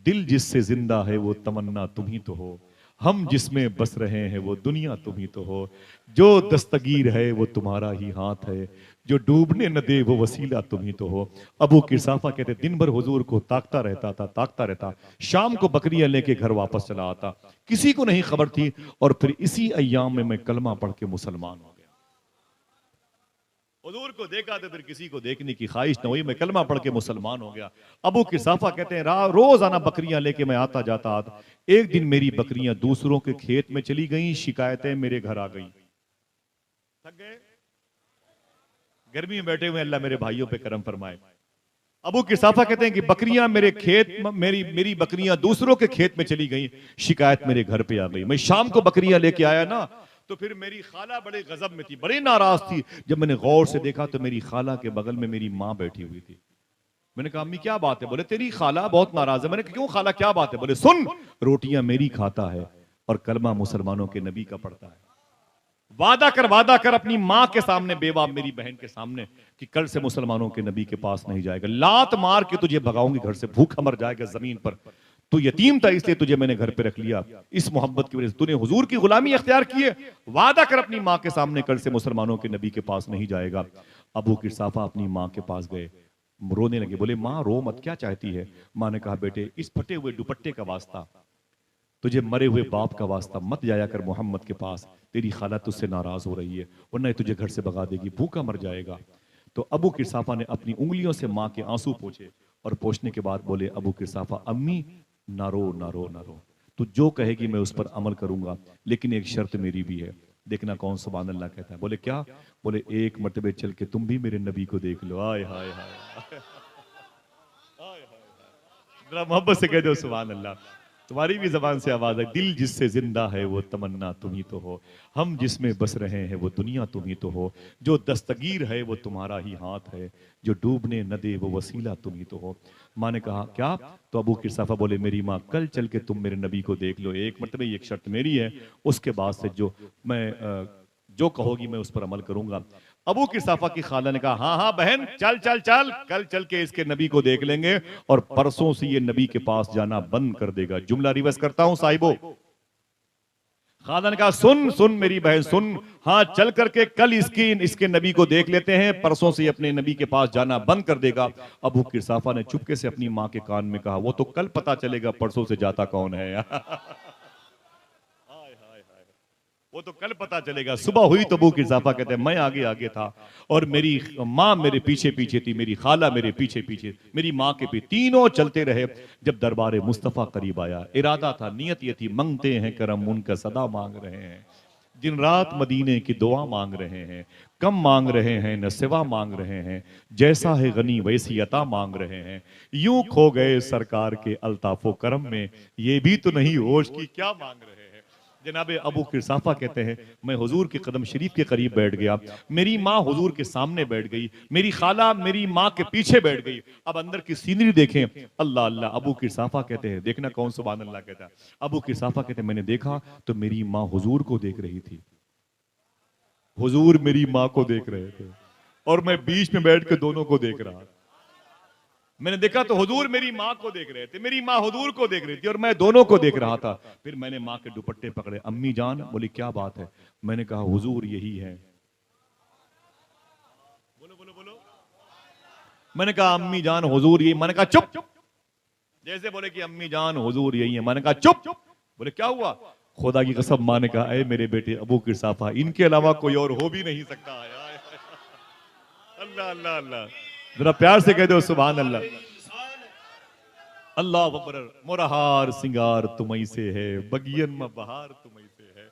दिल जिससे जिंदा है वो तमन्ना तुम ही तो हो, हम जिसमें बस रहे हैं वो दुनिया तुम ही तो हो, जो दस्तगीर है वो तुम्हारा ही हाथ है, जो डूबने न दे वो वसीला तुम ही तो हो। अबू किरसाफा कहते दिन भर हुजूर को ताकता रहता, शाम को बकरियां लेके घर वापस चला आता, किसी को नहीं खबर थी, और फिर इसी अय्याम में मैं कलमा पढ़ के मुसलमान हो गया। हुजूर को देखा तो फिर किसी को देखने की ख्वाहिश न हुई, मैं कलमा पढ़ के मुसलमान हो गया। अबू किरसाफा कहते हैं रोज आना बकरियां लेके मैं आता जाता। एक दिन मेरी बकरियां दूसरों के खेत में चली गईं, शिकायतें मेरे घर आ गईं। थक गए, गर्मी में बैठे हुए, अल्लाह मेरे भाइयों पे करम फरमाए। अबू किरसाफा कहते हैं कि बकरियां मेरे खेत, मेरी बकरियां दूसरों के खेत में चली गईं, शिकायत मेरे घर पे आ गई। मैं शाम को बकरियां लेके आया ना, तो फिर मेरी खाला बड़े गजब में थी, बड़ी नाराज थी। जब मैंने गौर से देखा तो मेरी खाला के बगल में मेरी माँ बैठी हुई थी। मैंने कहा अम्मी क्या बात है? बोले तेरी खाला बहुत नाराज है। मैंने कहा क्यों खाला क्या बात है? बोले सुन, रोटियां मेरी खाता है और कलमा मुसलमानों के नबी का पढ़ता है। वादा कर अपनी माँ के सामने, बेवा मेरी बहन के सामने, कि कल से मुसलमानों के नबी के पास नहीं जाएगा, लात मार के तुझे भगाऊंगी घर से, भूखा मर जाएगा जमीन पर। तू यतीम था इसलिए तुझे मैंने घर पे रख लिया, इस मोहब्बत की वजह से तूने हुजूर की गुलामी अख्तियार की है। वादा कर अपनी माँ के सामने, कल से मुसलमानों के नबी के पास नहीं जाएगा। अबू किरसाफा अपनी माँ के पास गए, रोने लगे। बोले माँ रो मत, क्या चाहती है? माँ ने कहा बेटे इस फटे हुए दुपट्टे का वास्ता, तुझे मरे हुए बाप का वास्ता, मत जाया कर मोहम्मद के पास, तेरी खाला तुझसे नाराज हो रही है, वरना तुझे घर से भगा देगी, भूखा मर जाएगा। तो अबू किरसाफा ने अपनी उंगलियों से माँ के आंसू पोंछे, और पोंछने के बाद बोले अबू किरसाफा अम्मी ना रो ना रो ना रो, तू जो कहेगी मैं उस पर अमल करूंगा, लेकिन एक शर्त मेरी भी है। देखना कौन सुभान अल्लाह कहता है। बोले क्या? बोले एक मरतबे चल के तुम भी मेरे नबी को देख लो। आय हाय हाय, जरा मोहब्बत से कह दो सुभान अल्लाह। तुम्हारी भी जबान से आवाज है, दिल जिससे जिंदा है वो तमन्ना तुम ही तो हो, हम जिसमें बस रहे हैं वो दुनिया तुम ही तो हो, जो दस्तगीर है वो तुम्हारा ही हाथ है, जो डूबने न दे वो वसीला तुम ही तो हो। माँ ने कहा क्या? तो अबू किरसाफा बोले मेरी माँ कल चल के तुम मेरे नबी को देख लो, एक मतलब एक शर्त मेरी है, उसके बाद से जो कहोगी मैं उस पर अमल करूंगा। अबू किरसाफा की खाला ने कहा हाँ हाँ बहन चल चल चल, कल चल के इसके नबी को देख लेंगे, और परसों से ये नबी के पास जाना बंद कर देगा। जुमला रिवर्स करता हूं साहिबो। खाला ने कहा सुन सुन मेरी बहन सुन, हाँ चल करके कल इसके नबी को देख लेते हैं, परसों से अपने नबी के पास जाना बंद कर देगा। अबू किरसाफा ने चुपके से अपनी माँ के कान में कहा वो तो कल पता चलेगा परसों से जाता कौन है। वो तो कल पता चलेगा। सुबह हुई तो अबू किरसाफा कहते हैं मैं आगे आगे था और मेरी माँ मेरे पीछे पीछे थी, मेरी खाला मेरे पीछे पीछे, मेरी माँ के पीछे, तीनों चलते रहे। जब दरबार मुस्तफ़ा करीब आया, इरादा था, नियत ये थी, मांगते हैं करम उनका सदा मांग रहे हैं, दिन रात मदीने की दुआ मांग रहे हैं, कम मांग रहे हैं न सिवा मांग रहे हैं, जैसा है गनी वैसी अता मांग रहे हैं, यूं खो गए सरकार के अल्ताफो करम में, ये भी तो नहीं होश की क्या मांग रहे हैं। जनाब अबू किरसाफा कहते हैं मैं हुजूर के कदम शरीफ के करीब बैठ गया, मेरी माँ हुजूर के सामने बैठ गई, मेरी खाला मेरी माँ के पीछे बैठ गई। अब अंदर की सीनरी देखें, अल्लाह अल्लाह। अबू किरसाफा कहते हैं देखना कौन सुभान अल्लाह कहता है। अबू किरसाफा कहते हैं मैंने देखा तो मेरी माँ हुजूर को देख रही थी, हुजूर मेरी माँ को देख रहे थे, और मैं बीच में बैठ के दोनों को देख रहा। मैंने देखा तो हुजूर मेरी माँ को देख रहे थे, मेरी माँ हुजूर को देख रही थी, और मैं दोनों को देख रहा था। फिर मैंने माँ के दुपट्टे पकड़े, अम्मी जान। बोली क्या बात है? मैंने कहा हुजूर यही है। बोलो बोलो बोलो। मैंने कहा अम्मी जान हुजूर यही। मैंने कहा चुप, जैसे बोले कि अम्मी जान हुजूर यही है। मैंने कहा चुप। बोले क्या हुआ? खुदा की कसम। माँ ने कहा अरे मेरे बेटे अबू किरसाफा, इनके अलावा कोई और हो भी नहीं सकता। अल्लाह अल्लाह अल्लाह, जरा प्यार से कह दो सुभान अल्लाह। अल्लाह अकबर। मोरहार सिंगार तुम्ही से है, बगियन में बहार तुम्ही से है।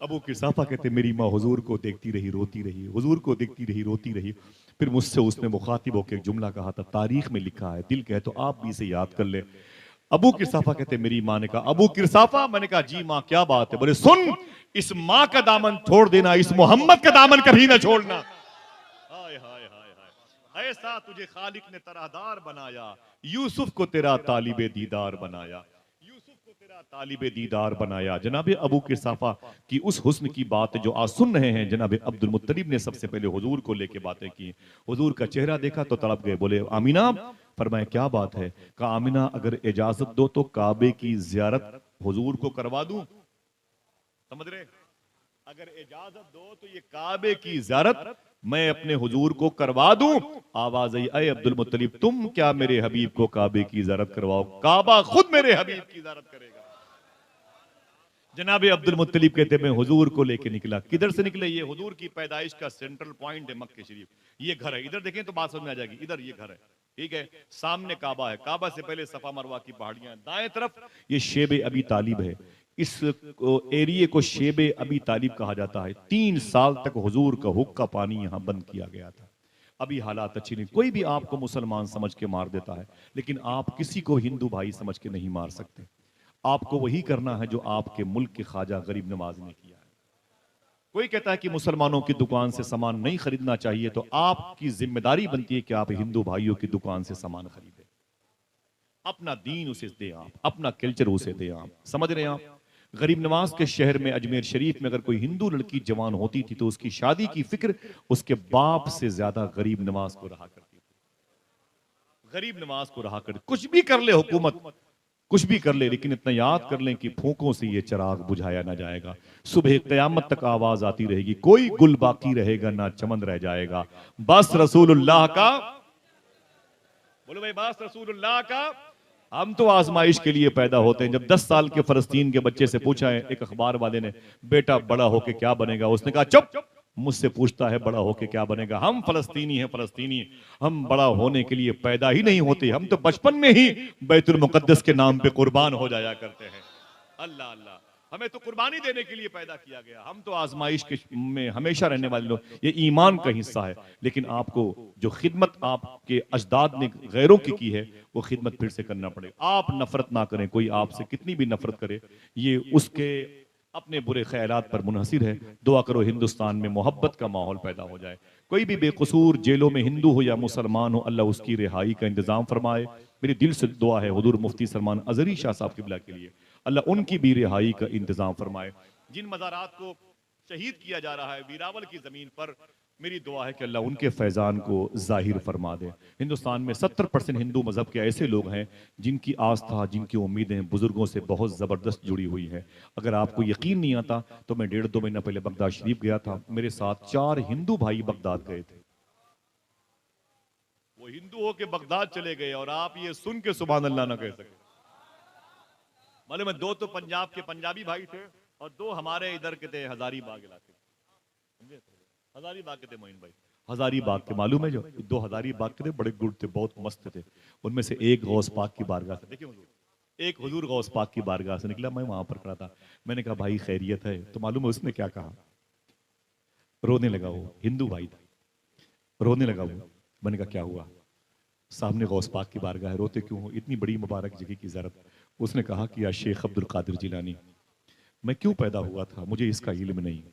अबू किरसाफा कहते मेरी माँ हुजूर को देखती रही रोती रही, हुजूर को देखती रही रोती रही। फिर मुझसे उसने मुखातिब होकर एक जुमला कहा था, तारीख में लिखा है, दिल कहे तो आप भी इसे याद कर ले। अबू किरसाफा कहते मेरी माँ ने कहा अबू किरसाफा। मैंने कहा जी माँ क्या बात है? बोले सुन, इस माँ का दामन छोड़ देना, इस मोहम्मद का दामन कभी ना छोड़ना। ऐसा तुझे खालिक ने तरहदार बनाया, यूसुफ को तेरा तालिबे दीदार बनाया, यूसुफ को तेरा तालिबे दीदार बनाया। जनाब अबू किसाफा की उस हुस्न की बात जो आज सुन रहे हैं, जनाब अब्दुल मुत्तलिब ने सबसे पहले हुजूर को लेके बातें की। हुजूर का चेहरा देखा तो तड़प गए, बोले आमीना। फरमाया क्या बात है? कहा आमीना अगर इजाजत दो तो काबे की जियारत हुजूर को करवा दूं। समझ रहे? अगर इजाजत दो तो ये काबे की जियारत मैं अपने हुजूर को करवा दूं। आवाज आई, अय अब्दुल मुत्तलिब तुम क्या मेरे हबीब को काबे की जियारत करवाओ, काबा खुद मेरे हबीब की जियारत करेगा। जनाब अब्दुल मुत्तलिब कहते मैं हुजूर को लेके निकला। किधर से निकले? ये हुजूर की पैदाइश का सेंट्रल पॉइंट है मक्के शरीफ। ये घर है, इधर देखें तो बात समझ में आ जाएगी। इधर ये घर है, ठीक है, सामने काबा है, काबा से पहले सफा मरवा की पहाड़ियां, दाएं तरफ ये शेबे अबी तालिब है। इस एरिए को शेबे अबी तालिब कहा जाता है। 3 साल तक हुजूर का हुक्का पानी यहां बंद किया गया था। अभी हालात अच्छी नहीं। कोई भी आपको मुसलमान समझ के मार देता है, लेकिन आप किसी को हिंदू भाई समझ के नहीं मार सकते। आपको वही करना है जो आपके मुल्क के ख्वाजा गरीब नवाज ने किया है। कोई कहता है कि मुसलमानों की दुकान से सामान नहीं खरीदना चाहिए, तो आपकी जिम्मेदारी बनती है कि आप हिंदू भाइयों की दुकान से सामान खरीदें। अपना दीन उसे दें, आप अपना कल्चर उसे दें। आप समझ रहे हैं? आप गरीब नवाज के शहर में अजमेर शरीफ में अगर कोई हिंदू लड़की जवान होती थी तो उसकी शादी की फिक्र उसके बाप से ज्यादा गरीब नवाज को रहा करती थी। गरीब नवाज को रहा कर, कुछ भी कर ले हुकूमत, कुछ भी कर ले, लेकिन इतना याद कर लें कि फूंकों से ये चिराग बुझाया ना जाएगा। सुबह कयामत तक आवाज आती रहेगी, कोई गुल बाकी रहेगा ना चमन रह जाएगा। बस रसूलुल्लाह का, बोलो भाई, बस रसूलुल्लाह का। हम तो आजमाइश के लिए पैदा होते हैं। जब 10 साल के फलस्तीन के बच्चे से पूछा है एक अखबार वाले ने, बेटा बड़ा होके क्या बनेगा? उसने कहा चुप, मुझसे पूछता है बड़ा होके क्या बनेगा? हम फलस्तीनी हैं, फलस्तीनी। हम बड़ा होने के लिए पैदा ही नहीं होते, हम तो बचपन में ही बैतुल मुकद्दस के नाम पे कुर्बान हो जाया करते हैं। अल्लाह अल्लाह, हमें तो कुर्बानी देने के लिए पैदा किया गया। हम तो आजमाइश के में हमेशा रहने वाले लोग, ये ईमान का हिस्सा है। लेकिन आपको जो खिदमत आपके अजदाद ने गैरों की है, वो खिदमत फिर से करना पड़ेगा। आप नफरत ना करें, कोई आपसे कितनी भी नफरत करे, ये उसके अपने बुरे ख्यालात पर मुनहसिर है। दुआ करो हिंदुस्तान में मोहब्बत का माहौल पैदा हो जाए। कोई भी बेकसूर जेलों में हिंदू हो या मुसलमान हो, अल्लाह उसकी रिहाई का इंतजाम फरमाए। मेरी दिल से दुआ है हुजूर मुफ्ती सलमान अजहरी शाह साहब किबला के लिए, अल्लाह उनकी भी रिहाई का इंतजाम फरमाए। जिन मज़ारात को शहीद किया जा रहा है वीरावल की जमीन पर, मेरी दुआ है कि अल्लाह उनके फैजान को जाहिर फरमा दे। हिंदुस्तान में 70% हिंदू मजहब के ऐसे लोग हैं जिनकी आस्था, जिनकी उम्मीदें बुजुर्गों से बहुत जबरदस्त जुड़ी हुई है। अगर आपको यकीन नहीं आता तो मैं 1.5-2 महीना पहले बगदाद शरीफ गया था। मेरे साथ 4 हिंदू भाई बगदाद गए थे। वो हिंदू हो के बगदाद चले गए और आप ये सुन के सुभान अल्लाह ना कह सके। मालूम है, 2 तो पंजाब के पंजाबी भाई थे और 2 हमारे इधर के थे, हजारीबाग इलाके। हजारीबाग के थे मोइन भाई, हजारीबाग के। मालूम है, जो 2 हजारीबाग के थे, बड़े गुड थे, बहुत मस्त थे। उनमें से एक गौस पाक की बारगाह से, देखिए एक हुजूर गौस पाक की बारगाह से निकला। मैं वहां पर खड़ा था। मैंने कहा भाई खैरियत है? तो मालूम है उसने क्या कहा? रोने लगा। वो हिंदू भाई था, रोने लगा वो। मैंने कहा क्या हुआ? सामने गौस पाक की बारगाह है, रोते क्यों हो? इतनी बड़ी मुबारक जगह की ज़रूरत। उसने कहा कि या शेख अब्दुल कादिर जिलानी, मैं क्यों पैदा हुआ था मुझे इसका इल्म नहीं,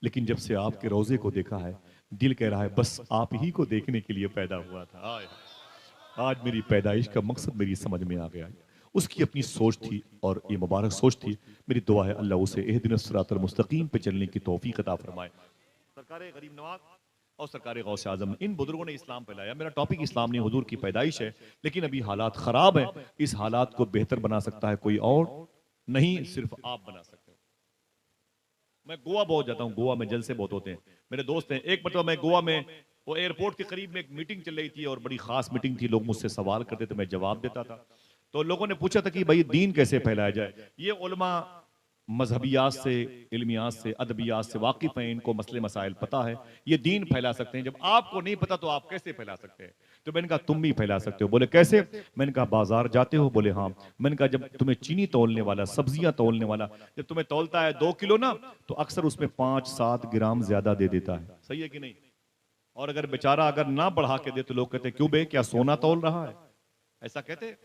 लेकिन जब से आपके रोजे को देखा है, दिल कह रहा है बस आप ही को देखने के लिए पैदा हुआ था। आज मेरी पैदाइश का मकसद मेरी समझ में आ गया। उसकी अपनी सोच थी और ये मुबारक सोच थी। मेरी दुआ है अल्लाह उसे इहदिनस सिरातल मुस्तकीम पे चलने की तौफीक अता फरमाए। सरकार गरीब नवाज और सरकार गौसे आजम, इन बुजुर्गों ने इस्लाम फैलाया। मेरा टॉपिक इस्लाम नहीं, हुजूर की पैदाइश है। लेकिन अभी हालात खराब हैं। इस हालात को बेहतर बना सकता है कोई और नहीं, सिर्फ आप बना सकते हो। मैं गोवा बहुत जाता हूँ, गोवा में जलसे बहुत होते हैं। मेरे दोस्त हैं, एक मतलब मैं गोवा में, वो एयरपोर्ट के करीब में एक मीटिंग चल रही थी और बड़ी खास मीटिंग थी। लोग मुझसे सवाल करते थे, मैं जवाब देता था। तो लोगों ने पूछा था कि भाई दीन कैसे फैलाया जाए। ये उलमा मजहबियात से, इल्मियात से, अदबियात से वाकिफ हैं, इनको मसले मसाइल पता है, ये दीन फैला सकते हैं। जब आपको नहीं पता तो आप कैसे फैला सकते हैं? तो मैंने कहा तुम भी फैला सकते हो। बोले कैसे? मैंने कहा बाजार जाते हो? बोले हाँ। मैंने कहा जब तुम्हें चीनी तौलने वाला, सब्जियां तौलने वाला, जब तुम्हें तौलता है 2 किलो ना, तो अक्सर उसमें 5-7 ग्राम ज्यादा दे देता है। सही है कि नहीं? और अगर बेचारा अगर ना बढ़ा के दे तो लोग कहते क्यों बे, क्या सोना तौल रहा है? ऐसा कहते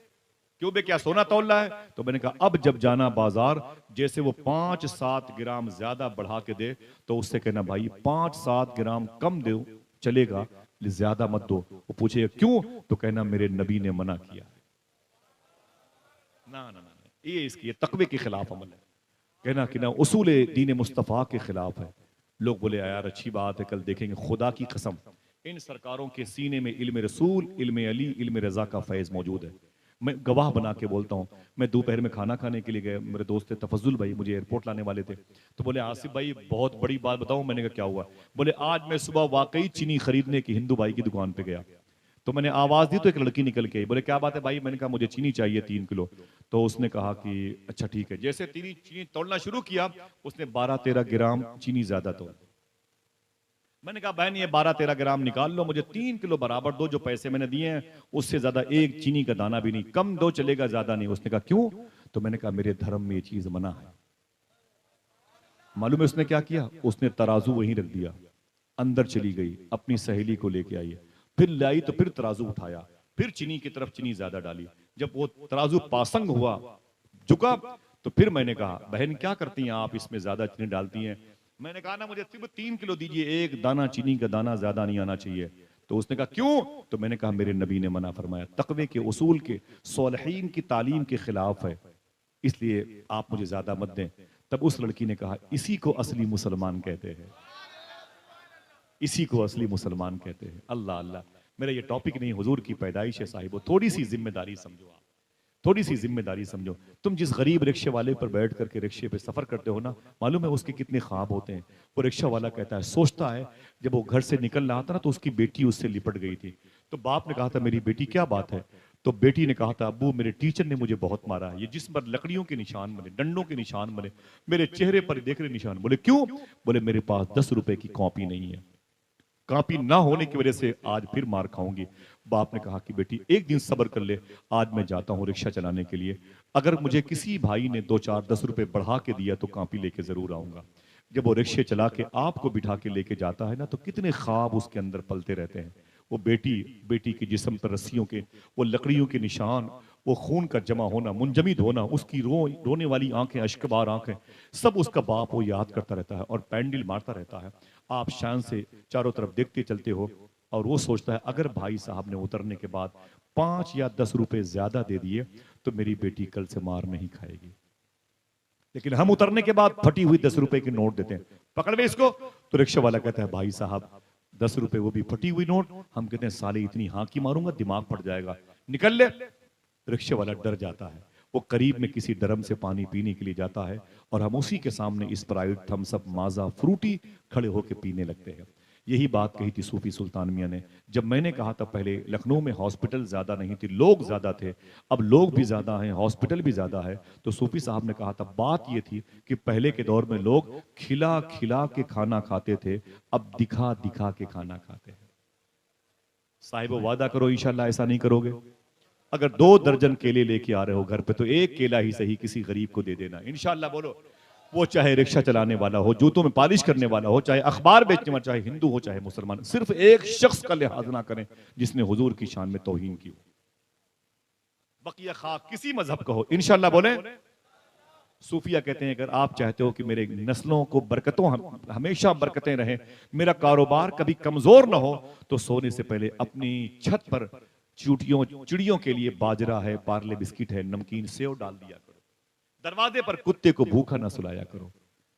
क्यों बे, क्या सोना तौल रहा है? तो मैंने कहा अब जब जाना बाजार, जैसे वो 5-7 ग्राम ज्यादा बढ़ा के दे तो उससे कहना भाई 5-7 ग्राम कम दो चलेगा, ज्यादा मत दो। वो पूछेगा क्यों, तो कहना मेरे नबी ने मना किया। ना ना ना, ये इसकी तकवे के खिलाफ अमल है, कहना कि ना उसूल दीन मुस्तफ़ा के खिलाफ है। लोग बोले यार अच्छी बात है, कल देखेंगे। खुदा की कसम इन सरकारों के सीने में इल्म रसूल, इल्म अली, इल्म रजा का फैज़ मौजूद है। मैं गवाह बना के बोलता हूँ। मैं दोपहर में खाना खाने के लिए गए, मेरे दोस्त थे तफजुल भाई, मुझे एयरपोर्ट लाने वाले थे। तो बोले आसिफ भाई बहुत बड़ी बात बताऊं। मैंने कहा क्या हुआ? बोले आज मैं सुबह वाकई चीनी खरीदने की हिंदू भाई की दुकान पे गया, तो मैंने आवाज दी तो एक लड़की निकल के आई। बोले क्या बात है भाई? मैंने कहा मुझे चीनी चाहिए 3 किलो। तो उसने कहा कि अच्छा ठीक है। जैसे चीनी तोड़ना शुरू किया, उसने 12-13 ग्राम चीनी ज्यादा तोड़। मैंने कहा बहन ये 12-13 ग्राम निकाल लो, मुझे 3 किलो बराबर दो। जो पैसे मैंने दिए हैं उससे ज्यादा एक चीनी का दाना भी नहीं, कम दो चलेगा, ज्यादा नहीं। उसने कहा क्यों? तो मैंने कहा मेरे धर्म में ये चीज मना है। मालूम है उसने क्या किया? उसने तराजू वहीं रख दिया, अंदर चली गई, अपनी सहेली को लेके आई, फिर लाई तो फिर तराजू उठाया, फिर चीनी की तरफ चीनी ज्यादा डाली। जब वो तराजू पासंग हुआ, झुका, तो फिर मैंने कहा बहन क्या करती हैं आप, इसमें ज्यादा चीनी डालती हैं। मैंने कहा ना मुझे सिर्फ 3 किलो दीजिए, एक दाना चीनी का दाना ज्यादा नहीं आना चाहिए। तो उसने कहा क्यों? तो मैंने कहा मेरे नबी ने मना फरमाया, तकवे के उसूल के, सोलहीन की तालीम के खिलाफ है, इसलिए आप मुझे ज्यादा मत दें। तब उस लड़की ने कहा इसी को असली मुसलमान कहते हैं, इसी को असली मुसलमान कहते हैं। अल्लाह अल्लाह। मेरा ये टॉपिक नहीं, हुजूर की पैदाइश है साहिबो। थोड़ी सी जिम्मेदारी समझो आप, थोड़ी सी जिम्मेदारी समझो। तुम जिस गरीब रिक्शे वाले पर बैठ करके रिक्शे पे सफर करते हो ना, मालूम है उसके कितने ख्वाब होते हैं। वो रिक्शा वाला कहता है, सोचता है जब वो घर से निकल रहा था ना तो उसकी बेटी उससे लिपट गई थी। तो बाप ने कहा था मेरी बेटी क्या बात है? तो बेटी ने कहा था अब्बू मेरे टीचर ने मुझे बहुत मारा है, ये जिस्म पर लकड़ियों के निशान बने, डंडों के निशान बने, मेरे चेहरे पर देख रहे निशान। बोले क्यों? बोले मेरे पास 10 रुपए की कॉपी नहीं है, कॉपी ना होने की वजह से आज फिर मार खाऊंगी। बाप ने कहा कि बेटी एक दिन सब्र कर ले, आज मैं जाता हूँ रिक्शा चलाने के लिए, अगर मुझे किसी भाई ने 2-4-10 रुपए बढ़ा के दिया तो कॉपी लेके जरूर आऊंगा। जब वो रिक्शे चला के आपको बिठा के लेके जाता है ना, तो कितने ख्वाब उसके अंदर पलते रहते हैं। वो बेटी के जिस्म पर रस्सियों के, वो लकड़ियों के निशान, वो खून का जमा होना, मुंजमिद होना, उसकी रोने वाली आंखें, अश्कबार आंखें, सब उसका बाप वो याद करता रहता है और पैंडल मारता रहता है। आप शान से चारों तरफ देखते चलते हो और वो सोचता है अगर भाई साहब ने उतरने के बाद 5 या 10 रुपए ज्यादा दे दिए तो मेरी बेटी कल से मार नहीं खाएगी। लेकिन हम उतरने के बाद फटी हुई 10 रुपए की नोट देते हैं, पकड़ में इसको। तो रिक्शा वाला कहता है भाई साहब 10 रुपए, वो भी फटी हुई नोट। हम कहते हैं साले इतनी हाँकी मारूंगा दिमाग फट जाएगा, निकल ले। रिक्शे वाला डर जाता है, वो करीब में किसी ड्रम से पानी पीने के लिए जाता है और हम उसी के सामने स्प्राइट, थम्स अप, माजा, फ्रूटी खड़े होकर पीने लगते हैं। यही बात कही थी सूफी सुल्तान मियां ने। जब मैंने कहा था पहले लखनऊ में हॉस्पिटल ज्यादा नहीं थे, लोग ज्यादा थे, अब लोग भी ज्यादा हैं, हॉस्पिटल भी ज्यादा है, तो सूफी साहब ने कहा था बात ये थी कि पहले के दौर में लोग खिला खिला के खाना खाते थे, अब दिखा दिखा के खाना खाते हैं। साहिब वादा करो इंशाल्लाह ऐसा नहीं करोगे। अगर 2 दर्जन केले लेके आ रहे हो घर पे तो एक केला ही सही किसी गरीब को दे देना इंशाल्लाह। बोलो, वो चाहे रिक्शा चलाने वाला हो, जूतों में पालिश करने वाला हो, चाहे अखबार बेचने वाला, चाहे हिंदू हो चाहे मुसलमान, सिर्फ एक शख्स का लिहाज ना करें जिसने हुजूर की शान में तौहीन की हो। बकिया खाक किसी मजहब का हो, इंशाल्लाह बोले। सूफिया कहते हैं अगर आप चाहते हो कि मेरे नस्लों को बरकतों हमेशा बरकतें रहें, मेरा कारोबार कभी कमजोर ना हो, तो सोने से पहले अपनी छत पर चिड़ियों के लिए बाजरा है, पार्ले बिस्किट है, नमकीन सेव डाल दिया करो, दरवाजे पर कुत्ते को भूखा ना सुलाया करो।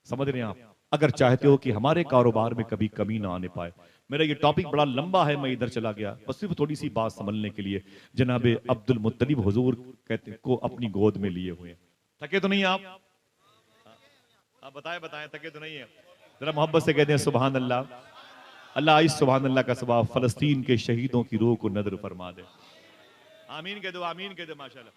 समझ रहे हैं आप? अगर चाहते हो कि हमारे कारोबार में कभी कमी ना आने पाए। मेरा ये टॉपिक बड़ा लंबा है, मैं इधर चला गया, बस सिर्फ थोड़ी सी बात समझने के लिए। जनाबे अब्दुल मुत्तलिब हुजूर कहते को अपनी गोद में लिए हुए, थके तो नहीं आप? बताएं बताएं, थके तो नहीं है? जरा मोहब्बत से कहते हैं सुभान अल्लाह। अल्लाह इस सुभान अल्लाह का सवाब फलस्तीन के शहीदों की रूह को नदर फरमा दे। आमीन कह दो, आमीन कह दो। माशाल्लाह,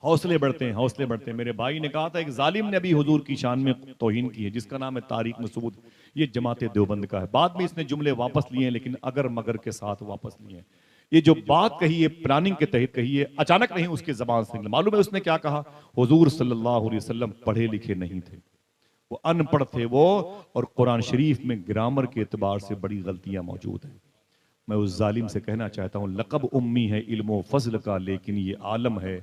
हौसले बढ़ते हैं, हौसले बढ़ते हैं। मेरे भाई ने कहा था एक जालिम ने भी हुजूर की शान में तौहीन की है, जिसका नाम है तारिक मसूद। ये जमात देवबंद का है, बाद में इसने जुमले वापस लिए हैं, लेकिन अगर मगर के साथ वापस लिए हैं। ये जो बात कही है प्लानिंग के तहत कही है, अचानक नहीं उसकी जबान से। मालूम है उसने क्या कहा? हुजूर सल्लल्लाहु अलैहि वसल्लम पढ़े लिखे नहीं थे, वो अनपढ़ थे वो, और कुरान शरीफ में ग्रामर के एतबार से बड़ी गलतियां मौजूद हैं। मैं उस जालिम से कहना चाहता हूं लक़ब उम्मी है इल्म फजल का, लेकिन ये आलम है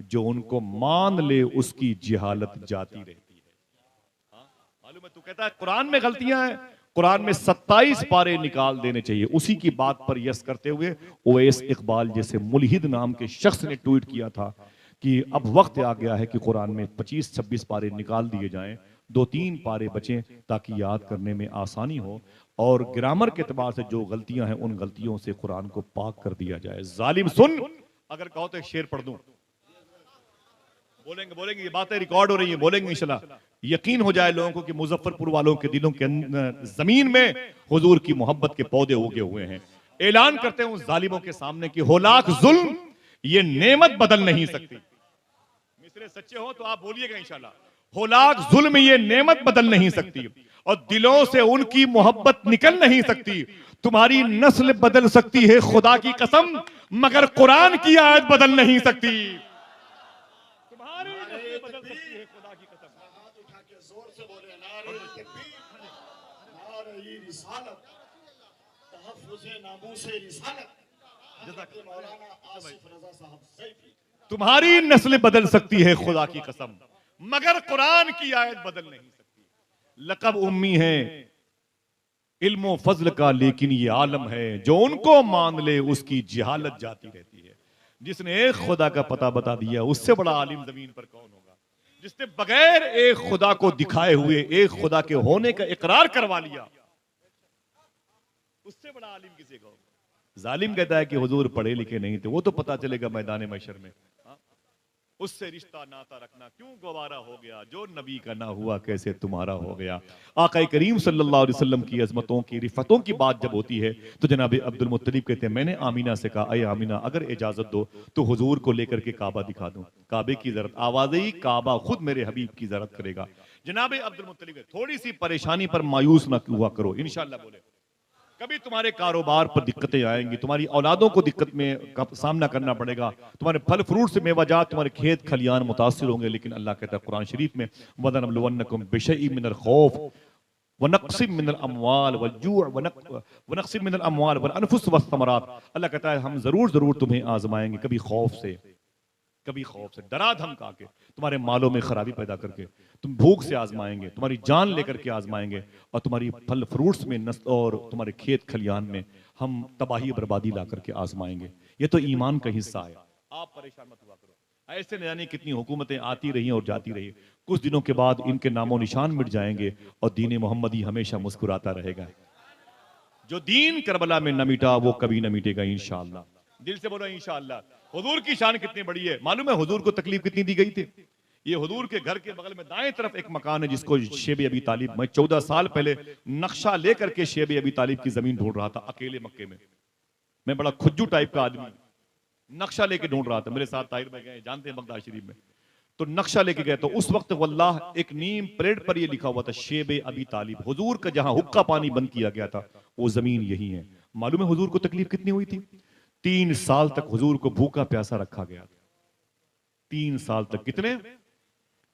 जो उनको मान ले उसकी जिहालत जाती रहती है। मालूम है, तू कहता है कुरान में गलतियां हैं, कुरान में 27 पारे निकाल देने चाहिए। उसी की बात पर यस करते हुए ओवैस इकबाल जैसे मुल्हिद नाम के शख्स ने ट्वीट किया था कि अब वक्त आ गया है कि कुरान में 25-26 पारे निकाल दिए जाएं, 2-3 पारे बचें ताकि याद करने में आसानी हो, और ग्रामर के एतबार से जो गलतियां हैं उन गलतियों से कुरान को पाक कर दिया जाए। जालिम सुन, अगर कहो तो एक शेर पढ़ दूं। बोलेंगे, ये बातें रिकॉर्ड हो रही हैं, बोलेंगे इंशाल्लाह। यकीन हो जाए लोगों को कि मुजफ्फरपुर वालों के दिलों के जमीन में हुजूर की मोहब्बत के पौधे उगे हुए हैं। ऐलान करते हैं उन जालिमों के सामने कि हो लाख जुल्म, ये नेमत बदल नहीं सकती। मिसरे सच्चे हो तो आप बोलिएगा इंशाल्लाह। हो लाख जुल्म, ये नेमत बदल नहीं सकती, और दिलों से उनकी मोहब्बत निकल नहीं सकती। तुम्हारी नस्ल बदल सकती है खुदा की कसम, मगर कुरान की आयत बदल नहीं सकती। तुम्हारी नस्ल बदल सकती है खुदा की कसम। हाथ उठा के जोर से बोले नारे तकबीर, नारे रिसालत, तहफ्फुज़े नामूसे रिसालत। हज़रत मौलाना आसिफ रज़ा साहब सैफी। तुम्हारी नस्ल बदल सकती है खुदा की कसम, मगर कुरान की आयत बदल नहीं सकती। लक़ब उम्मी है इल्म फजल का, लेकिन ये आलम है जो उनको मान ले उसकी जिहालत जाती रहती है। जिसने एक खुदा का पता बता दिया, उससे बड़ा आलिम जमीन पर कौन होगा। जिसने बगैर एक खुदा को दिखाए हुए एक खुदा के होने का इकरार करवा लिया, उससे बड़ा आलिम किसी को। जालिम कहता है कि हुजूर पढ़े लिखे नहीं थे, वो तो पता चलेगा मैदान महशर में। उससे रिश्ता नाता रखना क्यों गवारा हो गया, जो नबी का ना हुआ कैसे तुम्हारा हो गया। आका करीम सल्लल्लाहु अलैहि वसल्लम की अजमतों की रिफतों की बात जब होती है तो जनाब अब्दुल मुत्तलिब कहते हैं, मैंने आमीना से कहा, अय आमीना अगर इजाजत दो तो हुजूर को लेकर के काबा दिखा दूं। काबे की जरूरत, आवाज़ ही काबा खुद मेरे हबीब की जरूरत करेगा। जनाब अब्दुल मुत्तलिब, थोड़ी सी परेशानी पर मायूस ना हुआ करो, इंशाल्लाह बोले। कभी तुम्हारे कारोबार पर दिक्कतें आएंगी, तुम्हारी औलादों को दिक्कत में का सामना करना पड़ेगा, तुम्हारे फल फ्रूट से मेवाजात, तुम्हारे खेत खलियान मुतासिर होंगे, लेकिन अल्लाह कहता है कुरान शरीफ में, वनबलुवन्नकुम बिशैइन मिनल खौफ वनक्सिम मिनल अमवाल वल्जू' वनक्सिम मिनल अमवाल वल अनफुस वस्समरात। अल्लाह कहता है हम जरूर तुम्हें आजमाएंगे, कभी खौफ से, कभी खौफ से, डरा धमका के, तुम्हारे मालों में खराबी पैदा करके, तुम भूख से आजमाएंगे, तुम्हारी जान लेकर के आजमाएंगे, और तुम्हारी फल फ्रूट्स में नस्ल और तुम्हारे खेत खलियान में हम तबाही बर्बादी ला करके आजमाएंगे। ये तो ईमान का हिस्सा है, आप परेशान मत हुआ करो। ऐसे न जाने कितनी हुकूमतें आती रही और जाती रही, कुछ दिनों के बाद इनके नामो निशान मिट जाएंगे और दीन मोहम्मदी हमेशा मुस्कुराता रहेगा। जो दीन करबला में न मिटा वो कभी न मिटेगा इंशाअल्लाह। दिल से बोलो इंशाअल्लाह। हुजूर की शान कितनी बड़ी है, मालूम है हुजूर को तकलीफ कितनी दी गई थी। ये हुजूर के घर के बगल में दाएं तरफ एक मकान है जिसको शेब अबी तालिब, मैं 14 साल पहले नक्शा लेकर के शेब अबी तालिब की जमीन ढूंढ रहा था अकेले मक्के में। मैं बड़ा खुज्जू टाइप का आदमी, नक्शा लेके ढूंढ रहा था, मेरे साथ ताहिर भाई गए, जानते हैं बगदाद शरीफ में, तो नक्शा लेके गए तो उस वक्त वल्लाह एक नीम प्लेट पर यह लिखा हुआ था शेब अबी तालिब। हुजूर का जहां हुक्का पानी बंद किया गया था वो जमीन यही है। मालूम है हुजूर को तकलीफ कितनी हुई थी? 3 साल तक हुजूर को भूखा प्यासा रखा गया था। 3 साल तक। कितने?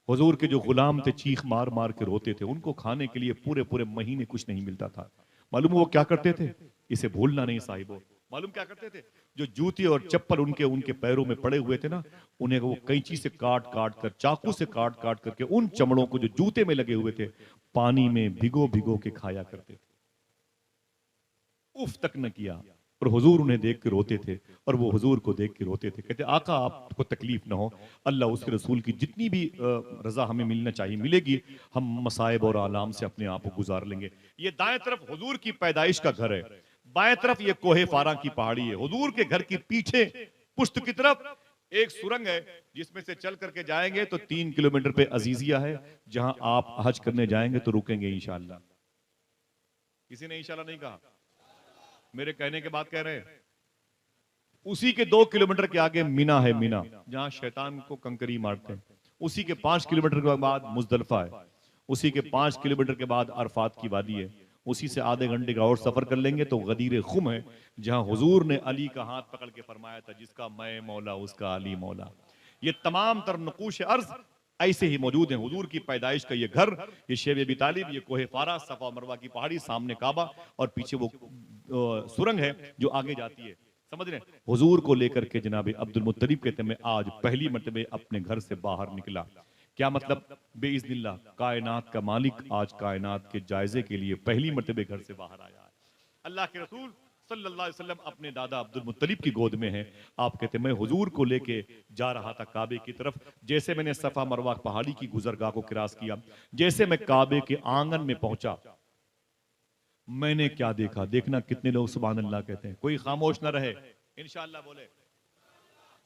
हुजूर के जो गुलाम थे चीख मार मार के रोते थे, उनको खाने के लिए पूरे पूरे महीने कुछ नहीं मिलता था। मालूम वो क्या करते थे? इसे भूलना नहीं साहिबो। मालूम क्या करते थे? जो जूते और चप्पल उनके पैरों में पड़े हुए थे ना, उन्हें वो कैंची से काट काट कर, चाकू से काट काट करके उन चमड़ों को जो जूते में लगे हुए थे पानी में भिगो भिगो के खाया करते थे। उफ तक न किया, और हुजूर उन्हें देख के रोते थे और वो हुजूर को देख के रोते थे। कहते आका आपको तकलीफ ना हो, अल्लाह उसके रसूल की जितनी भी रजा हमें मिलना चाहिए मिलेगी, हम मसाइब और आलाम से अपने आप को गुजार लेंगे। ये दाएं तरफ हुजूर की पैदाइश का घर है, बाएं तरफ ये कोहे फारा की पहाड़ी है। हुजूर के घर की पीछे पुश्त की तरफ एक सुरंग है जिसमें से चल करके जाएंगे तो 3 किलोमीटर पे अजीजिया है, जहां आप हज करने जाएंगे तो रुकेंगे इंशाअल्लाह। किसी ने इंशाअल्लाह नहीं कहा, मेरे कहने के बाद कह रहे हैं। उसी के 2 किलोमीटर के आगे मीना है, मीना जहां शैतान को कंकरी मारते हैं। उसी के 5 किलोमीटर के बाद मुजदलफा है। उसी के 5 किलोमीटर के बाद अरफात की वादी है। उसी से आधे घंटे का और सफर कर लेंगे तो गदीर खुम है, जहां हुजूर ने अली का हाथ पकड़ के फरमाया था, जिसका मैं मौला उसका अली मौला। ये तमाम तर नकूश अर्ज ऐसे ही मौजूद हैं। हुजूर की पैदाइश का ये घर, ये शेब अबी तालिब, ये कोहे फारा, सफा मरवा की पहाड़ी, सामने काबा और पीछे वो सुरंग है जो आगे जाती है। समझ रहे हैं? हुजूर को लेकर के जनाब अब्दुल मुत्तलिब कहते हैं मैं आज पहली मर्तबे अपने घर से बाहर निकला। क्या मतलब? बेइज़्निल्लाह कायनात का मालिक आज कायनात के जायजे के लिए पहली मर्तबे घर से बाहर आया है। अल्लाह के रसूल सल्लल्लाहु अलैहि वसल्लम अपने दादा अब्दुल मुत्तलिब की गोद में हैं। आप कहते हैं मैं हुजूर को लेके जा रहा था काबे की तरफ। जैसे मैंने सफा मरवा पहाड़ी की गुजरगाह को क्रॉस किया, जैसे मैं काबे के आंगन में पहुंचा, मैंने क्या देखा। देखना कितने लोग सुभान अल्लाह कहते हैं, कोई खामोश ना रहे, इंशाअल्लाह बोले।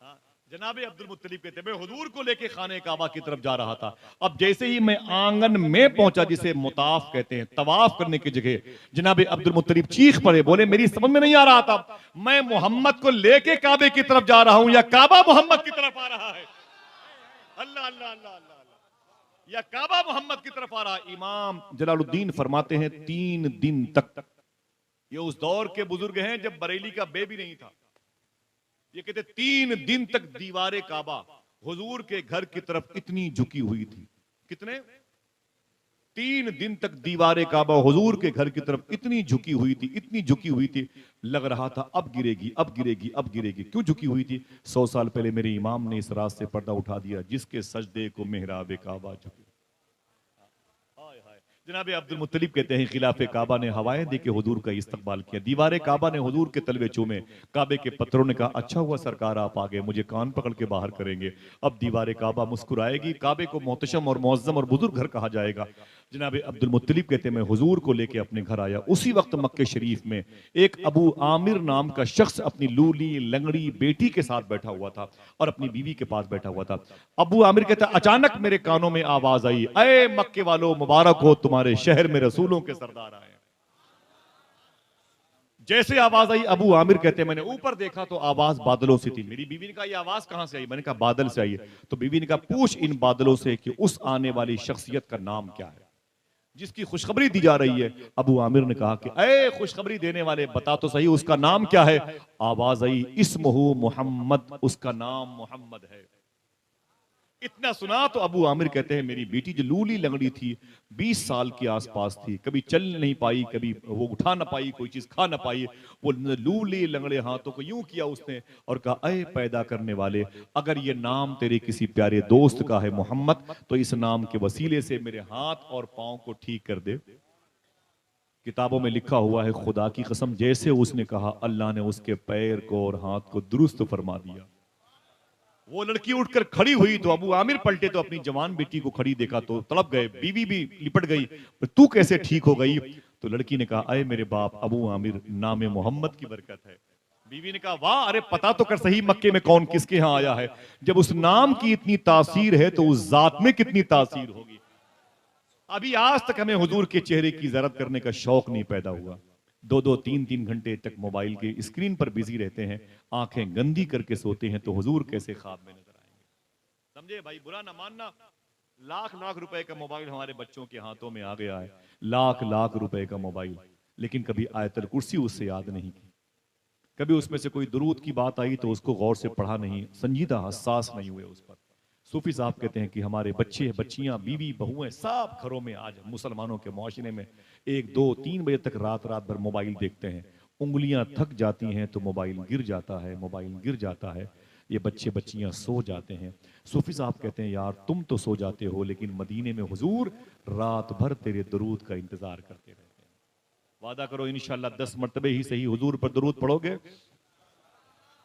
हाँ, जनाबे अब्दुल मुत्तलिब कहते हैं मैं हुजूर को लेके खाने काबा की तरफ जा रहा था। अब जैसे ही मैं आंगन में पहुंचा, जिसे मुताफ कहते हैं, तवाफ करने की जगह, जनाबे अब्दुल मुत्तलिब चीख पड़े, बोले मेरी समझ में नहीं आ रहा था, मैं मोहम्मद को लेके काबे की तरफ जा रहा हूं या काबा मोहम्मद की तरफ आ रहा है। अल्लाह अल्लाह अल्लाह अल्लाह, या काबा मोहम्मद की तरफ आ रहा है। इमाम जलालुद्दीन फरमाते हैं 3 दिन तक, ये उस दौर के बुजुर्ग हैं जब बरेली का बेबी नहीं था, ये कहते 3 दिन तक दीवारे काबा हुजूर के घर की तरफ इतनी झुकी हुई थी। कितने? 3 दिन तक दीवारे काबा हुजूर के घर की तरफ इतनी झुकी हुई थी, इतनी झुकी हुई थी, लग रहा था अब गिरेगी, अब गिरेगी, अब गिरेगी। क्यों झुकी हुई थी? 100 साल पहले मेरे इमाम ने इस रात से पर्दा उठा दिया, जिसके सजदे को मेहराब काबा झुकी। जनाब अब्दुल मुत्तलिब कहते हैं खिलाफे काबा ने हवाएं दे के हुजूर का इस्तकबाल किया, दीवारे काबा ने हुजूर के तलवे चूमे, काबे के पत्थरों ने कहा अच्छा हुआ सरकार आप आ गए, मुझे कान पकड़ के बाहर करेंगे। अब दीवारे काबा मुस्कुराएगी, काबे को मोहतशम और मुअज्जम और बुजुर्ग घर कहा जाएगा। जनाब अब्दुल मुत्तलिब कहते हैं मैं हुजूर को लेके अपने घर आया। उसी वक्त मक्के शरीफ में एक अबू आमिर नाम का शख्स अपनी लूली लंगड़ी बेटी के साथ बैठा हुआ था और अपनी बीवी के पास बैठा हुआ था। अबू आमिर कहता अचानक मेरे कानों में आवाज आई, अरे मक्के वालों मुबारक हो, तुम्हारे शहर में रसूलों के सरदार आए। जैसे आवाज आई, अबू आमिर कहते हैं मैंने ऊपर देखा तो आवाज बादलों से थी। मेरी बीवी ने कहा यह आवाज कहां से आई? मैंने कहा बादल से आई है। तो बीवी ने कहा पूछ इन बादलों से कि उस आने वाली शख्सियत का नाम क्या है जिसकी खुशखबरी दी जा रही है। अबू आमिर ने कहा कि अरे खुशखबरी देने वाले बता तो सही उसका नाम क्या है। आवाज आई इस्मुहु मोहम्मद, उसका नाम मोहम्मद है। इतना सुना तो अबू आमिर कहते हैं मेरी बेटी जो लूली लंगड़ी थी, 20 साल के आसपास थी, कभी चल नहीं पाई, कभी वो उठा ना पाई, कोई चीज खा ना पाई, वो लूली लंगड़े हाथों को यूं किया उसने और कहा अय पैदा करने वाले, अगर ये नाम तेरे किसी प्यारे दोस्त का है मोहम्मद, तो इस नाम के वसीले से मेरे हाथ और पांव को ठीक कर दे। किताबों में लिखा हुआ है खुदा की कसम, जैसे उसने कहा अल्लाह ने उसके पैर को और हाथ को दुरुस्त फरमा दिया। वो लड़की उठकर खड़ी हुई तो अबू आमिर पलटे तो अपनी जवान बेटी को खड़ी देखा तो तड़प गए। बीवी भी लिपट गई, तू कैसे ठीक हो गई? तो लड़की ने कहा अरे मेरे बाप अबू आमिर, नाम मोहम्मद की बरकत है। बीवी ने कहा वाह, अरे पता तो कर सही मक्के में कौन किसके यहाँ आया है। जब उस नाम की इतनी तासीर है तो उस जात में कितनी तासीर होगी। अभी आज तक हमें हुजूर के चेहरे की ज़ियारत करने का शौक नहीं पैदा हुआ। 2-2, 3-3 घंटे तक मोबाइल के स्क्रीन पर बिजी रहते हैं, आंखें गंदी करके सोते हैं, तो हुजूर कैसे ख्वाब में नजर आएंगे? समझे भाई, बुरा ना मानना। लाख लाख रुपए का मोबाइल हमारे बच्चों के हाथों में आ गया है, लाख लाख रुपए का मोबाइल, लेकिन कभी आयतल कुर्सी उससे याद नहीं की, कभी उसमें से कोई दुरूद की बात आई तो उसको गौर से पढ़ा नहीं, संजीदा हसास नहीं हुए उस पर। सूफी साहब कहते हैं कि हमारे बच्चे बच्चियां बीवी बहुएं सब घरों में आज मुसलमानों के मुआशरे में 1, 2, 3 बजे तक रात रात भर मोबाइल देखते हैं। उंगलियां थक जाती हैं तो मोबाइल गिर जाता है, मोबाइल गिर जाता है, ये बच्चे बच्चियां सो जाते हैं। सूफी साहब कहते हैं यार तुम तो सो जाते हो, लेकिन मदीने में हुजूर रात भर तेरे दरूद का इंतजार करते रहते हैं। वादा करो इंशाल्लाह 10 मरतबे ही सही हुजूर पर दरूद पढ़ोगे।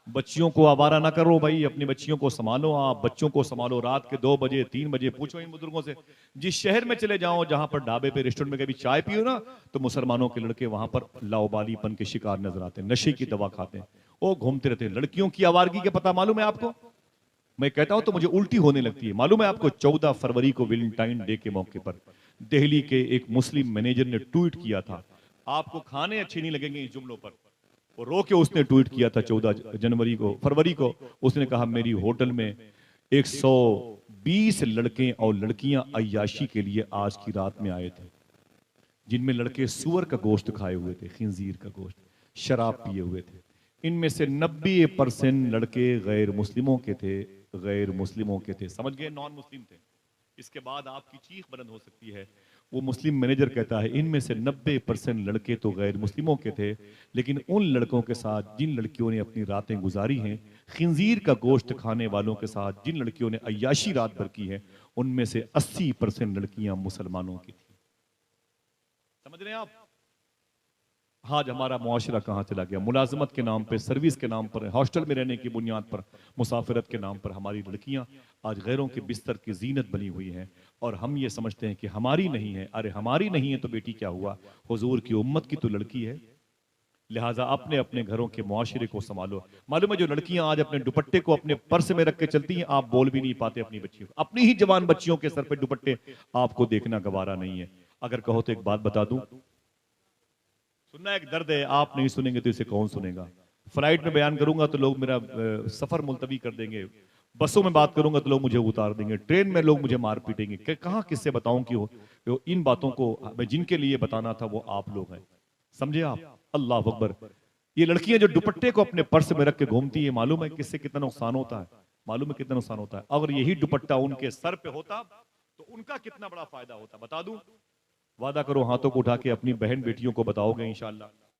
बच्चियों को आवारा ना करो भाई, अपनी बच्चियों को संभालो, आप बच्चों को संभालो। रात के 2 बजे 3 बजे पूछो इन बुजुर्गों से, जिस शहर में चले जाओ जहां पर ढाबे पे रेस्टोरेंट में कभी चाय पियो ना, तो मुसलमानों के लड़के वहां पर लाउबालीपन के शिकार नजर आते हैं, नशे की दवा खाते हैं, वो घूमते रहते हैं। लड़कियों की आवारगी का पता मालूम है आपको? मैं कहता हूं तो मुझे उल्टी होने लगती है। मालूम है आपको 14 फरवरी को वैलेंटाइन डे के मौके पर दिल्ली के एक मुस्लिम मैनेजर ने ट्वीट किया था, आपको खाने अच्छे नहीं लगेंगे इस जुमलों पर, वो रो के उसने ट्वीट किया था 14 फरवरी को। उसने कहा मेरी होटल में 120 लड़के और लड़कियां अय्याशी के लिए आज की रात में आए थे, जिनमें लड़के सुअर का गोश्त खाए हुए थे, खिंजीर का गोश्त, शराब पिए हुए थे। इनमें से 90% लड़के गैर मुस्लिमों के थे, गैर मुस्लिमों के थे, समझ गए, नॉन मुस्लिम थे। इसके बाद आपकी चीख बुलंद हो सकती है। वो मुस्लिम मैनेजर कहता है इनमें से 90% लड़के तो गैर मुस्लिमों के थे, लेकिन उन लड़कों के साथ जिन लड़कियों ने अपनी रातें गुजारी हैं, खिंजीर का गोश्त खाने वालों के साथ जिन लड़कियों ने अय्याशी रात भर की है, उनमें से 80% लड़कियां मुसलमानों की थी। समझ रहे हैं आप? आज हमारा मुआशरा कहाँ चला गया? मुलाजमत के नाम पे, सर्विस के नाम पर, हॉस्टल में रहने की बुनियाद पर, मुसाफिरत के नाम पर हमारी लड़कियां आज गैरों के बिस्तर की जीनत बनी हुई हैं और हम ये समझते हैं कि हमारी नहीं है। अरे हमारी नहीं है तो बेटी क्या हुआ, हुजूर की उम्मत की तो लड़की है। लिहाजा अपने अपने घरों के मुआशरे को संभालो। मालूम है जो लड़कियां आज अपने दुपट्टे को अपने पर्स में रख के चलती हैं, आप बोल भी नहीं पाते अपनी बच्चियों को। अपनी ही जवान बच्चियों के सर पे दुपट्टे आपको देखना गवारा नहीं है। अगर कहो तो एक बात बता दूं, सुनना एक दर्द है, आप नहीं सुनेंगे तो इसे कौन सुनेगा। फ्लाइट में बयान करूंगा तो लोग मेरा सफर मुलतवी कर देंगे, बसों में बात करूंगा तो लोग मुझे उतार देंगे, ट्रेन में लोग मुझे मार पीटेंगे। कहाँ किससे बताऊं कि इन बातों को मैं जिनके लिए बताना था वो आप लोग हैं। समझे आप? अल्लाह अकबर। ये लड़कियां जो दुपट्टे को अपने पर्स में रख के घूमती है, मालूम है किससे कितना नुकसान होता है? मालूम है कितना नुकसान होता है? अगर यही दुपट्टा उनके सर पे होता तो उनका कितना बड़ा फायदा होता, बता दूं? वादा करो हाथों को उठा के अपनी बहन बेटियों को बताओगे इंशाअल्लाह।